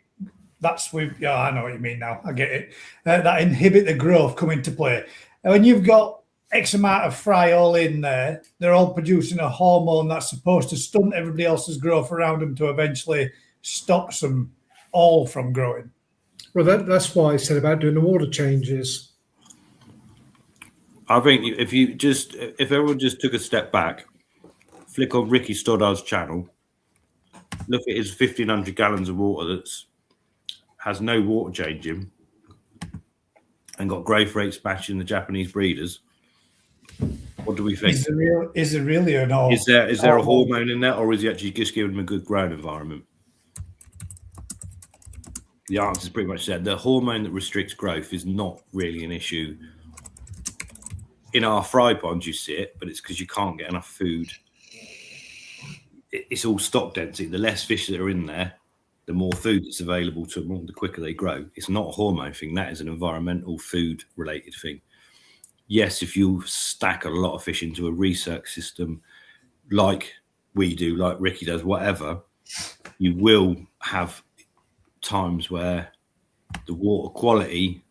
I know what you mean now, I get it, that inhibit the growth come into play? And when you've got X amount of fry all in there, they're all producing a hormone that's supposed to stunt everybody else's growth around them to eventually stop them all from growing. Well, that's why I said about doing the water changes. I think if everyone just took a step back, flick on Ricky Stoddard's channel, look at his 1,500 gallons of water has no water changing and got growth rates matching the Japanese breeders. What do we think? Is there really an all? Is there a hormone in there, or is he actually just giving them a good growing environment? The answer is pretty much that. The hormone that restricts growth is not really an issue. In our fry ponds, you see it, but it's because you can't get enough food. It's all stock density. The less fish that are in there, the more food that's available to them, the quicker they grow. It's not a hormone thing. That is an environmental food-related thing. Yes, if you stack a lot of fish into a recirc system like we do, like Ricky does, whatever, you will have times where the water quality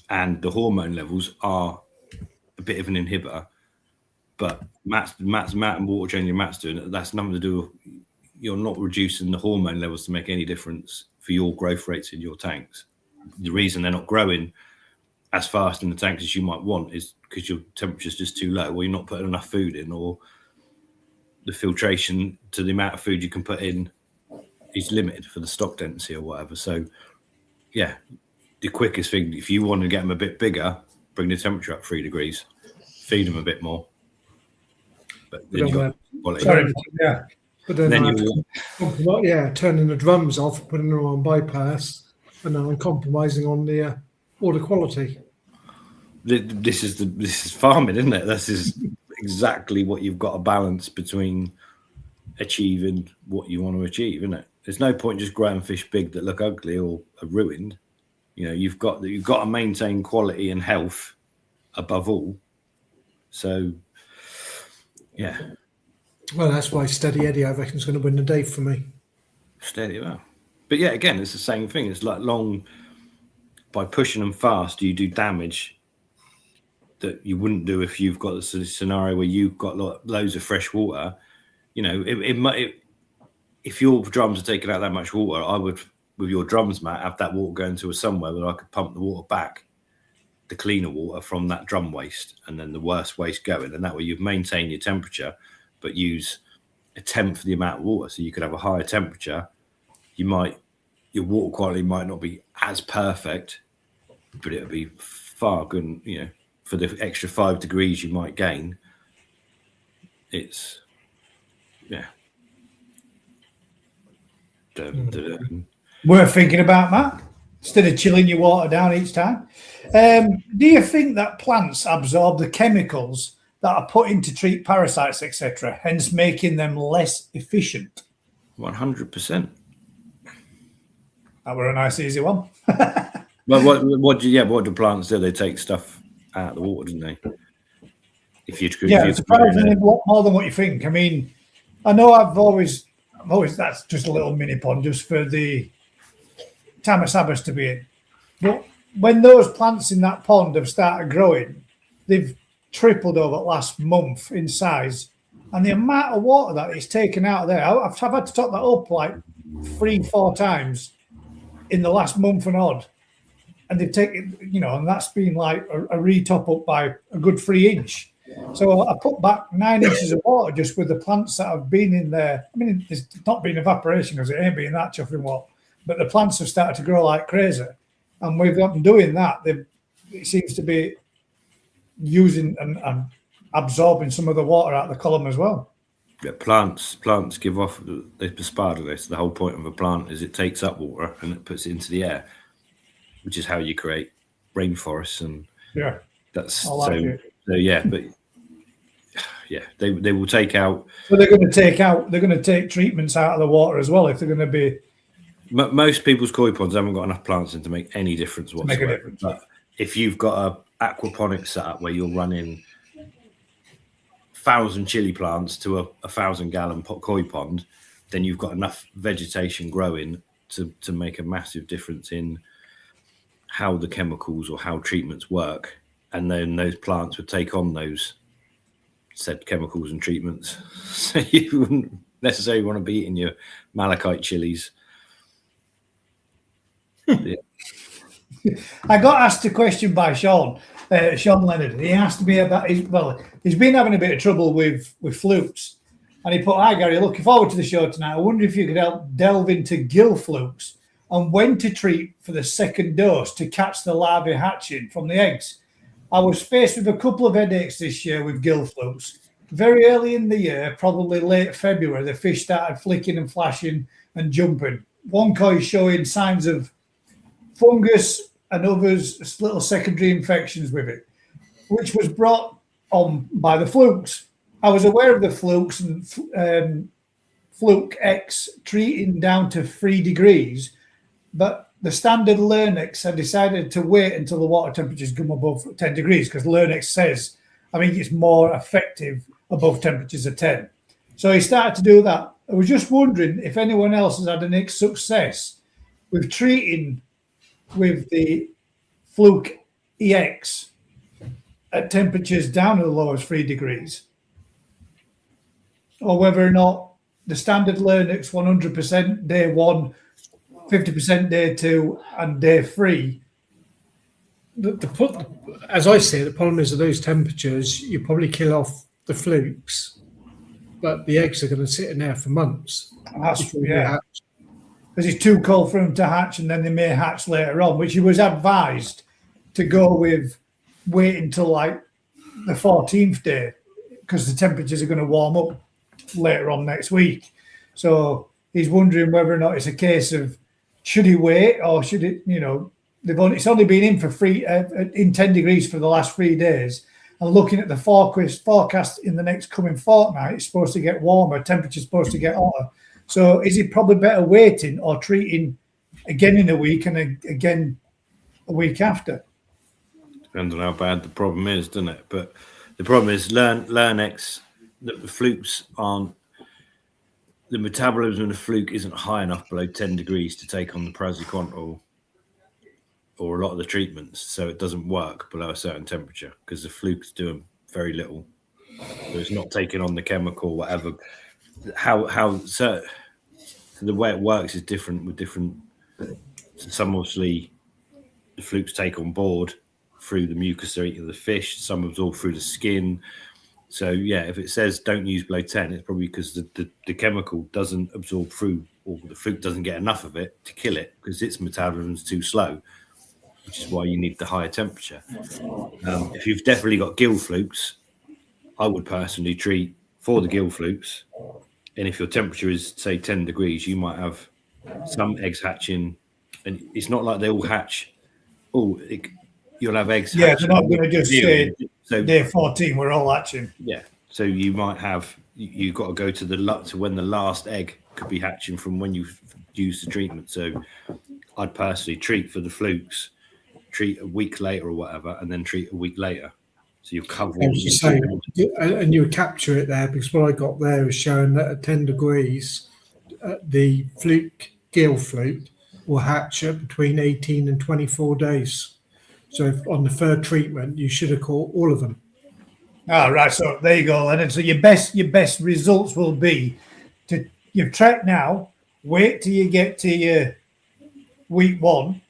and the hormone levels are a bit of an inhibitor. But Matt's and water changing Matt's doing it, that's nothing to do with, you're not reducing the hormone levels to make any difference for your growth rates in your tanks. The reason they're not growing as fast in the tanks as you might want is because your temperature's just too low, or you're not putting enough food in, or the filtration to the amount of food you can put in is limited for the stock density or whatever. So yeah, the quickest thing, if you want to get them a bit bigger, bring the temperature up 3 degrees, feed them a bit more. But then you got quality. But then turning the drums off, putting them on bypass, and then compromising on the water quality. This is farming, isn't it? This is exactly what you've got to balance between achieving what you want to achieve, isn't it? There's no point just growing fish big that look ugly or are ruined. You know, you've got to maintain quality and health above all. So, yeah. Well, that's why Steady Eddie, I reckon, is going to win the day for me. Steady, well. But yeah, again, it's the same thing. It's like by pushing them fast, you do damage that you wouldn't do if you've got this scenario where you've got loads of fresh water. You know, if your drums are taking out that much water, I would, with your drums, Matt, have that water going to somewhere where I could pump the water back, the cleaner water from that drum waste, and then the worst waste going. And that way you've maintained your temperature, but use a tenth of the amount of water. So you could have a higher temperature. Your water quality might not be as perfect, but it'll be far good, you know, for the extra 5 degrees you might gain. It's, yeah. Worth thinking about, Matt, instead of chilling your water down each time. Do you think that plants absorb the chemicals that are put in to treat parasites, etc., hence making them less efficient? 100%. That were a nice, easy one. Well, what do plants do? They take stuff out of the water, don't they? Surprisingly a lot more than what you think. I mean, I know I've always that's just a little mini pond just for the Tamasabas to be in. But when those plants in that pond have started growing, they've tripled over the last month in size. And the amount of water that it's taken out of there, I've had to top that up like 3-4 times in the last month and odd. and they've taken, and that's been like a re-top up by a good 3 inch. So I put back 9 inches of water just with the plants that have been in there. I mean, there's not been evaporation because it ain't been that chuffing water, but the plants have started to grow like crazy. And we've got them doing that. It seems to be using and absorbing some of the water out of the column as well. Yeah, plants give off the asparagus. The whole point of a plant is it takes up water and it puts it into the air, which is how you create rainforests. And yeah, that's so yeah, but yeah, they will take out. So they're going to take treatments out of the water as well if they're going to be. Most people's koi ponds haven't got enough plants in to make any difference whatsoever. Make a difference. But if you've got a aquaponics setup where you're running 1,000 chili plants to a 1,000-gallon koi pond, then you've got enough vegetation growing to make a massive difference in how the chemicals or how treatments work, and then those plants would take on those said chemicals and treatments. So you wouldn't necessarily want to be eating your malachite chilies. Yeah. I got asked a question by Sean Leonard. He asked me about he's been having a bit of trouble with flukes, and he put, "Hi Gary, looking forward to the show tonight. I wonder if you could help delve into gill flukes and when to treat for the second dose to catch the larvae hatching from the eggs. I was faced with a couple of headaches this year with gill flukes. Very early in the year, probably late February, the fish started flicking and flashing and jumping. One koi showing signs of fungus and others little secondary infections with it, which was brought on by the flukes. I was aware of the flukes and fluke X treating down to 3 degrees, but the standard Learnex, I decided to wait until the water temperatures come above 10 degrees because Learnex says, I think it's more effective above temperatures of 10. So he started to do that. I was just wondering if anyone else has had any success with treating with the Fluke EX at temperatures down as low as 3 degrees, or whether or not the standard Learnex 100% day 1, 50% day 2, and day 3. As I see it, the problem is at those temperatures, you probably kill off the flukes, but the eggs are going to sit in there for months. That's because it's too cold for them to hatch, and then they may hatch later on, which he was advised to go with wait until like the 14th day because the temperatures are going to warm up later on next week. So he's wondering whether or not it's a case of should he wait or should it, it's only been in for in 10 degrees for the last 3 days. And looking at the forecast in the next coming fortnight, it's supposed to get warmer, temperature's supposed to get hotter. So is it probably better waiting or treating again in a week and again a week after? Depends on how bad the problem is, doesn't it? But the problem is Learnex, the flukes aren't, the metabolism of the fluke isn't high enough below 10 degrees to take on the praziquantel or a lot of the treatments. So it doesn't work below a certain temperature because the fluke's doing very little. So it's not taking on the chemical, whatever. So the way it works is different with different. Some obviously the flukes take on board through the mucosa of the fish. Some absorb through the skin. So yeah, if it says don't use below 10, it's probably because the chemical doesn't absorb through, or the fluke doesn't get enough of it to kill it because its metabolism is too slow, which is why you need the higher temperature. If you've definitely got gill flukes, I would personally treat for the gill flukes. And if your temperature is, say, 10 degrees, you might have some eggs hatching. And it's not like they all hatch. You'll have eggs. Yeah, they're not going to just say, day 14, we're all hatching. Yeah. So you might have, you've got to go to when the last egg could be hatching from when you've used the treatment. So I'd personally treat for the flukes, treat a week later or whatever, and then treat a week later. So you cover all and you capture it there because what I got there is showing that at 10 degrees, the gill fluke will hatch at between 18 and 24 days. So on the third treatment, you should have caught all of them. Right. So there you go, Leonard. So your best results will be you've tracked now, wait till you get to your week 1,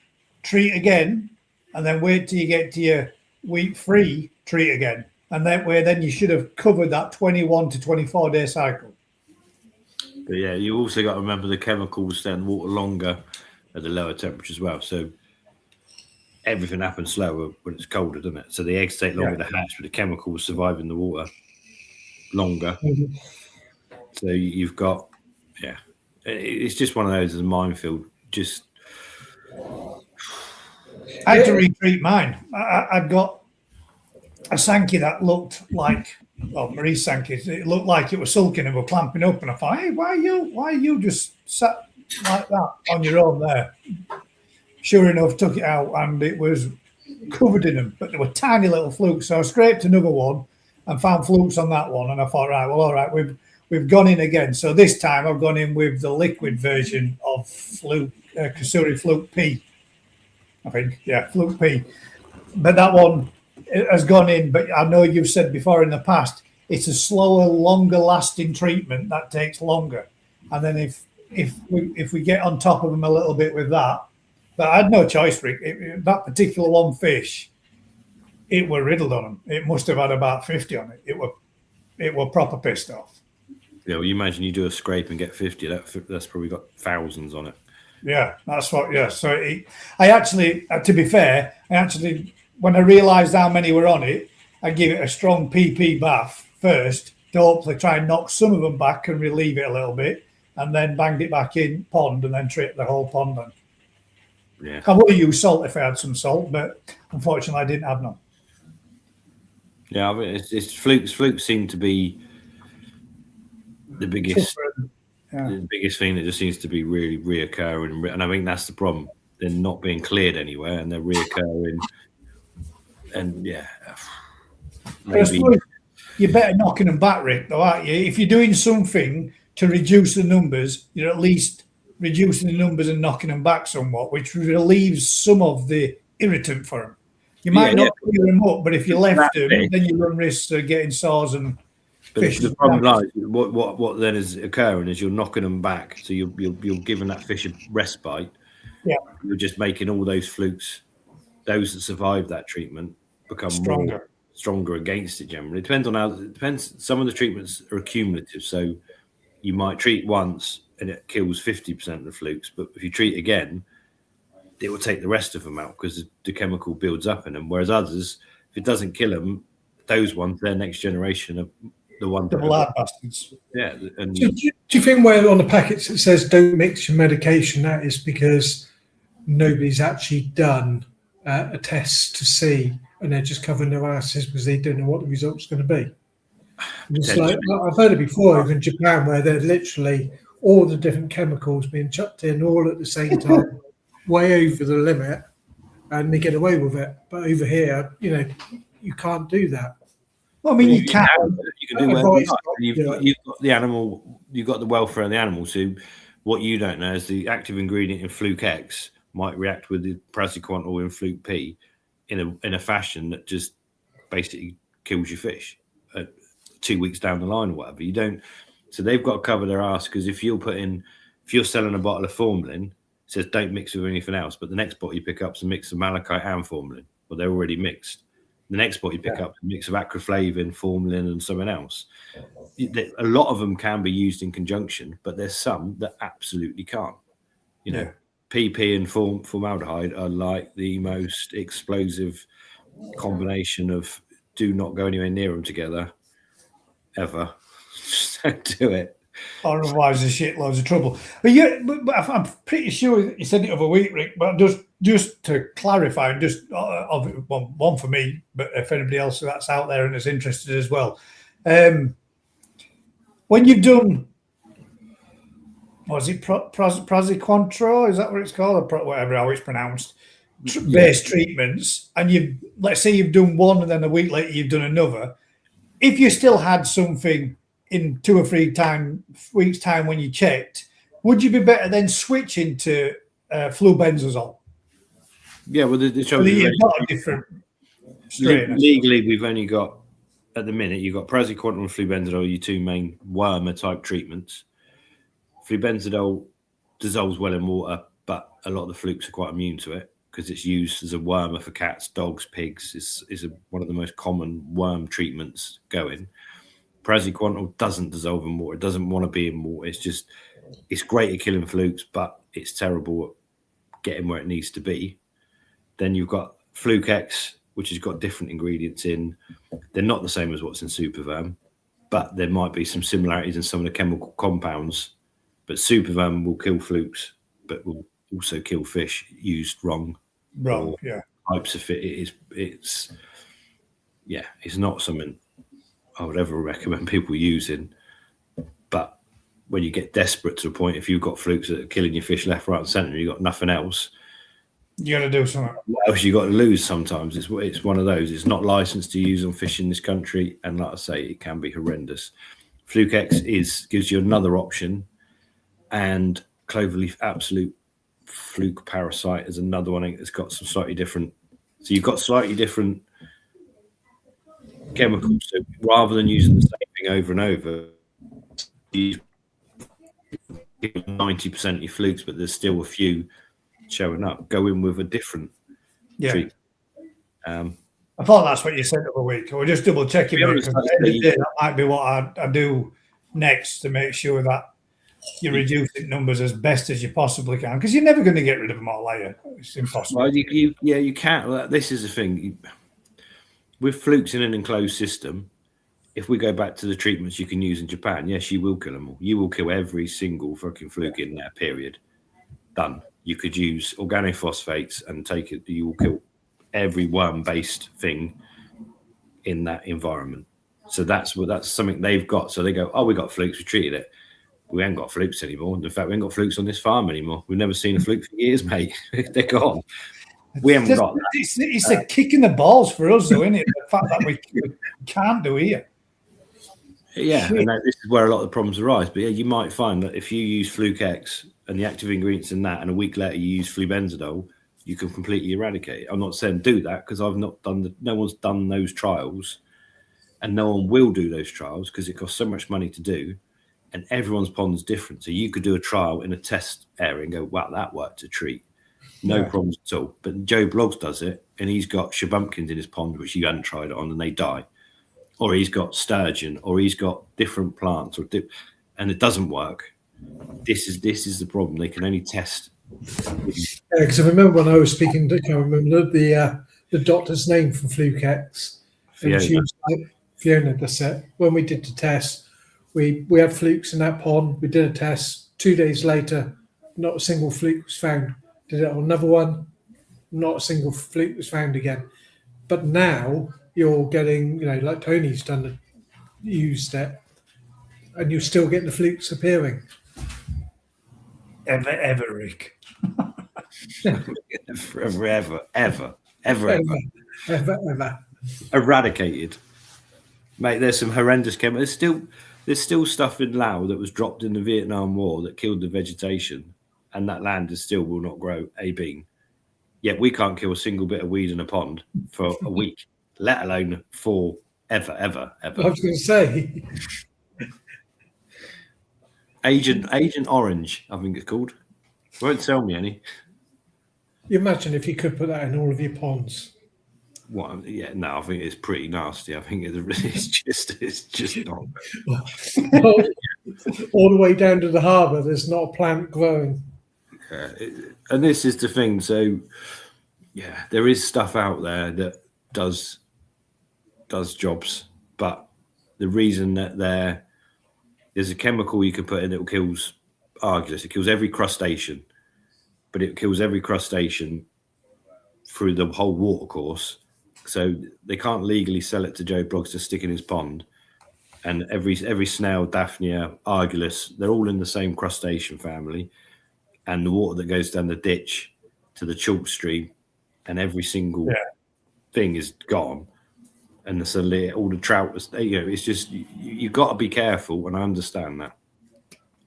treat again, and then wait till you get to your week 3 treat again. And that way, then you should have covered that 21 to 24 day cycle. But yeah, you also got to remember the chemicals stay in the water longer at the lower temperature as well. So everything happens slower when it's colder, doesn't it? So the eggs take longer to hatch, but the chemicals survive in the water longer. Mm-hmm. So you've got, it's just one of those as a minefield. Just I had to retreat mine. I'd got a Sankey that looked like, well, Marie Sankey. It looked like it was sulking and were clamping up, and I thought, hey, why are you just sat like that on your own there? Sure enough, took it out and it was covered in them, but there were tiny little flukes. So I scraped another one and found flukes on that one, and I thought, right, well, all right, we've gone in again. So this time I've gone in with the liquid version of Fluke Kasuri Fluke P. I think, yeah, Fluke P. But that one has gone in. But I know you've said before in the past, it's a slower, longer lasting treatment that takes longer. And then if we get on top of them a little bit with that, but I had no choice, Rick. That particular one fish, it were riddled on them. It must have had about 50 on it. It were proper pissed off. Yeah, well, you imagine you do a scrape and get 50. That's probably got thousands on it. Yeah, that's what. Yeah, so I actually, to be fair, when I realised how many were on it, I give it a strong PP bath first to hopefully try and knock some of them back and relieve it a little bit, and then banged it back in pond and then trip the whole pond. Then. Yeah, I would have used salt if I had some salt, but unfortunately I didn't have none. Yeah, I mean, it's flukes. Flukes seem to be the biggest. Yeah. The biggest thing that just seems to be really reoccurring, and I think that's the problem. They're not being cleared anywhere, and they're reoccurring. And yeah, maybe you're better knocking them back, Rick, though, aren't you? If you're doing something to reduce the numbers, you're at least reducing the numbers and knocking them back somewhat, which relieves some of the irritant for them. You might not clear them up, but if you left them, then you run risks of getting sores and. But the problem lies, what then is occurring is you're knocking them back, so you're giving that fish a respite. Yeah, you're just making all those flukes, those that survive that treatment, become stronger against it. Generally, it depends on how. It depends. Some of the treatments are accumulative, so you might treat once and it kills 50% of the flukes, but if you treat again, it will take the rest of them out because the chemical builds up in them. Whereas others, if it doesn't kill them, those ones, their next generation are the one double hard bastards. Yeah. And do you think where on the packets it says don't mix your medication, that is because nobody's actually done a test to see, and they're just covering their asses because they don't know what the result's going to be? It's like, I've heard it before, even in Japan, where they're literally all the different chemicals being chucked in all at the same time, way over the limit, and they get away with it. But over here, you can't do that. Well, I mean, you can. You can do whatever you like. You've got the animal. You've got the welfare of the animal. So, what you don't know is the active ingredient in Fluke X might react with the praziquantel or in Fluke P in a fashion that just basically kills your fish 2 weeks down the line or whatever. You don't. So they've got to cover their ass because if you're selling a bottle of formalin, it says don't mix with anything else, but the next bottle you pick up is a mix of malachite and formalin. Well, they're already mixed. The next bottle you pick up a mix of acroflavin, formalin, and something else. A lot of them can be used in conjunction, but there's some that absolutely can't. PP and formaldehyde are like the most explosive combination of do not go anywhere near them together ever. Just don't do it. Otherwise, there's shitloads of trouble. But I'm pretty sure you said it over a week, Rick. But just to clarify, and just one for me, but if anybody else that's out there and is interested as well, when you've done, was it praziquantel? Is that what it's called, or whatever how it's pronounced? Base treatments, and let's say you've done one, and then a week later you've done another. If you still had something in 2 or 3 weeks' time when you checked, would you be better then switching to flubenzazole? Yeah, well, you've got a different strain. Legally, we've only got, at the minute, you've got praziquantel and flubenzazole, your 2 main wormer-type treatments. Flubenzazole dissolves well in water, but a lot of the flukes are quite immune to it. because it's used as a wormer for cats, dogs, pigs. Is one of the most common worm treatments going. Praziquantel doesn't dissolve in water. It doesn't want to be in water. It's great at killing flukes, but it's terrible at getting where it needs to be. Then you've got Fluke X, which has got different ingredients in. They're not the same as what's in Supervam, but there might be some similarities in some of the chemical compounds. But Supervam will kill flukes, but will also kill fish used wrong. Wrong, yeah. Types of it. It's not something I would ever recommend people using. But when you get desperate to the point, if you've got flukes that are killing your fish left, right, and centre, and you've got nothing else, you got to do something. What else you got to lose? Sometimes it's one of those. It's not licensed to use on fish in this country, and like I say, it can be horrendous. Fluke X gives you another option, and Cloverleaf Absolute Fluke Parasite is another one that's got some slightly different. So you've got slightly different chemicals. So rather than using the same thing over and over, you 90% of your flukes, but there's still a few showing up. Go in with a different treatment. I thought that's what you said the other week. We're just double checking because that might be what I do next to make sure that you're reducing numbers as best as you possibly can, because you're never going to get rid of them all, are you? It's impossible. Well, you can't. Well, this is the thing. With flukes in an enclosed system, if we go back to the treatments you can use in Japan, yes, you will kill them all. You will kill every single fucking fluke in that period. Done. You could use organophosphates and take it. You will kill every worm-based thing in that environment. So that's something they've got. So they go, oh, we got flukes, we treated it. We haven't got flukes anymore. In fact, we ain't got flukes on this farm anymore. We've never seen a fluke for years, mate. They're gone. We haven't got that. It's a kick in the balls for us, though, isn't it? The fact that we can't do here. Yeah, and this is where a lot of the problems arise. But yeah, you might find that if you use Fluke X and the active ingredients in that, and a week later you use flubenzidol, you can completely eradicate it. I'm not saying do that, because I've not done no one's done those trials, and no one will do those trials because it costs so much money to do, and everyone's pond's different. So you could do a trial in a test area and go, wow, that worked to treat. No problems at all. But Joe Bloggs does it, and he's got shabumpkins in his pond, which you hadn't tried it on, and they die. Or he's got sturgeon, or he's got different plants, and it doesn't work. This is the problem. They can only test. Because I remember when I was speaking, I can't remember the doctor's name from Fluke X. And she was like, Fiona, that's it. When we did the test, we had flukes in that pond. We did a test. 2 days later, not a single fluke was found. Did it on another one, not a single fluke was found again. But now you're getting, like Tony's used it, and you're still getting the flukes appearing. Ever, Rick. Ever. Eradicated. Mate, there's some horrendous chemicals. There's still stuff in Laos that was dropped in the Vietnam War that killed the vegetation, and that land still will not grow a bean. Yet we can't kill a single bit of weed in a pond for a week, let alone for ever. I was going to say. Agent Orange, I think it's called. Won't sell me any. You imagine if you could put that in all of your ponds. What? Yeah, no, I think it's pretty nasty. I think it's just not. All the way down to the harbour, there's not a plant growing. And this is the thing. So, yeah, there is stuff out there that does jobs, but the reason that there's a chemical you can put in that kills Argus. It kills every crustacean, but it kills every crustacean through the whole water course. So they can't legally sell it to Joe Bloggs to stick in his pond. And every snail, Daphnia, Argulus, they're all in the same crustacean family. And the water that goes down the ditch to the chalk stream, and every single thing is gone. And suddenly all the trout, it's just, you've got to be careful, and I understand that.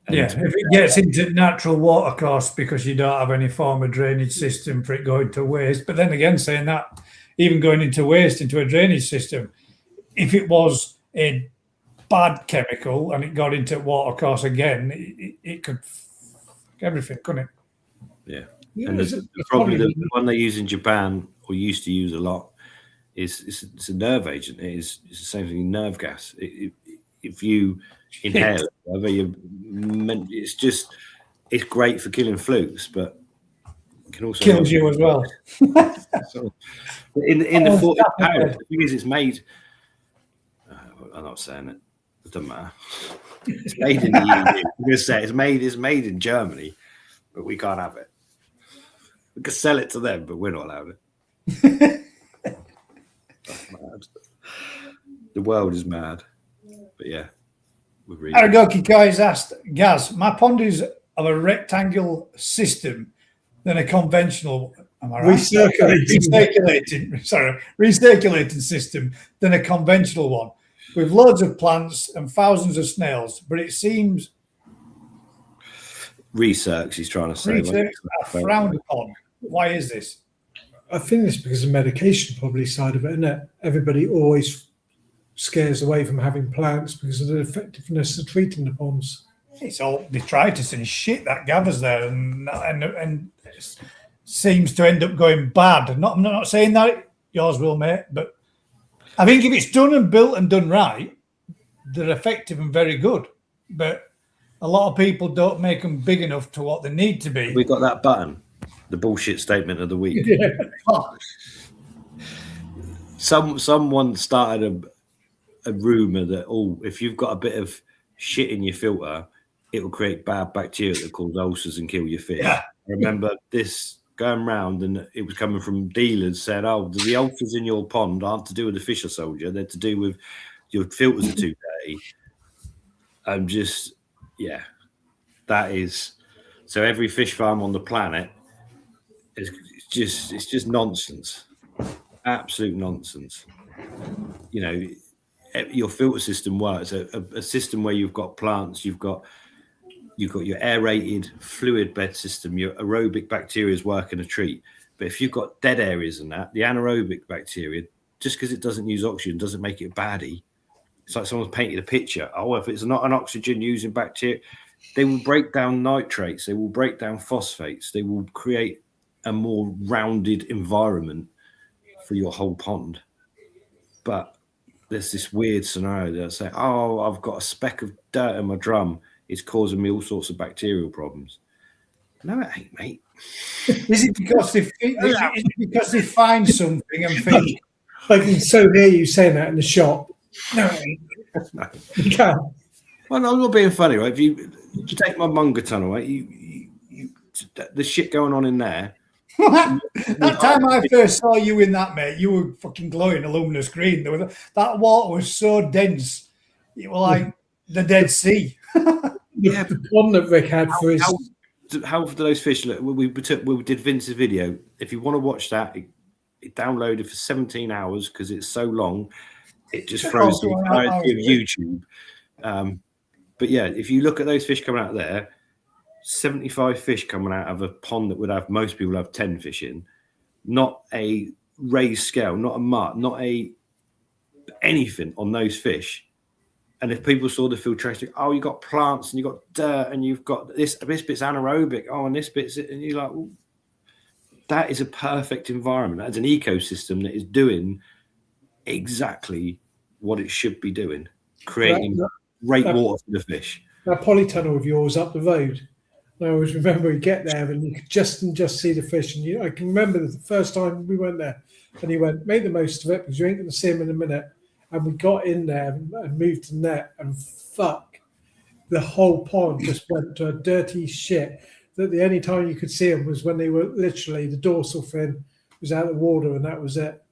And if it gets into natural water course because you don't have any form of drainage system for it going to waste. But then again, saying that, even going into waste into a drainage system, if it was a bad chemical and it got into water course again, it could everything, couldn't it? Yeah. And probably the one they use in Japan, or used to use a lot, is it's a nerve agent. It's the same thing, nerve gas. If you inhale it, whatever, it's great for killing flukes, but it can also kills you as well. So, in the 40 pound, the thing is, it's made. I'm not saying it. It doesn't matter. It's made in the EU. I'm going to say it's made in Germany, but we can't have it. We can sell it to them, but we're not allowed it. That's mad. The world is mad. But yeah, we're really. Aragoki guys asked, Gaz, my pond is of a rectangle system than a conventional. Am I right? Recirculating system than a conventional one, with loads of plants and thousands of snails. But it seems research. He's trying to say. Research are frowned upon. Why is this? I think it's because of medication, probably side of it, isn't it? Everybody always scares away from having plants because of the effectiveness of treating the ponds. It's all detritus and shit that gathers there, and it seems to end up going bad. I'm not saying that yours will, mate, but I think if it's done and built and done right, they're effective and very good. But a lot of people don't make them big enough to what they need to be. We got that button, the bullshit statement of the week. Yeah. Someone started a rumor that if you've got a bit of shit in your filter, it will create bad bacteria that cause ulcers and kill your fish. Yeah. I remember this going round, and it was coming from dealers saying, "Oh, the ulcers in your pond aren't to do with the fish I sold you; they're to do with your filters are too dirty." I'm just, yeah, that is. So every fish farm on the planet is just nonsense, absolute nonsense. You know, your filter system works. A system where you've got plants, you've got your aerated fluid bed system, your aerobic bacteria is working a treat. But if you've got dead areas in that, the anaerobic bacteria, just because it doesn't use oxygen doesn't make it baddie. It's like someone's painted a picture. Oh, if it's not an oxygen using bacteria, they will break down nitrates, they will break down phosphates, they will create a more rounded environment for your whole pond. But there's this weird scenario that say, "Oh, I've got a speck of dirt in my drum. It's causing me all sorts of bacterial problems." No, it ain't, mate. Is it because they find something and think? I can so hear you saying that in the shop. No, No. you can't. Well, I'm not being funny, right? If you take my Munga tunnel, right? You the shit going on in there. That time I first saw you in that, mate, you were fucking glowing a luminous green. That water was so dense. You were like the Dead Sea. The pond that Rick had for his. How do those fish look? We did Vince's video. If you want to watch that, it downloaded for 17 hours because it's so long. It just throws the entirety of YouTube. But yeah, if you look at those fish coming out of there, 75 fish coming out of a pond that would have most people have 10 fish in, not a raised scale, not a mutt, not a anything on those fish. And if people saw the filtration, oh, you got plants and you got dirt and you've got this bit's anaerobic, and this bit's, and you're like, well, that is a perfect environment. That's an ecosystem that is doing exactly what it should be doing, creating great water for the fish. That polytunnel of yours up the road. I always remember you get there and you could just see the fish. And I can remember the first time we went there, and he went, "Make the most of it because you ain't going to see him in a minute." And we got in there and moved the net, and fuck, the whole pond just went to a dirty shit. That the only time you could see them was when they were literally the dorsal fin was out of the water, and that was it.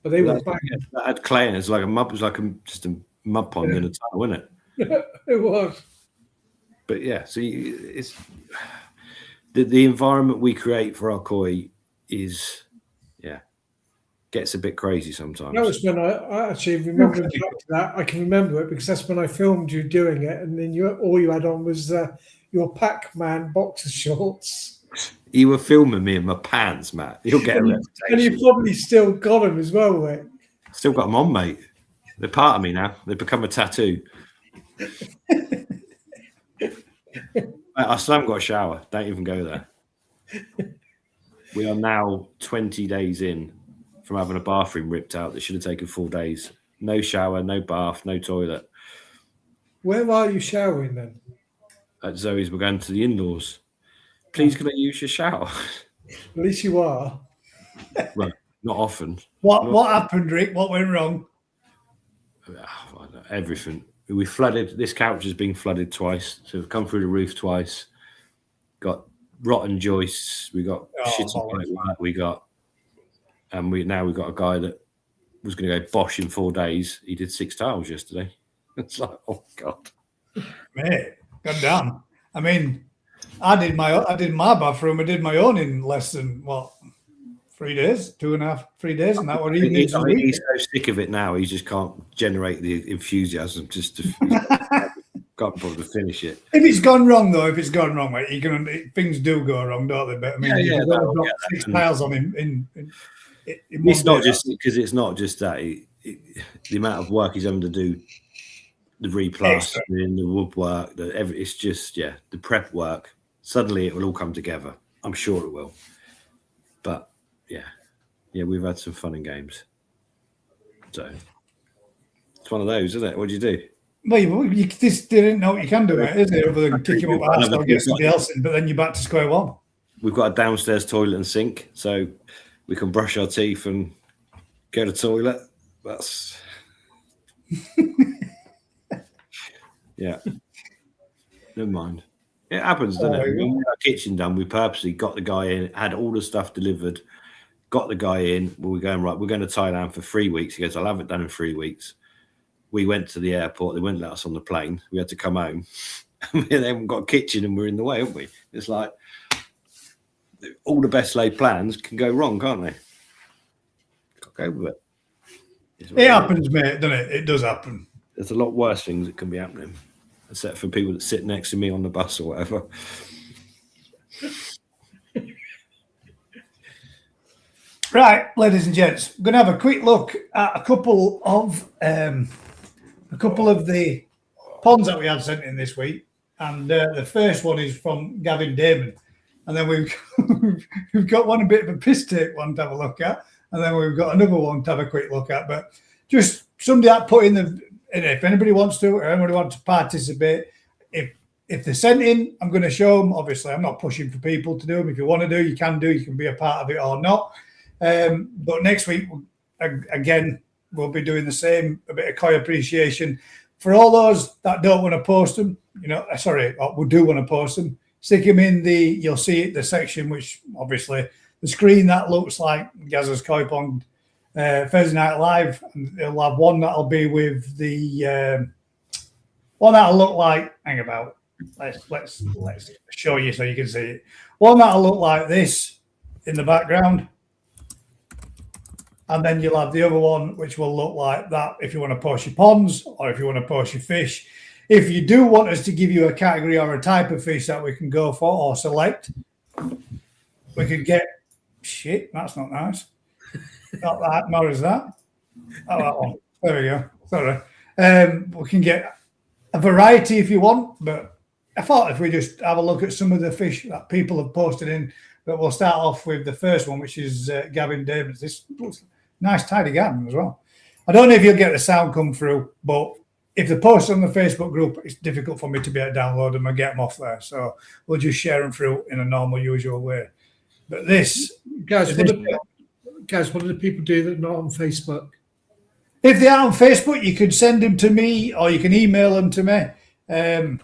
But they were back. That had clay in it. It was like a mud. It was like just a mud pond in a tunnel, wasn't it? It was. But yeah, so it's the environment we create for our koi is, gets a bit crazy sometimes. That was when I actually remember that. I can remember it because that's when I filmed you doing it, and then all you had on was your Pac-Man boxer shorts. You were filming me in my pants, Matt. You'll get a reputation. And you probably still got them as well, mate. Still got them on, mate. They're part of me now. They've become a tattoo. I still haven't got a shower. Don't even go there. We are now 20 days in from having a bathroom ripped out that should have taken 4 days. No shower, no bath, no toilet. Where are you showering then? At Zoe's, we're going to the in-laws. Please, can I use your shower? At least you are. Well, not often. What happened, Rick? What went wrong? Everything. We flooded. This couch has been flooded twice. So we've come through the roof twice. Got rotten joists. We got shitty pipework. We got, and we've got a guy that was going to go bosh in 4 days. He did 6 tiles yesterday. It's like, oh God, mate, god damn. I mean, I did my bathroom. I did my own in less than 3 days, 2.5, 3 days, and that was even he's so sick of it now. He just can't generate the enthusiasm just to can't bother to finish it. If it's gone wrong, though, mate, things do go wrong, don't they? But I mean, you've got to drop 6 tiles on him in it's not just because it's not just that the amount of work he's having to do, the replastering, the woodwork, it's just the prep work. Suddenly, it will all come together. I'm sure it will. But yeah, we've had some fun and games. So it's one of those, isn't it? What do you do? Well, you just didn't know what you can do, mate, is it? Other than kick him up the arse or get somebody else in, but then you're back to square one. We've got a downstairs toilet and sink, so we can brush our teeth and go to the toilet. That's yeah. Never mind. It happens, doesn't it? When we had our kitchen done, we purposely got the guy in, had all the stuff delivered, got the guy in. We're going to Thailand for 3 weeks. He goes, I'll have it done in 3 weeks. We went to the airport. They wouldn't let us on the plane. We had to come home. They haven't got a kitchen and we're in the way, haven't we? It's like all the best laid plans can go wrong, can't they? Got to go with it. It happens, mate, doesn't it? It does happen. There's a lot worse things that can be happening, except for people that sit next to me on the bus or whatever. Right, ladies and gents, we're going to have a quick look at a couple of the ponds that we had sent in this week, and the first one is from Gavin Damon, and then we've got one a bit of a piss take one to have a look at, and then we've got another one to have a quick look at. But just somebody that put in if anybody wants to, or anybody wants to participate, if they're sent in, I'm going to show them. Obviously, I'm not pushing for people to do them. If you want to do, you can do. You can be a part of it or not. But next week, again, we'll be doing the same, a bit of koi appreciation. For all those that don't want to post them, we do want to post them, stick them in you'll see it, the section, which obviously the screen that looks like Gazza's Koi Pond Thursday Night Live. And it'll have one that'll be with the one that'll look like, hang about, let's show you so you can see it. One that'll look like this in the background. And then you'll have the other one, which will look like that if you want to post your ponds or if you want to post your fish. If you do want us to give you a category or a type of fish that we can go for or select, we could get shit. That's not nice. Not that, nor is that. Oh, that one. There we go. Sorry. We can get a variety if you want, but I thought if we just have a look at some of the fish that people have posted in, but we'll start off with the first one, which is Gavin Davis. This looks nice, tidy garden as well. I don't know if you'll get the sound come through, but if they're posted on the Facebook group, it's difficult for me to be able to download them and get them off there. So we'll just share them through in a normal, usual way. But this... Guys, what do the people do that are not on Facebook? If they are on Facebook, you could send them to me or you can email them to me. I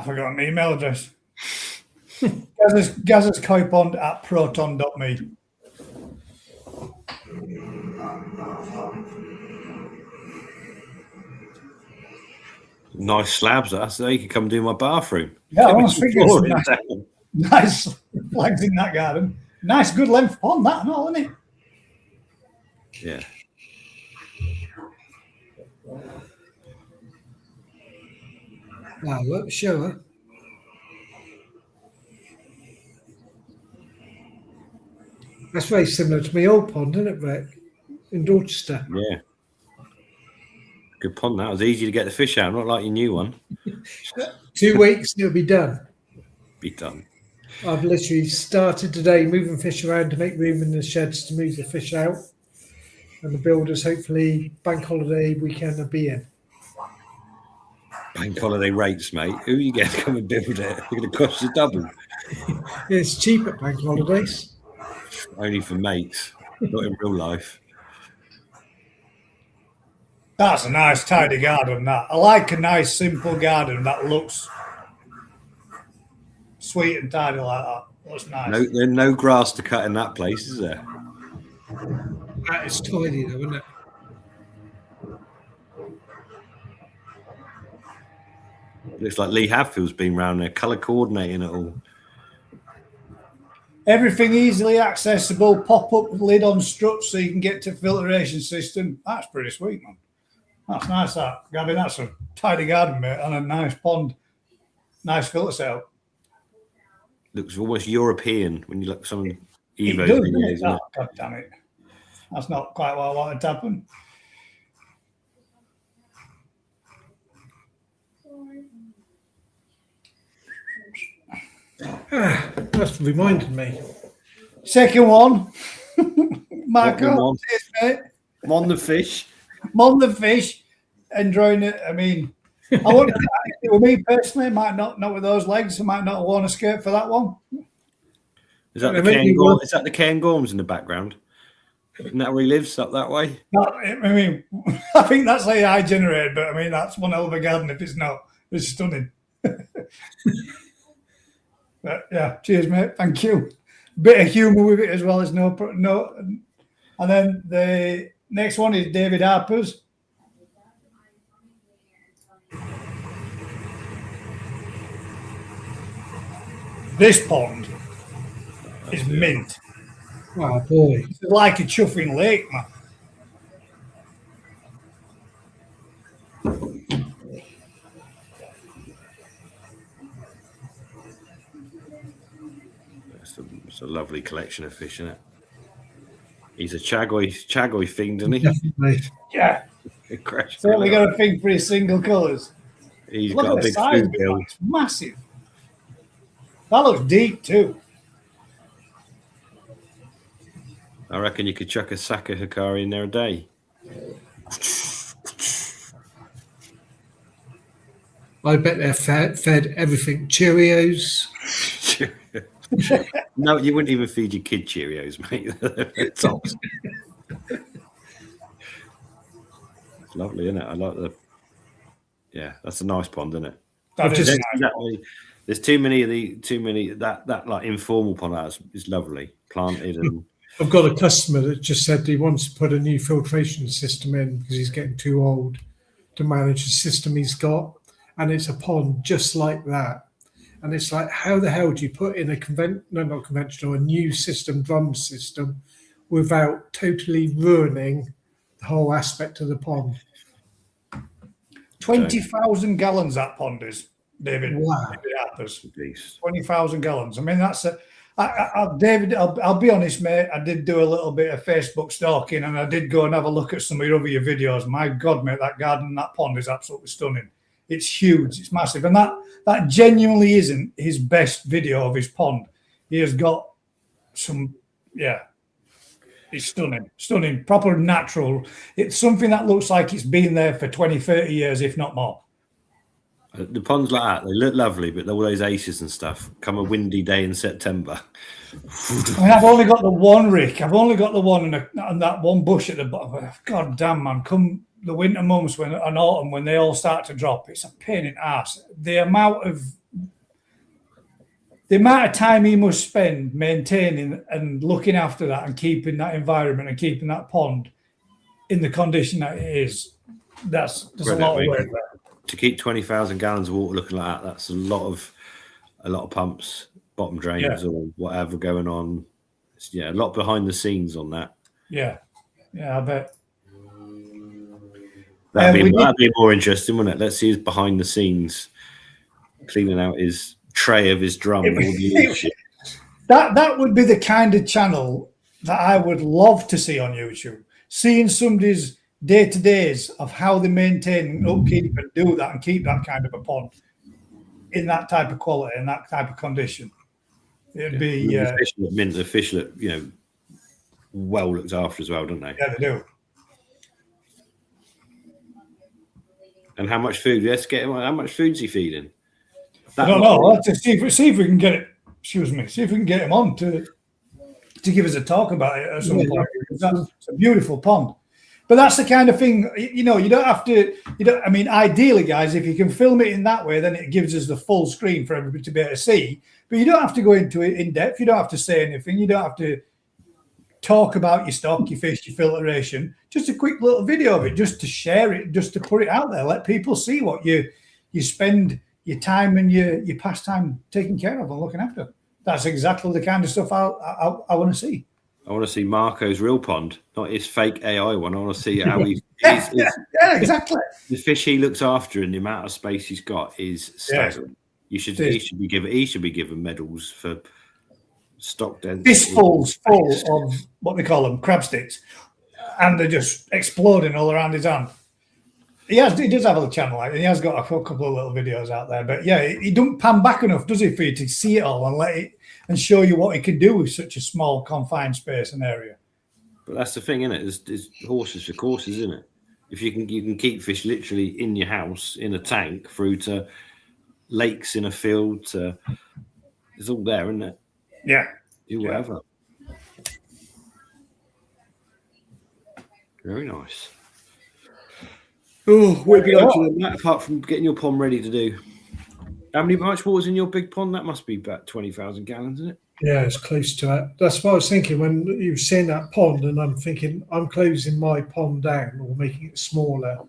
forgot an email address. Gazza's Koi Pond at proton.me. Nice slabs, so you can come do my bathroom. Yeah, I want to speak nice flags in that garden. Nice, good length pond, that and all, isn't it? Yeah. Wow, look, show her. That's very similar to my old pond, isn't it, Rick? In Dorchester. Yeah. Good pond. That was easy to get the fish out, not like your new one. 2 weeks, it'll be done. be done. I've literally started today moving fish around to make room in the sheds to move the fish out. And the builders, hopefully, bank holiday weekend will be in. Bank holiday rates, mate. Who you get to come and build it? They're going to cost you double. It's cheap at bank holidays. Only for mates, not in real life. That's a nice tidy garden, that. I like a nice simple garden that looks sweet and tidy like that. Looks nice. There's no grass to cut in that place, is there? That is tidy though, isn't it? Looks like Lee Hadfield's been round there, colour coordinating it all. Everything easily accessible, pop-up lid on struts so you can get to filtration system. That's pretty sweet, man. That's nice, that. Gavin, that's a tidy garden, mate, and a nice pond. Nice filter setup. Looks almost European when you look at some Evo It does, doesn't videos. it? Oh, God damn it. That's not quite what I wanted to happen. That's reminded me. Second one. Marco, cheers, mate. I'm on the fish. I'm on the fish, enjoying it. I mean, I want to, with me personally, might not with those legs. I might not have worn a skirt for that one. Is that the Cairngorms in the background? Isn't that where he lives, up that way? I mean, I think that's AI generated, but I mean, that's one hell of a garden if it's not. It's stunning. But yeah, cheers, mate. Thank you. Bit of humour with it as well as no. And then the next one is David Harper's. This pond is mint. Oh boy. It's like a chuffing lake, man. It's a lovely collection of fish, isn't it? He's a chagoy fiend, isn't he? Definitely. Yeah. Certainly got a thing for his single colours. He's Look got at a the big size food of bill. that. It's massive. That looks deep too. I reckon you could chuck a sack of Hikari in there a day. I bet they're fed everything. Cheerios. No, you wouldn't even feed your kid Cheerios, mate. It's lovely, isn't it? I like the. Yeah, that's a nice pond, isn't it? There's too many that like informal pond is lovely, planted and. I've got a customer that just said he wants to put a new filtration system in because he's getting too old to manage the system he's got, and it's a pond just like that. And it's like, how the hell do you put in a new system, drum system, without totally ruining the whole aspect of the pond? 20,000 gallons that pond is, David. Wow. David Harper's. 20,000 gallons. I mean, that's a. David, I'll be honest, mate. I did do a little bit of Facebook stalking, and I did go and have a look at some of your other videos. My God, mate, that garden, that pond is absolutely stunning. It's huge, it's massive, and that genuinely isn't his best video of his pond. He has got some, yeah. It's stunning, proper natural. It's something that looks like it's been there for 20, 30 years, if not more. The ponds like that, they look lovely, but all those aces and stuff come a windy day in September. I mean, I've only got the one, Rick. I've only got the one and that one bush at the bottom. God damn, man. Come the winter months and autumn when they all start to drop, it's a pain in the ass. The amount of time he must spend maintaining and looking after that and keeping that environment and keeping that pond in the condition that it is, there's a lot of work there. To keep 20,000 gallons of water looking like that, that's a lot of pumps, bottom drains, or whatever going on. A lot behind the scenes on that. Yeah, I bet. That'd be more interesting, wouldn't it? Let's see his behind the scenes, cleaning out his tray of his drum. That would be the kind of channel that I would love to see on YouTube. Seeing somebody's day-to-days of how they maintain and upkeep and do that and keep that kind of a pond. in that type of quality and that type of condition. It'd be the fish look, well looked after as well, don't they? Yeah, they do. And how much food? Let's get him. How much food's he feeding? I don't know. I'll have to see if we can get it. Excuse me. See if we can get him on to give us a talk about it at some point. It's a beautiful pond. But that's the kind of thing, you don't have to, I mean, ideally, guys, if you can film it in that way, then it gives us the full screen for everybody to be able to see. But you don't have to go into it in depth. You don't have to say anything. You don't have to talk about your stock, your fish, your filtration. Just a quick little video of it, just to share it, just to put it out there. Let people see what you spend your time and your pastime taking care of and looking after. That's exactly the kind of stuff I want to see. I want to see Marco's real pond, not his fake AI one. I want to see how he's exactly. The fish he looks after and the amount of space he's got is staggering. He should be given medals for stock density. Fistfuls full of what they call them, crab sticks, and they're just exploding all around his hand. He does have a channel, and he has got a couple of little videos out there. But yeah, he don't pan back enough, does he, for you to see it all and let it and show you what he can do with such a small, confined space and area. But that's the thing, isn't it? There's horses for courses, isn't it? If you can keep fish literally in your house, in a tank, through to lakes in a field, it's all there, isn't it? Yeah. Do whatever. Very nice. Oh, what have you got to that apart from getting your pond ready to do? How much water's in your big pond? That must be about 20,000 gallons, isn't it? Yeah, it's close to it. That's what I was thinking when you were seeing that pond, and I'm thinking I'm closing my pond down or making it smaller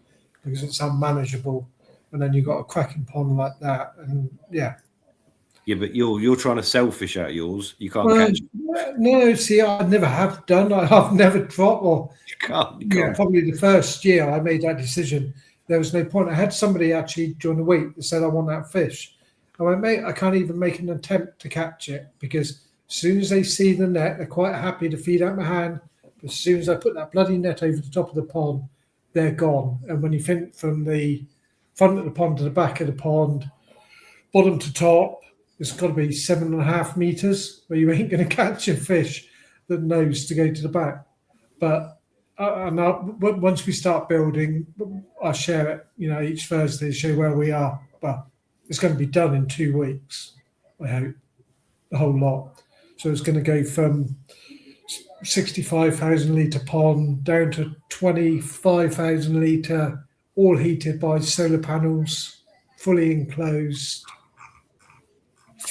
because it's unmanageable. And then you've got a cracking pond like that, and yeah. Yeah, but you're trying to sell fish out of yours. You can't catch them. No, see, I never have done. I've never dropped. Or You can't. yeah, probably the first year I made that decision, there was no point. I had somebody actually during the week that said, I want that fish. I went, mate, I can't even make an attempt to catch it because as soon as they see the net, they're quite happy to feed out my hand. But as soon as I put that bloody net over the top of the pond, they're gone. And when you think from the front of the pond to the back of the pond, bottom to top, it's got to be 7.5 meters where you ain't going to catch a fish that knows to go to the back. But once we start building, I'll share it, each Thursday, show where we are. But it's going to be done in 2 weeks, I hope, the whole lot. So it's going to go from 65,000 litre pond down to 25,000 litre, all heated by solar panels, fully enclosed.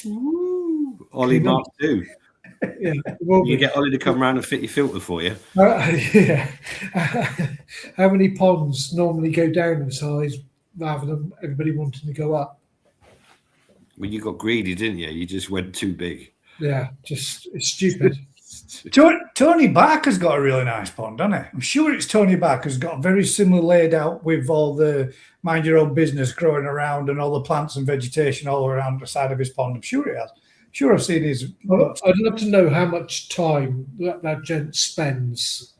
Ooh, Ollie Mark 2. Yeah, you get Ollie to come around and fit your filter for you. Yeah. How many ponds normally go down in size rather than everybody wanting to go up? Well, you got greedy, didn't you? You just went too big. Yeah, it's stupid. Tony Barker's got a really nice pond, doesn't he? I'm sure it's Tony Barker's got a very similar laid out with all the mind your own business growing around and all the plants and vegetation all around the side of his pond. I'm sure it has. Sure, I've seen his. I'd love to know how much time that gent spends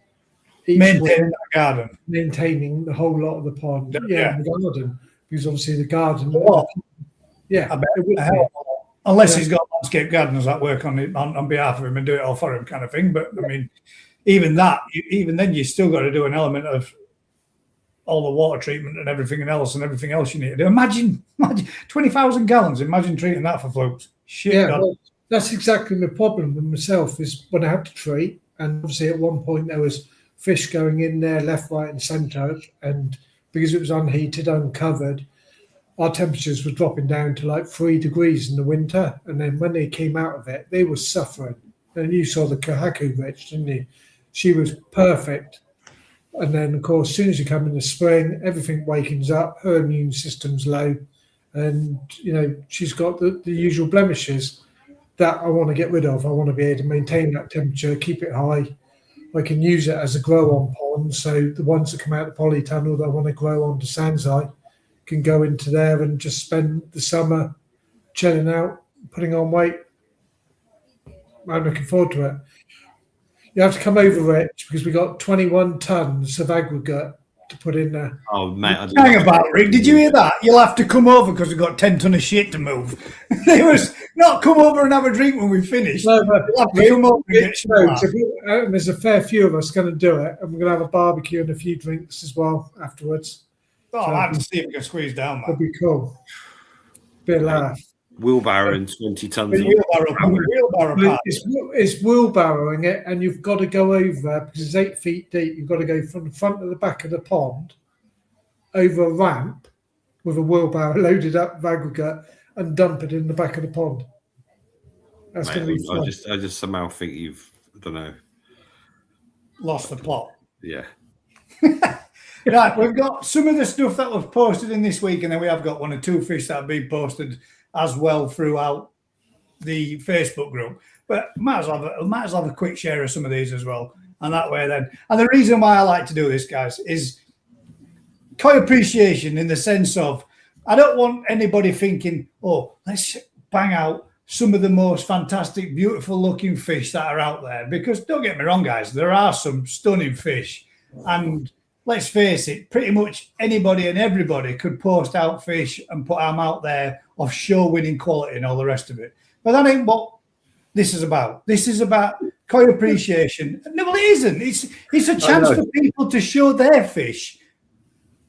maintaining that garden, maintaining the whole lot of the pond. Yeah, the garden, because obviously the garden. Yeah, I bet unless he's got landscape gardeners that work on behalf of him and do it all for him, kind of thing. But I mean, even then, you still got to do an element of all the water treatment and everything else you need to do. Imagine 20,000 gallons. Imagine treating that for flukes. Shit. Yeah, well, that's exactly the problem with myself is when I had to treat, and obviously at one point there was fish going in there left, right, and centre, and because it was unheated, uncovered, our temperatures were dropping down to like 3 degrees in the winter, and then when they came out of it, they were suffering. And you saw the Kahaku Rich, didn't you? She was perfect. And then, of course, as soon as you come in the spring, everything wakens up, her immune system's low, and, she's got the usual blemishes that I want to get rid of. I want to be able to maintain that temperature, keep it high. I can use it as a grow-on pond, so the ones that come out of the polytunnel that I want to grow on to Sanzai can go into there and just spend the summer chilling out, putting on weight. I'm looking forward to it. You have to come over, Rich, because we got 21 tons of aggregate to put in there. Oh, mate. Hang about, Rick. Did you hear that? You'll have to come over because we've got 10 ton of shit to move. It was not come over and have a drink when we finish. No, but You'll have to come over and get some there's a fair few of us going to do it, and we're going to have a barbecue and a few drinks as well afterwards. Oh, I'll have to see if we can squeeze down, man. That'd be cool. Bit of laugh. Wheelbarrow and 20 tons of Wheelbarrow. It's wheelbarrowing it, and you've got to go over because it's 8 feet deep. You've got to go from the front to the back of the pond over a ramp with a wheelbarrow loaded up with aggregate and dump it in the back of the pond. That's going to be fun. I just somehow think you've, I don't know, Lost the plot. Yeah. Right, we've got some of the stuff that was posted in this week, and then we have got 1 or 2 fish that have been posted as well throughout the Facebook group. But might as well have a quick share of some of these as well. And that way then. And the reason why I like to do this, guys, is koi appreciation in the sense of I don't want anybody thinking, oh, let's bang out some of the most fantastic, beautiful looking fish that are out there. Because don't get me wrong, guys, there are some stunning fish. And let's face it, pretty much anybody and everybody could post out fish and put them out there of show-winning quality and all the rest of it. But that ain't what this is about. This is about koi appreciation. No, well, it isn't. It's a chance for people to show their fish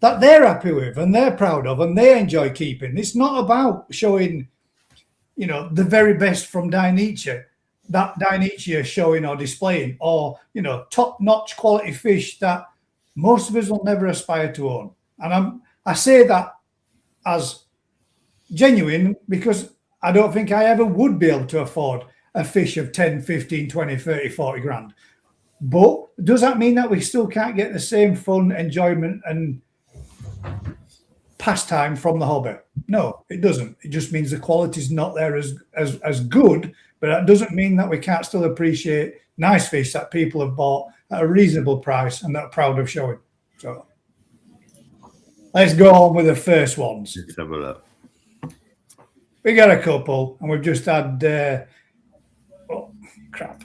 that they're happy with and they're proud of and they enjoy keeping. It's not about showing, the very best from Dainichi, that Dainichi are showing or displaying, or, top-notch quality fish that most of us will never aspire to own. And I say that as genuine because I don't think I ever would be able to afford a fish of 10, 15, 20, 30, 40 grand. But does that mean that we still can't get the same fun, enjoyment and pastime from the hobby? No, it doesn't. It just means the quality's not there as good, but that doesn't mean that we can't still appreciate nice fish that people have bought at a reasonable price and that are proud of showing. So let's go on with the first ones. Let's have a look. We got a couple, and we've just had crap.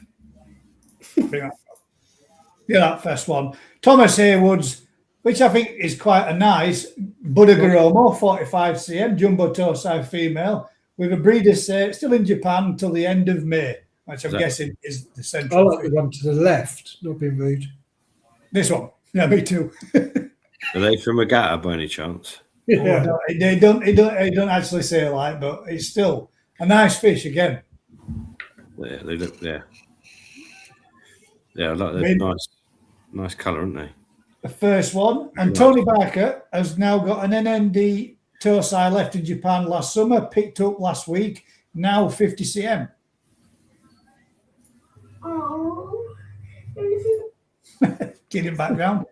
Yeah, that first one. Thomas Haywood's, which I think is quite a nice Buddha Garomo, 45 cm, jumbo toe size female, with a breeder say still in Japan until the end of May, which I'm guessing is the central. I like the one to the left, not being rude. This one. Yeah, me too. Are they from Regatta by any chance? Yeah. Oh, they don't actually say like, but it's still a nice fish again. Yeah, they look. Yeah, I like the nice colour, aren't they? The first one, and Tony Barker has now got an NND Tosai left in Japan last summer, picked up last week, now 50 cm. Oh, Get him back down.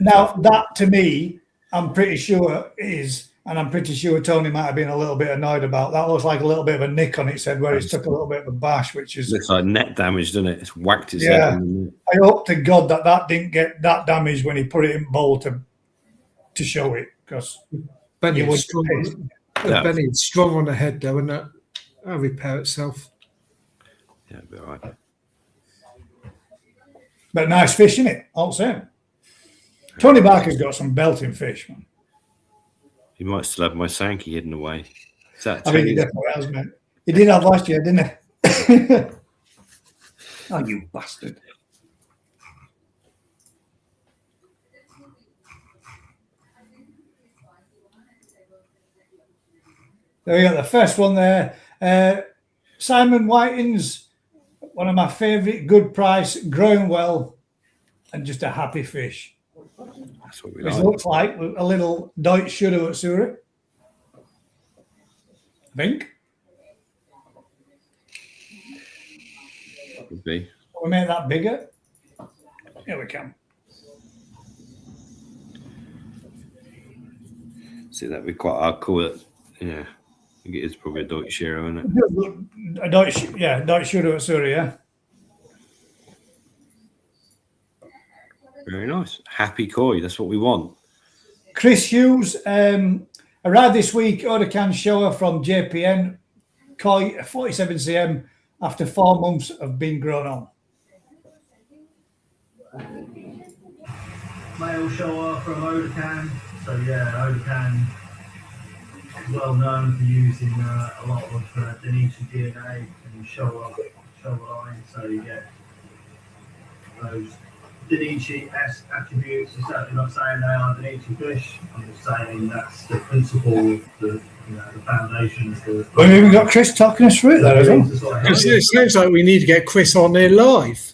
Now, that to me, I'm pretty sure is, and I'm pretty sure Tony might have been a little bit annoyed about. That looks like a little bit of a nick on its head where it's took a little bit of a bash, which is... Looks like net damage, doesn't it? It's whacked its Yeah. head. I hope to God that didn't get that damage when he put it in bowl to show it, because Benny you would is strong. Benny is strong on the head, though, and that'll repair itself. Yeah, it'll be all right. But nice fish, isn't it? All the same. Tony Barker's got some belting fish, man. You might still have my Sankey hidden away. Is that I think he definitely has, mate. He did have last year, didn't he? Oh, you bastard. There we go, the first one there. Simon Whiting's, one of my favourite, good price, growing well, and just a happy fish. That's what we Which like. looks like a little Deutsch Shudder at Suri. I think. Could be. We make that bigger. Here we can. See, that'd be quite hardcore. Yeah. I think it is probably a Deutsche Shiro, isn't it? A Deutsch Shudder at Suri, yeah. Very nice. Happy koi. That's what we want. Chris Hughes arrived this week. Odakan shower from JPN. Koi 47 cm after 4 months of being grown on. male shower from Odacan. So yeah, Odacan is well known for using a lot of Denichi DNA and shower line. So you get those Denichi attributes. I'm certainly not saying they are Denichi fish. I'm just saying that's the principle, the foundation of the. We've even got Chris talking us through it there as well. It sounds like we need to get Chris on there live.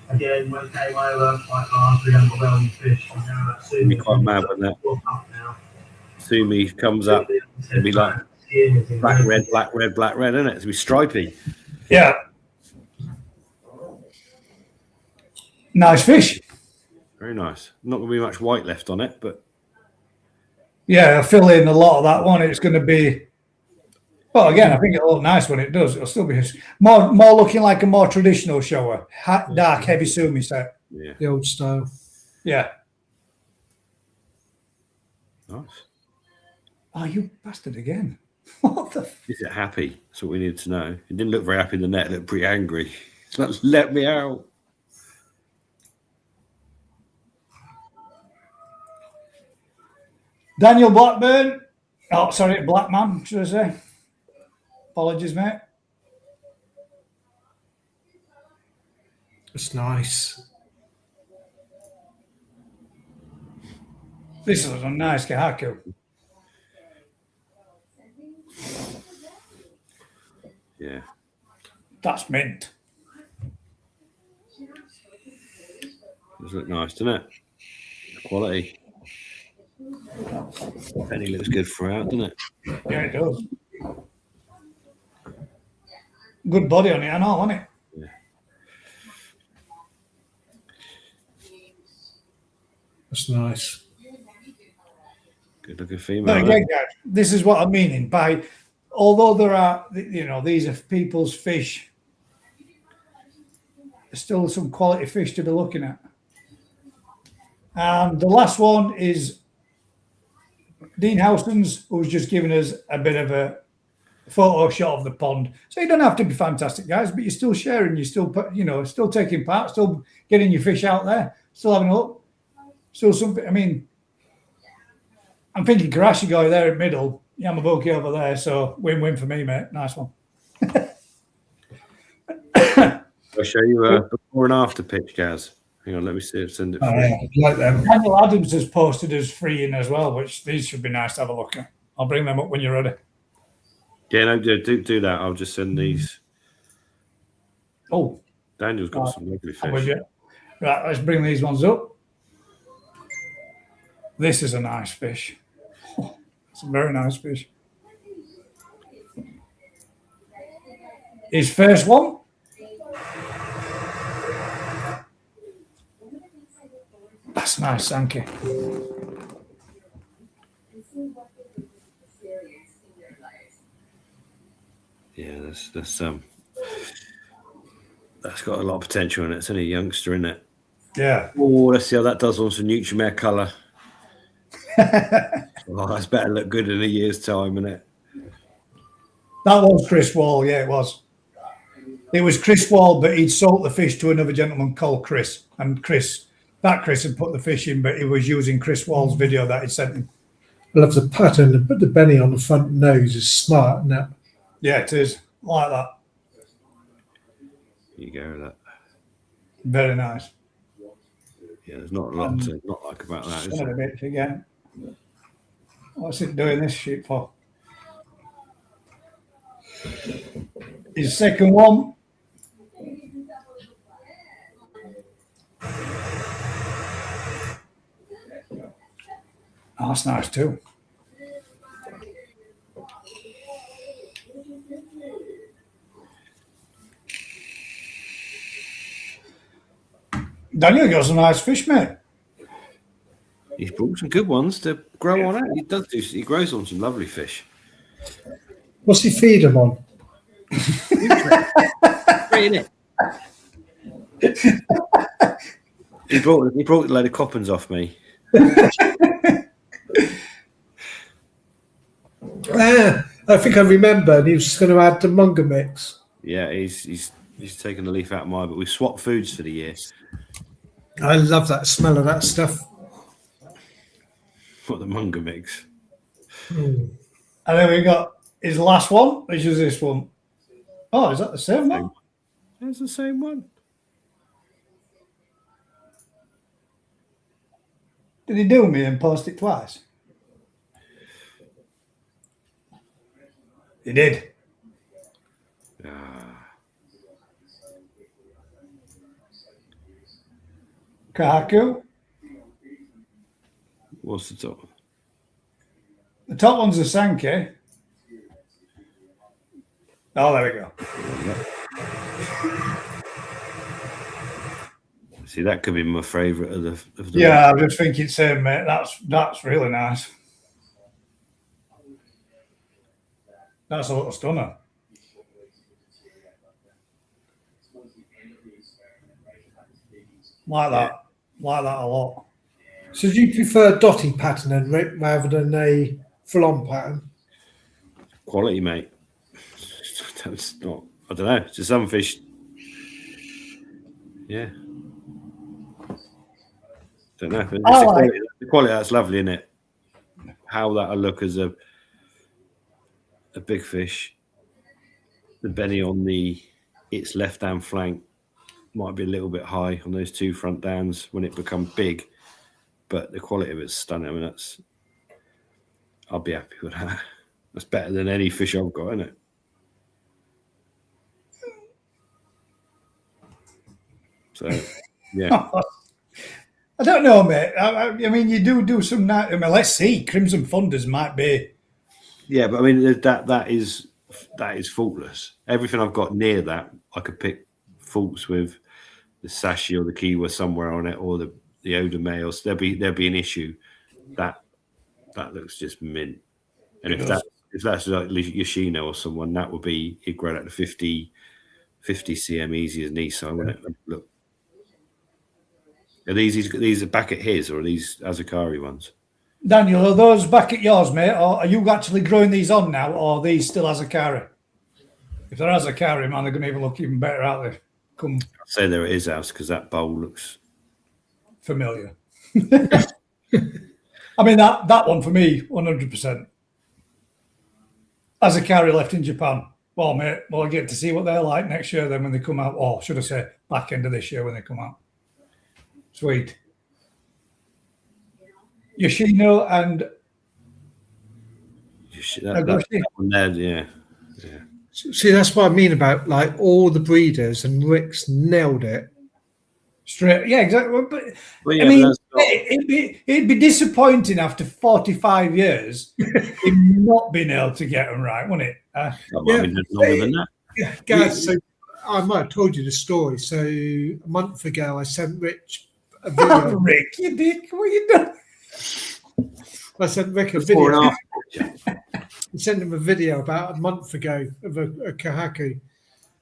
Again, when it came over, like last, we had overwhelming fish. And now that's It'd be quite mad when that Sumi comes up. It'd be like black, red, isn't it? It'd be stripy. Yeah. Nice fish. Very nice. Not going to be much white left on it, but yeah, I fill in a lot of that one. It's going to be, well, again, I think it'll look nice when it does. It'll still be more looking like a more traditional shower, dark, heavy Sumi set. Yeah, the old style. Yeah. Nice. Oh, you bastard again. What the? Is it happy? That's what we need to know. It didn't look very happy in the net. It looked pretty angry. It's like, let me out. Daniel Blackburn. Oh, sorry, Blackman, should I say? Apologies, mate. It's nice. This is a nice Kahaku. Yeah. That's mint. Does look nice, doesn't it? Quality. Penny looks good throughout, doesn't it? Yeah, it does. Good body on it, I know, isn't it? Yeah. That's nice. Good looking female. But again, guys, this is what I'm meaning by, although there are, these are people's fish, there's still some quality fish to be looking at. And the last one is Dean Houston's, who's just given us a bit of a photo shot of the pond. So you don't have to be fantastic, guys, but you're still sharing, you're still, still taking part, still getting your fish out there, still having a look. Still something, I mean, I'm thinking Karashi guy there in middle, Yamabuki over there, so win-win for me, mate. Nice one. I'll show you a before and after pitch, Gaz. Hang on, let me see if send it. Like them. Daniel Adams has posted us free in as well, which these should be nice to have a look at. I'll bring them up when you're ready. Yeah, no, do that. I'll just send these. Oh, Daniel's got some lovely I'm with fish. you. Right, let's bring these ones up. This is a nice fish. It's a very nice fish. His first one. That's nice, Sankey. Yeah, that's got a lot of potential in it. It's only a youngster, isn't it? Yeah. Oh, let's see how that does on some Nutrimare colour. Oh, that's better look good in a year's time, isn't it? That was Chris Wall, yeah, it was. It was Chris Wall, but he'd sold the fish to another gentleman called Chris. And Chris had put the fish in, but he was using Chris Wall's video that he sent him. I love the pattern, but the belly on the front nose is smart, isn't it? Yeah, it is. Like that. Here you go, that. Very nice. Yeah, there's not a lot to not like about that, is A there? bit again. What's it doing this shoot for? His second one. Oh, that's nice too. Daniel got some nice fish, mate. He's brought some good ones to grow on it. He does do. He grows on some lovely fish. What's he feed them on? Great, innit? He brought a load of coppins off me. I think I remember, and he was just going to add the Munga mix. Yeah, he's taken the leaf out of mine, but we've swapped foods for the year. I love that smell of that stuff. What the Munger mix? Mm. And then we got his last one, which is this one. Oh, is that the same one? That's the same one. Did he do me and post it twice? He did. Kahaku. What's the top? The top one's a Sankey. Oh, there we go. See, that could be my favourite of the. Yeah, I just think it's same, mate. That's really nice. That's a little stunner. Like that. Like that a lot. So do you prefer dotty pattern then, Rick, rather than a full-on pattern? Quality, mate. That's not. I don't know. To some fish, yeah. Don't know. The quality that's lovely, isn't it? How that'll look as a big fish. The belly on its left-hand flank might be a little bit high on those two front downs when it becomes big, but the quality of it's stunning. I mean, I'll be happy with that. That's better than any fish I've got, isn't it? So, yeah. I don't know, mate. I mean, you do some night. I mean, let's see. Crimson Thunders might be. Yeah, but I mean that is faultless. Everything I've got near that, I could pick faults with the Sashi or the Kiwa somewhere on it, or the Oda males. There'll be an issue. That looks just mint. And if that's like Yoshino or someone, that would be he'd grow out to 50 cm easy as Nissan, wouldn't it? Look. Are these are back at his, or are these Azakari ones? Daniel, are those back at yours, mate, or are you actually growing these on now, or are these still Azakari? If they're Azakari, man, they're going to even look even better out there. I'd say there it is, house, because that bowl looks familiar. I mean, that one for me, 100%. Azakari left in Japan. Well, mate, I get to see what they're like next year then when they come out, or should I say back end of this year when they come out. Sweet. Yoshino and that one there, yeah. See, that's what I mean about like all the breeders, and Rick's nailed it. Straight, yeah, exactly. But yeah, I mean, it'd be disappointing after 45 years in not being able to get them right, wouldn't it? Longer than that. Yeah, guys. So I might have told you the story. So a month ago, I sent Rich a video. Oh, Rick, you dick! What are you doing? I sent Rick a video. I sent him a video about a month ago of a Kahaku.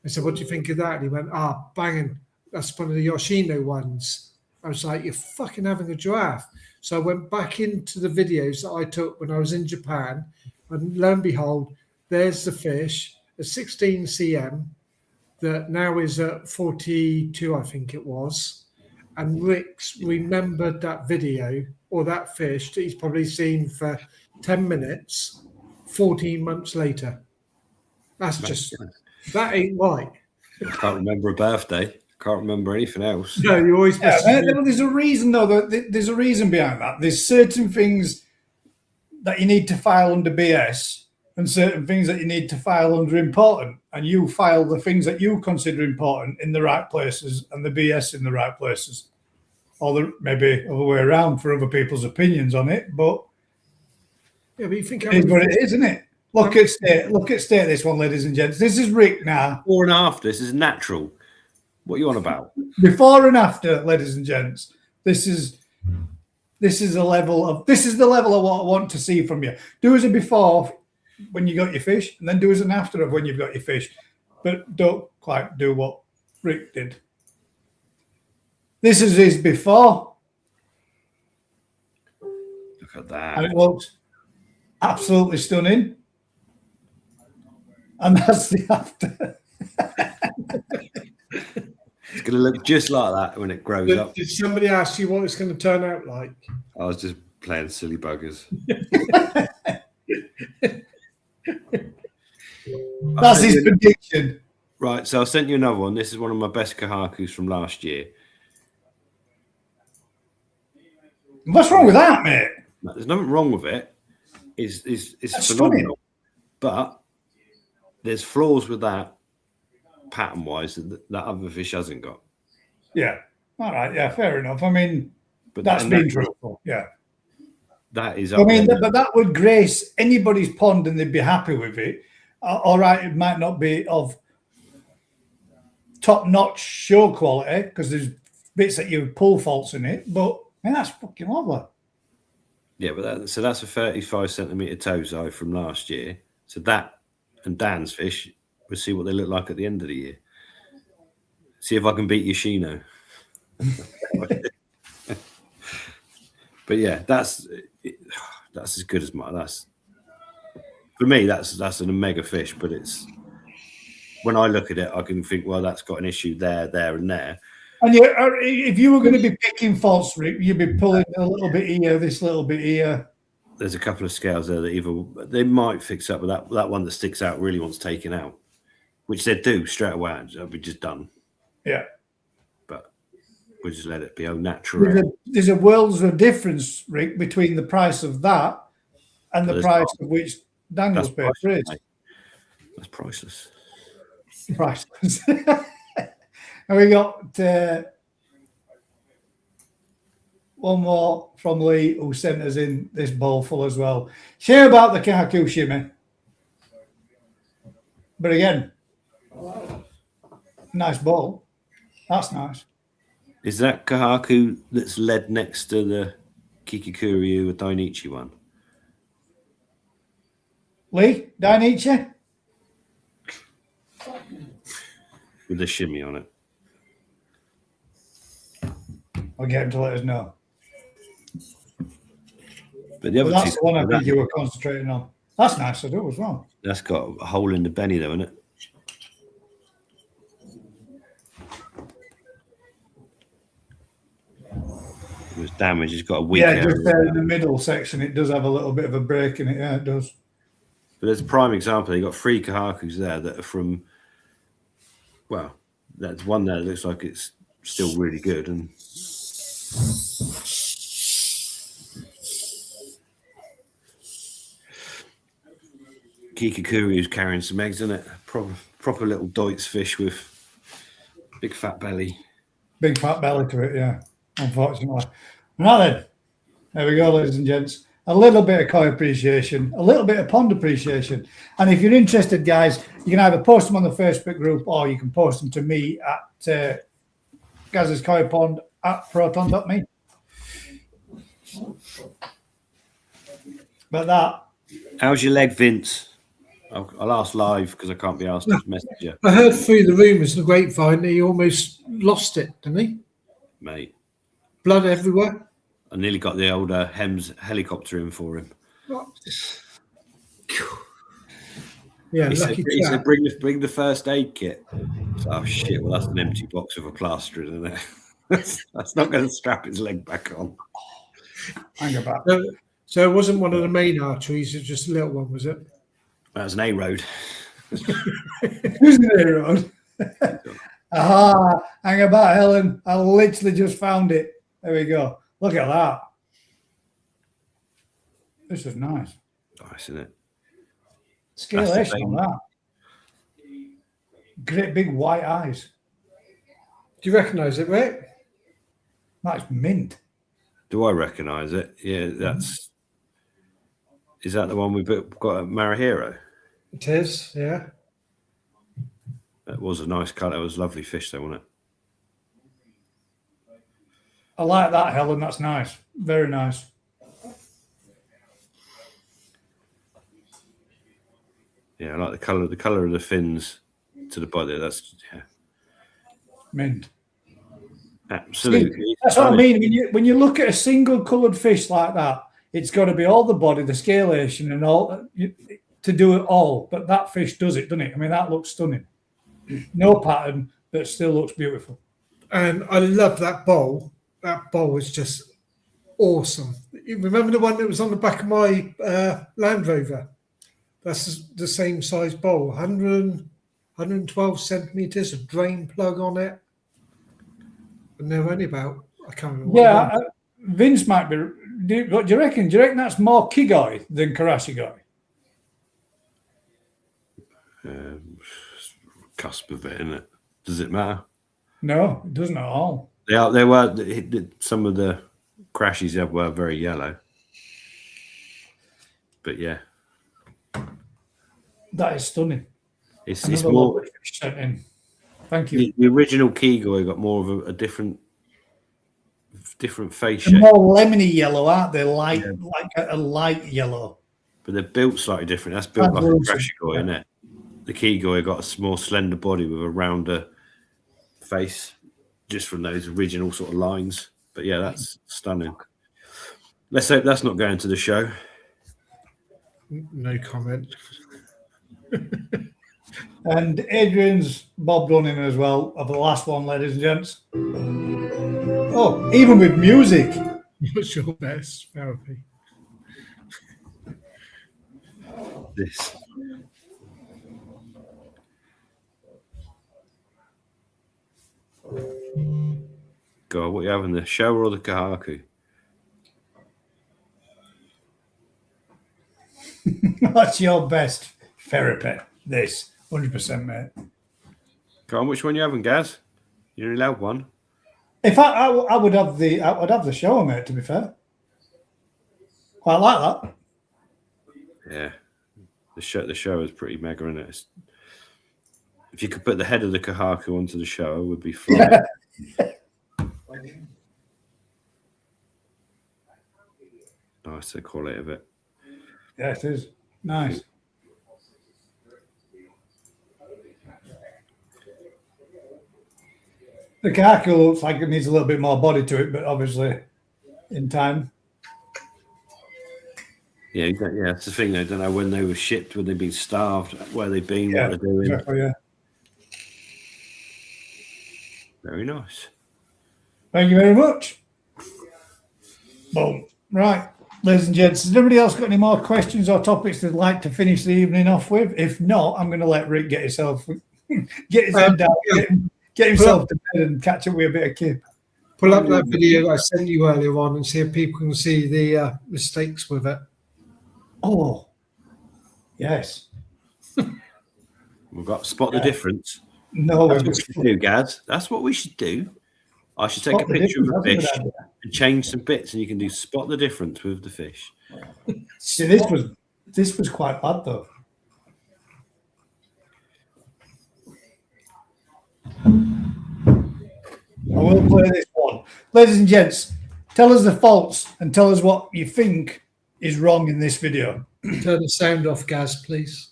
I said, "What do you think of that?" And he went, banging. That's one of the Yoshino ones. I was like, "You're fucking having a giraffe." So I went back into the videos that I took when I was in Japan, and lo and behold, there's the fish, a 16 cm that now is at 42, I think it was. And Rick's remembered that video or that fish that he's probably seen for 10 minutes, 14 months later. That ain't right. I can't remember a birthday. Can't remember anything else. No, you always. There's a reason, though. There's a reason behind that. There's certain things that you need to file under BS and certain things that you need to file under important. And you file the things that you consider important in the right places and the BS in the right places. Or maybe other way around for other people's opinions on it. But yeah, but you think it is what it is, isn't it? Look at state this one, ladies and gents. This is Rick now. Before and after. This is natural. What are you on about? Before and after, ladies and gents. This is the level of what I want to see from you. Do as a before when you got your fish, and then do as an after of when you've got your fish. But don't quite do what Rick did. This is his before. Look at that. And it looks absolutely stunning. And that's the after. going to look just like that when it grows up. Did somebody ask you what it's going to turn out like? I was just playing silly buggers. That's his prediction. Right, so I sent you another one. This is one of my best Kahakus from last year. What's wrong with that, mate? No, there's nothing wrong with it. It's That's phenomenal. But there's flaws with that pattern-wise that other fish hasn't got. Yeah. All right. Yeah, fair enough. I mean, But that's and been that- truthful. Yeah. That is. I mean, up there. but that would grace anybody's pond and they'd be happy with it. All right, it might not be of top-notch show quality because there's bits that you pull faults in it, but man, that's fucking lovely. Yeah, but that's a 35 centimetre tozai from last year. So that and Dan's fish, we'll see what they look like at the end of the year. See if I can beat Yoshino. But yeah, that's as good as my. That's for me. That's an omega fish. But it's when I look at it, I can think, well, that's got an issue there, and there. And if you were going to be picking faults, Rick, you'd be pulling a little bit here, this little bit here. There's a couple of scales there that either they might fix up, but that one that sticks out really wants taken out, which they do straight away. It'll be just done. Yeah. But we'll just let it be au natural. There's a world's of difference, Rick, between the price of that and the There's price not. of which Daniel's paid for priceless, it. mate. That's priceless. Priceless. And we got one more from Lee who sent us in this bowl full as well. Share about the Kahaku shimmy. But again, nice bowl. That's nice. Is that Kahaku that's led next to the Kikikuryu or Dainichi one? Lee, Dainichi? With the shimmy on it. I'll get him to let us know. But the other But that's two, the one I think you were concentrating on. That's nice to do as well. that's got a hole in the benny though, isn't it? It was damaged. It's got a weak Yeah, area just there in there. the middle section, it does have a little bit of a break in it. Yeah, it does. But there's a prime example. You got 3 Kahakus there that are from. Well, that's one there that looks like it's still really good, and Kikikuryu's carrying some eggs, isn't it? Proper little Deutz fish with big fat belly. Big fat belly to it, yeah, unfortunately. Now then, there we go, ladies and gents. A little bit of koi appreciation, a little bit of pond appreciation. And if you're interested, guys, you can either post them on the Facebook group or you can post them to me at Gaz's Koi Pond at proton.me. But that, How's your leg, Vince? I'll ask live because I can't be asked to message you, I heard through the rumours, the grapevine, that he almost lost it, didn't he? mate. Blood everywhere. I nearly got the old Hems helicopter in for him. Yeah, He lucky said, chap. bring the first aid kit. Oh shit! Well, that's an empty box with a plaster in it. That's not going to strap his leg back on. hang about. So it wasn't one of the main arteries, it was just a little one, was it? That was an A road. Who's in the road? Aha, hang about, Helen. I literally just found it. There we go. Look at that. This is nice. Nice, isn't it? Scalation on that. Great big white eyes. Do you recognise it, Rick? That's mint. Do I recognise it? Yeah, that's. Is that the one we've got at Marahiro? It is, yeah. That was a nice colour. It was a lovely fish, though, wasn't it? I like that, Helen. That's nice. Very nice. Yeah, I like the colour. The colour of the fins to the body. That's Mint. absolutely. That's what I mean. When you look at a single coloured fish like that, it's got to be all the body, the scalation, and all to do it all. But that fish does it, doesn't it? I mean, that looks stunning. No pattern, but still looks beautiful. And I love that bowl. That bowl is just awesome. You remember the one that was on the back of my Land Rover? That's the same size bowl, 112 centimeters, a drain plug on it. And they're only about, I can't remember. What Yeah, Vince might be. What do you reckon? Do you reckon that's more Kigoi than Karashigoi? Cusp of it, isn't it? Does it matter? No, it doesn't at all. They were some of the crashes were very yellow, but yeah, That is stunning. it's Another more. lovely fish sent in. Thank you. The original Kigoi got more of a different face They're shape, more lemony yellow, aren't they? Like a light yellow. but they're built slightly different. That's built like a Translucent. Krashigoi, isn't it? The Kigoi got a more slender body with a rounder face, just from those original sort of lines. But yeah, that's stunning. Let's hope that's not going to the show. No comment. And Adrian's bobbed on him as well of the last one, ladies and gents. Oh, even with music. What's your best therapy? This. God, what are you having, the shower or the Kahaku? That's your best therapy. This 100%, mate. Go on, which one you having, Gaz? You only allowed one. If I would have the shower, mate. To be fair, quite like that. Yeah, the show is pretty mega, isn't it? If you could put the head of the Kahaku onto the show, it would be fun. Nice, the quality of it. Yeah, it is nice. The Kaku looks like it needs a little bit more body to it, but obviously, in time. Yeah, that's the thing. They don't know when they were shipped, when they've been starved, where they've been, what they're doing. Exactly, yeah. Very nice. Thank you very much. Boom. Right, ladies and gents, has anybody else got any more questions or topics they'd like to finish the evening off with? If not, I'm going to let Rick get his head down, get himself to bed and catch up with a bit of kip. Pull up that video I sent you earlier on and see if people can see the mistakes with it. Oh, yes. We've got to spot the difference. No, That's what we should do, Gaz. That's what we should do. I should take a picture of a fish and change some bits, and you can do spot the difference with the fish. See, this was quite bad though. I will play this one. Ladies and gents, tell us the faults and tell us what you think is wrong in this video. Turn the sound off, Gaz, please.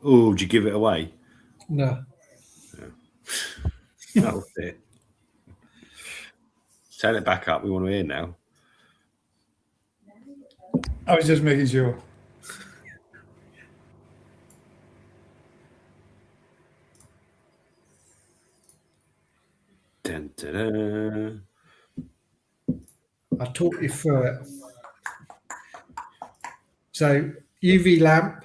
Oh, did you give it away? No. That was it. Turn it back up. We want to hear now. I was just making sure. Dun, dun, dun. I talk you through it. So UV lamp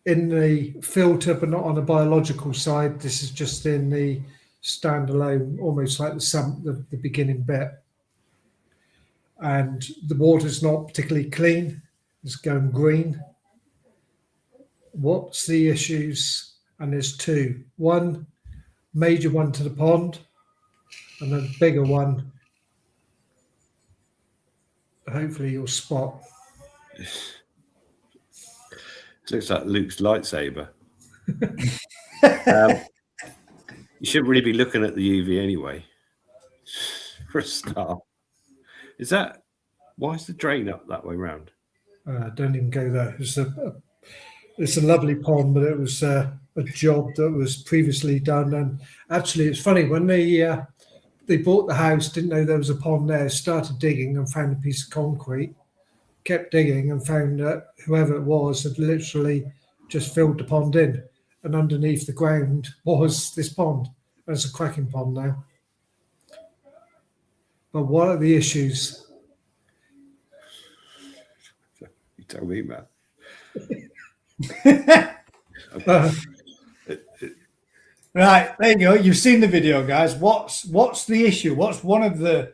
in the filter, but not on the biological side. This is just in the standalone, almost like the beginning bit. And the water's not particularly clean. It's going green. What's the issues? And there's two. One major one to the pond and a bigger one. Hopefully you'll spot. It looks like Luke's lightsaber. You shouldn't really be looking at the UV anyway. For a start. Why is the drain up that way round? Don't even go there. It's a lovely pond, but it was a job that was previously done. And actually, it's funny, when they bought the house, didn't know there was a pond there, started digging and found a piece of concrete, kept digging and found that whoever it was had literally just filled the pond in, and underneath the ground was this pond. It's a cracking pond now. But what are the issues? You tell me, man. Right, there you go. You've seen the video, guys. What's the issue? What's one of the?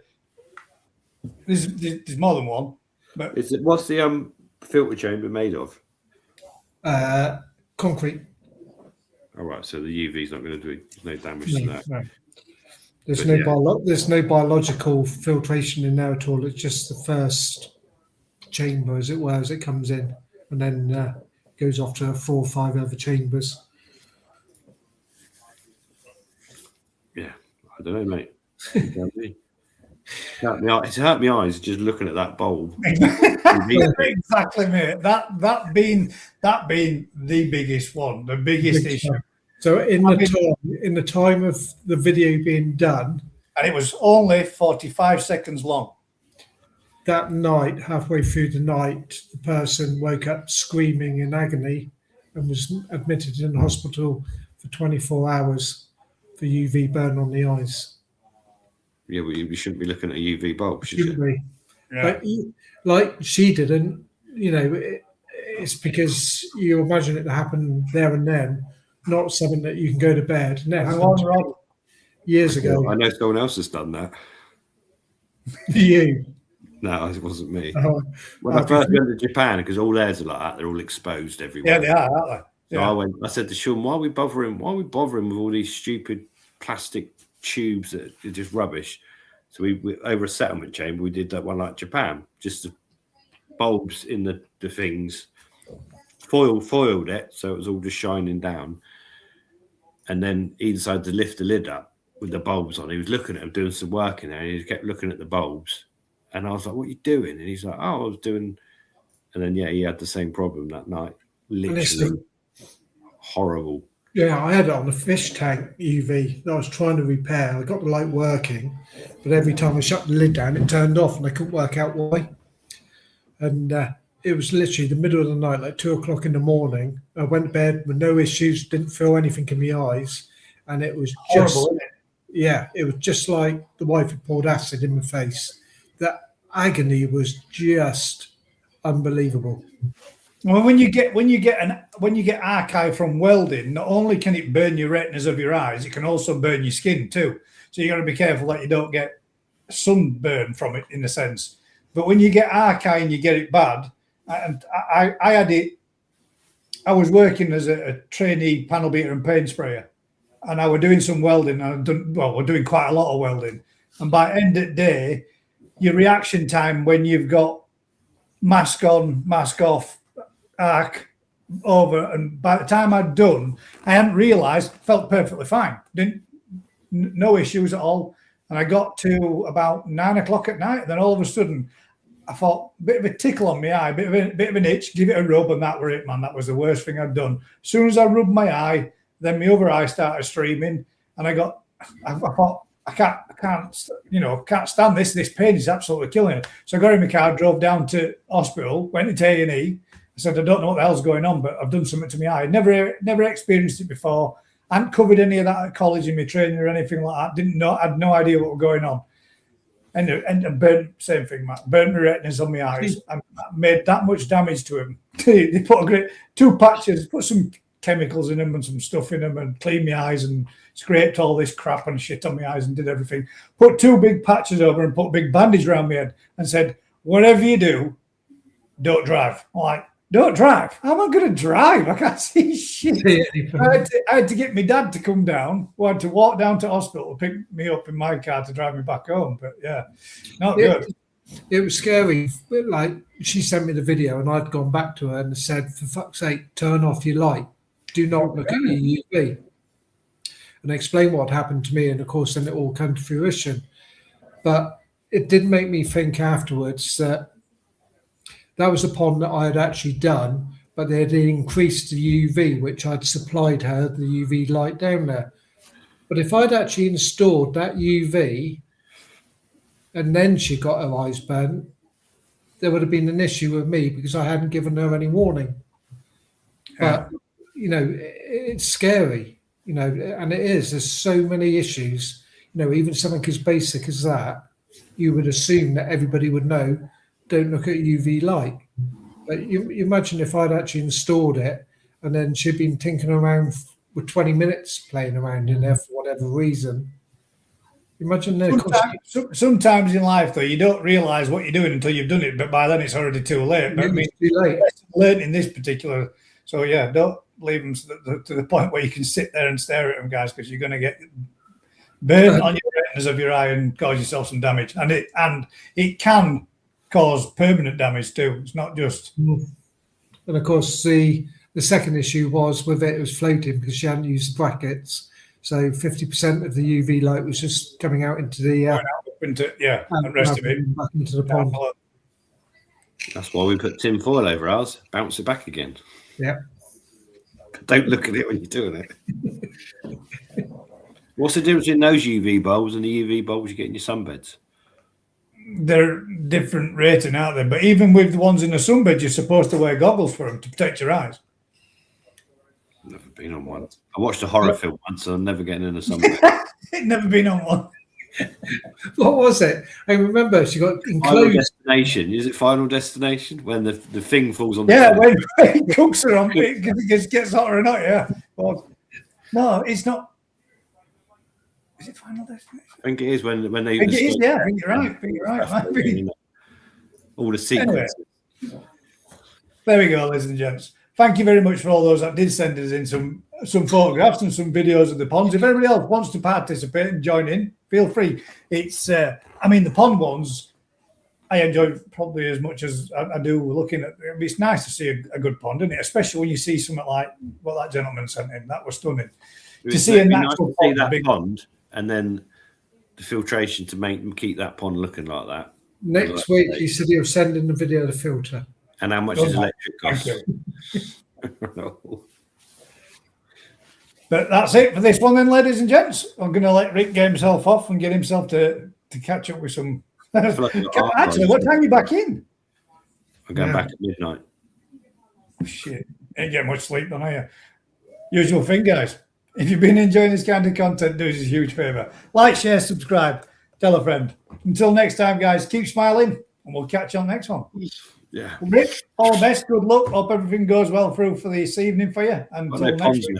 There's more than one. But What's the filter chamber made of? Concrete. All right, so the UV's not going to do no damage to that. No. There's But there's no biological filtration in there at all. It's just the first chamber, as it were, as it comes in, and then goes off to 4 or 5 other chambers. Yeah, I don't know, mate. You tell me. It's hurt my eyes just looking at that bulb. exactly, mate. That being the biggest one, the biggest issue. So in the time of the video being done, and it was only 45 seconds long. That night, halfway through the night, the person woke up screaming in agony and was admitted in the hospital for 24 hours for UV burn on the eyes. Yeah, well, you shouldn't be looking at a UV bulb, should Shouldn't you? we? Yeah. But like she didn't, it's because you imagine it to happen there and then, not something that you can go to bed. And that happened to me years ago. I know someone else has done that. You. No, it wasn't me. Oh, When I first went to Japan, because all theirs are like that, they're all exposed everywhere. Yeah, they are, aren't they? So Yeah. I said to Sean, why are we bothering with all these stupid plastic tubes that are just rubbish? So we over a settlement chamber, we did that one like Japan, just the bulbs in the things, foiled it, so it was all just shining down. And then he decided to lift the lid up with the bulbs on. He was looking at them, doing some work in there, and he kept looking at the bulbs. And I was like, what are you doing? And he's like, oh, I was doing... And then, yeah, he had the same problem that night. Literally horrible. Yeah, I had it on the fish tank UV that I was trying to repair. I got the light working, but every time I shut the lid down, it turned off and I couldn't work out why. And it was literally the middle of the night, like 2 o'clock in the morning. I went to bed with no issues, didn't feel anything in my eyes. And it was just... Horrible, isn't it? Yeah, it was just like the wife had poured acid in my face. That agony was just unbelievable. Well, when you get archive from welding, not only can it burn your retinas of your eyes, it can also burn your skin too. So you got to be careful that you don't get sunburn from it, in a sense. But when you get archive and you get it bad, and I had it. I was working as a trainee panel beater and paint sprayer, and I was doing some welding. And we're doing quite a lot of welding. And by end of the day, your reaction time when you've got mask on, mask off, arc over, and by the time I'd done, I hadn't realised, felt perfectly fine. No issues at all. And I got to about 9 o'clock at night. Then all of a sudden, I thought, bit of a tickle on my eye, bit of an itch, give it a rub, and that were it, man. That was the worst thing I'd done. As soon as I rubbed my eye, then my other eye started streaming, and I thought, I can't stand this. This pain is absolutely killing it. So I got in my car, drove down to hospital, went into A&E. I said, I don't know what the hell's going on, but I've done something to my eye. Never experienced it before. I hadn't covered any of that at college in my training or anything like that. I had no idea what was going on. And burnt, same thing, Matt. Burnt my retinas on my eyes. I made that much damage to him. They put 2 patches, put some chemicals in them and some stuff in them and cleaned my eyes and scraped all this crap and shit on my eyes and did everything. Put 2 big patches over and put a big bandage around my head and said, whatever you do, don't drive. I'm like, don't drive? How am I going to drive? I can't see shit. I had to get my dad to come down. I had to walk down to hospital, pick me up in my car to drive me back home. But yeah, not good. It was scary. Like, she sent me the video and I'd gone back to her and said, for fuck's sake, turn off your light. Do not look at your UV. And I explained what happened to me, and of course then it all came to fruition. But it did make me think afterwards that was a pond that I had actually done, but they had increased the UV, which I'd supplied her, the UV light down there. But if I'd actually installed that UV and then she got her eyes burnt, there would have been an issue with me because I hadn't given her any warning. But, it's scary. you know, and it is. There's so many issues. You know, even something as basic as that, you would assume that everybody would know. Don't look at UV light. But you imagine if I'd actually installed it, and then she'd been tinkering around with 20 minutes playing around in there for whatever reason. Imagine sometimes in life, though, you don't realise what you're doing until you've done it, but by then it's already too late. But I mean, too late. Learn in this particular. So yeah, don't leave them to the point where you can sit there and stare at them, guys, because you're going to get burned on your retinas of your eye and cause yourself some damage. And it can cause permanent damage too. It's not just. And of course, the second issue was with it was floating because she hadn't used the brackets. So 50% of the UV light was just coming out into the and the rest of it back into the pond. That's why we put tin foil over ours. Bounce it back again. Yeah. Don't look at it when you're doing it. What's the difference in those UV bulbs and the UV bulbs you get in your sunbeds? They're different rating out there, but even with the ones in the sunbed, you're supposed to wear goggles for them to protect your eyes. Never been on one. I watched a horror film once, so I'm never getting in a sunbed. Never been on one. What was it? I remember she got Final enclosed. Destination. Is it Final Destination? When the thing falls on Yeah, the when it cooks her on, it gets hotter and hotter, yeah. Well, no, it's not. Is it Final Destination? I think it is when they. I think it is, yeah. I think you're right. It might be. All the sequences. Anyway, there we go, ladies and gents. Thank you very much for all those that did send us in some photographs and some videos of the ponds. If everybody else wants to participate and join in, feel free. It's, the pond ones, I enjoy probably as much as I do looking at. It's nice to see a good pond, isn't it? Especially when you see something like what that gentleman sent in. That was stunning. To see a natural pond, that pond, and then the filtration to make them keep that pond looking like that. Next week, he said he'll send in the video of the filter. And how much does electric cost? But that's it for this one then, ladies and gents. I'm going to let Rick get himself off and get himself to catch up with some. Actually, what time are you back in? I'm going back at midnight. Shit. Ain't getting much sleep then, are you? Usual thing, guys. If you've been enjoying this kind of content, do us a huge favour. Like, share, subscribe, tell a friend. Until next time, guys, keep smiling and we'll catch you on the next one. Yeah. Rick, all the best. Good luck. Hope everything goes well through for this evening for you. Until next week.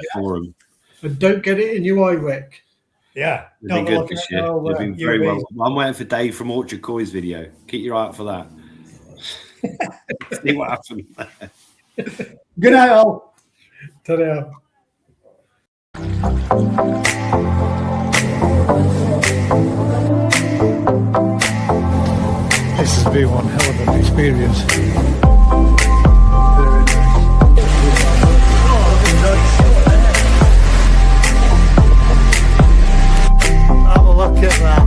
And don't get it in your eye, Rick. Yeah. They've been good this year. They've been very well. I'm waiting for Dave from Orchard Coy's video. Keep your eye out for that. See what happens there. Good night, all. Ta-da. This has been one hell of an experience. Have a look at that.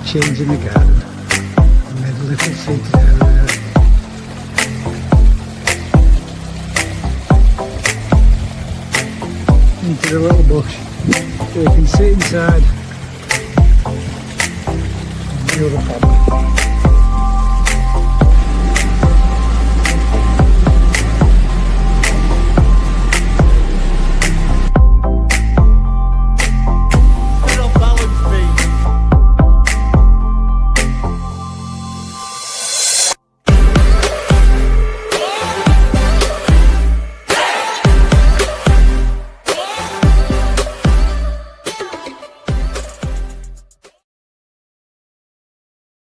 Change in the garden. I made a little seated area. Into the little bush so you can sit inside and view the pond.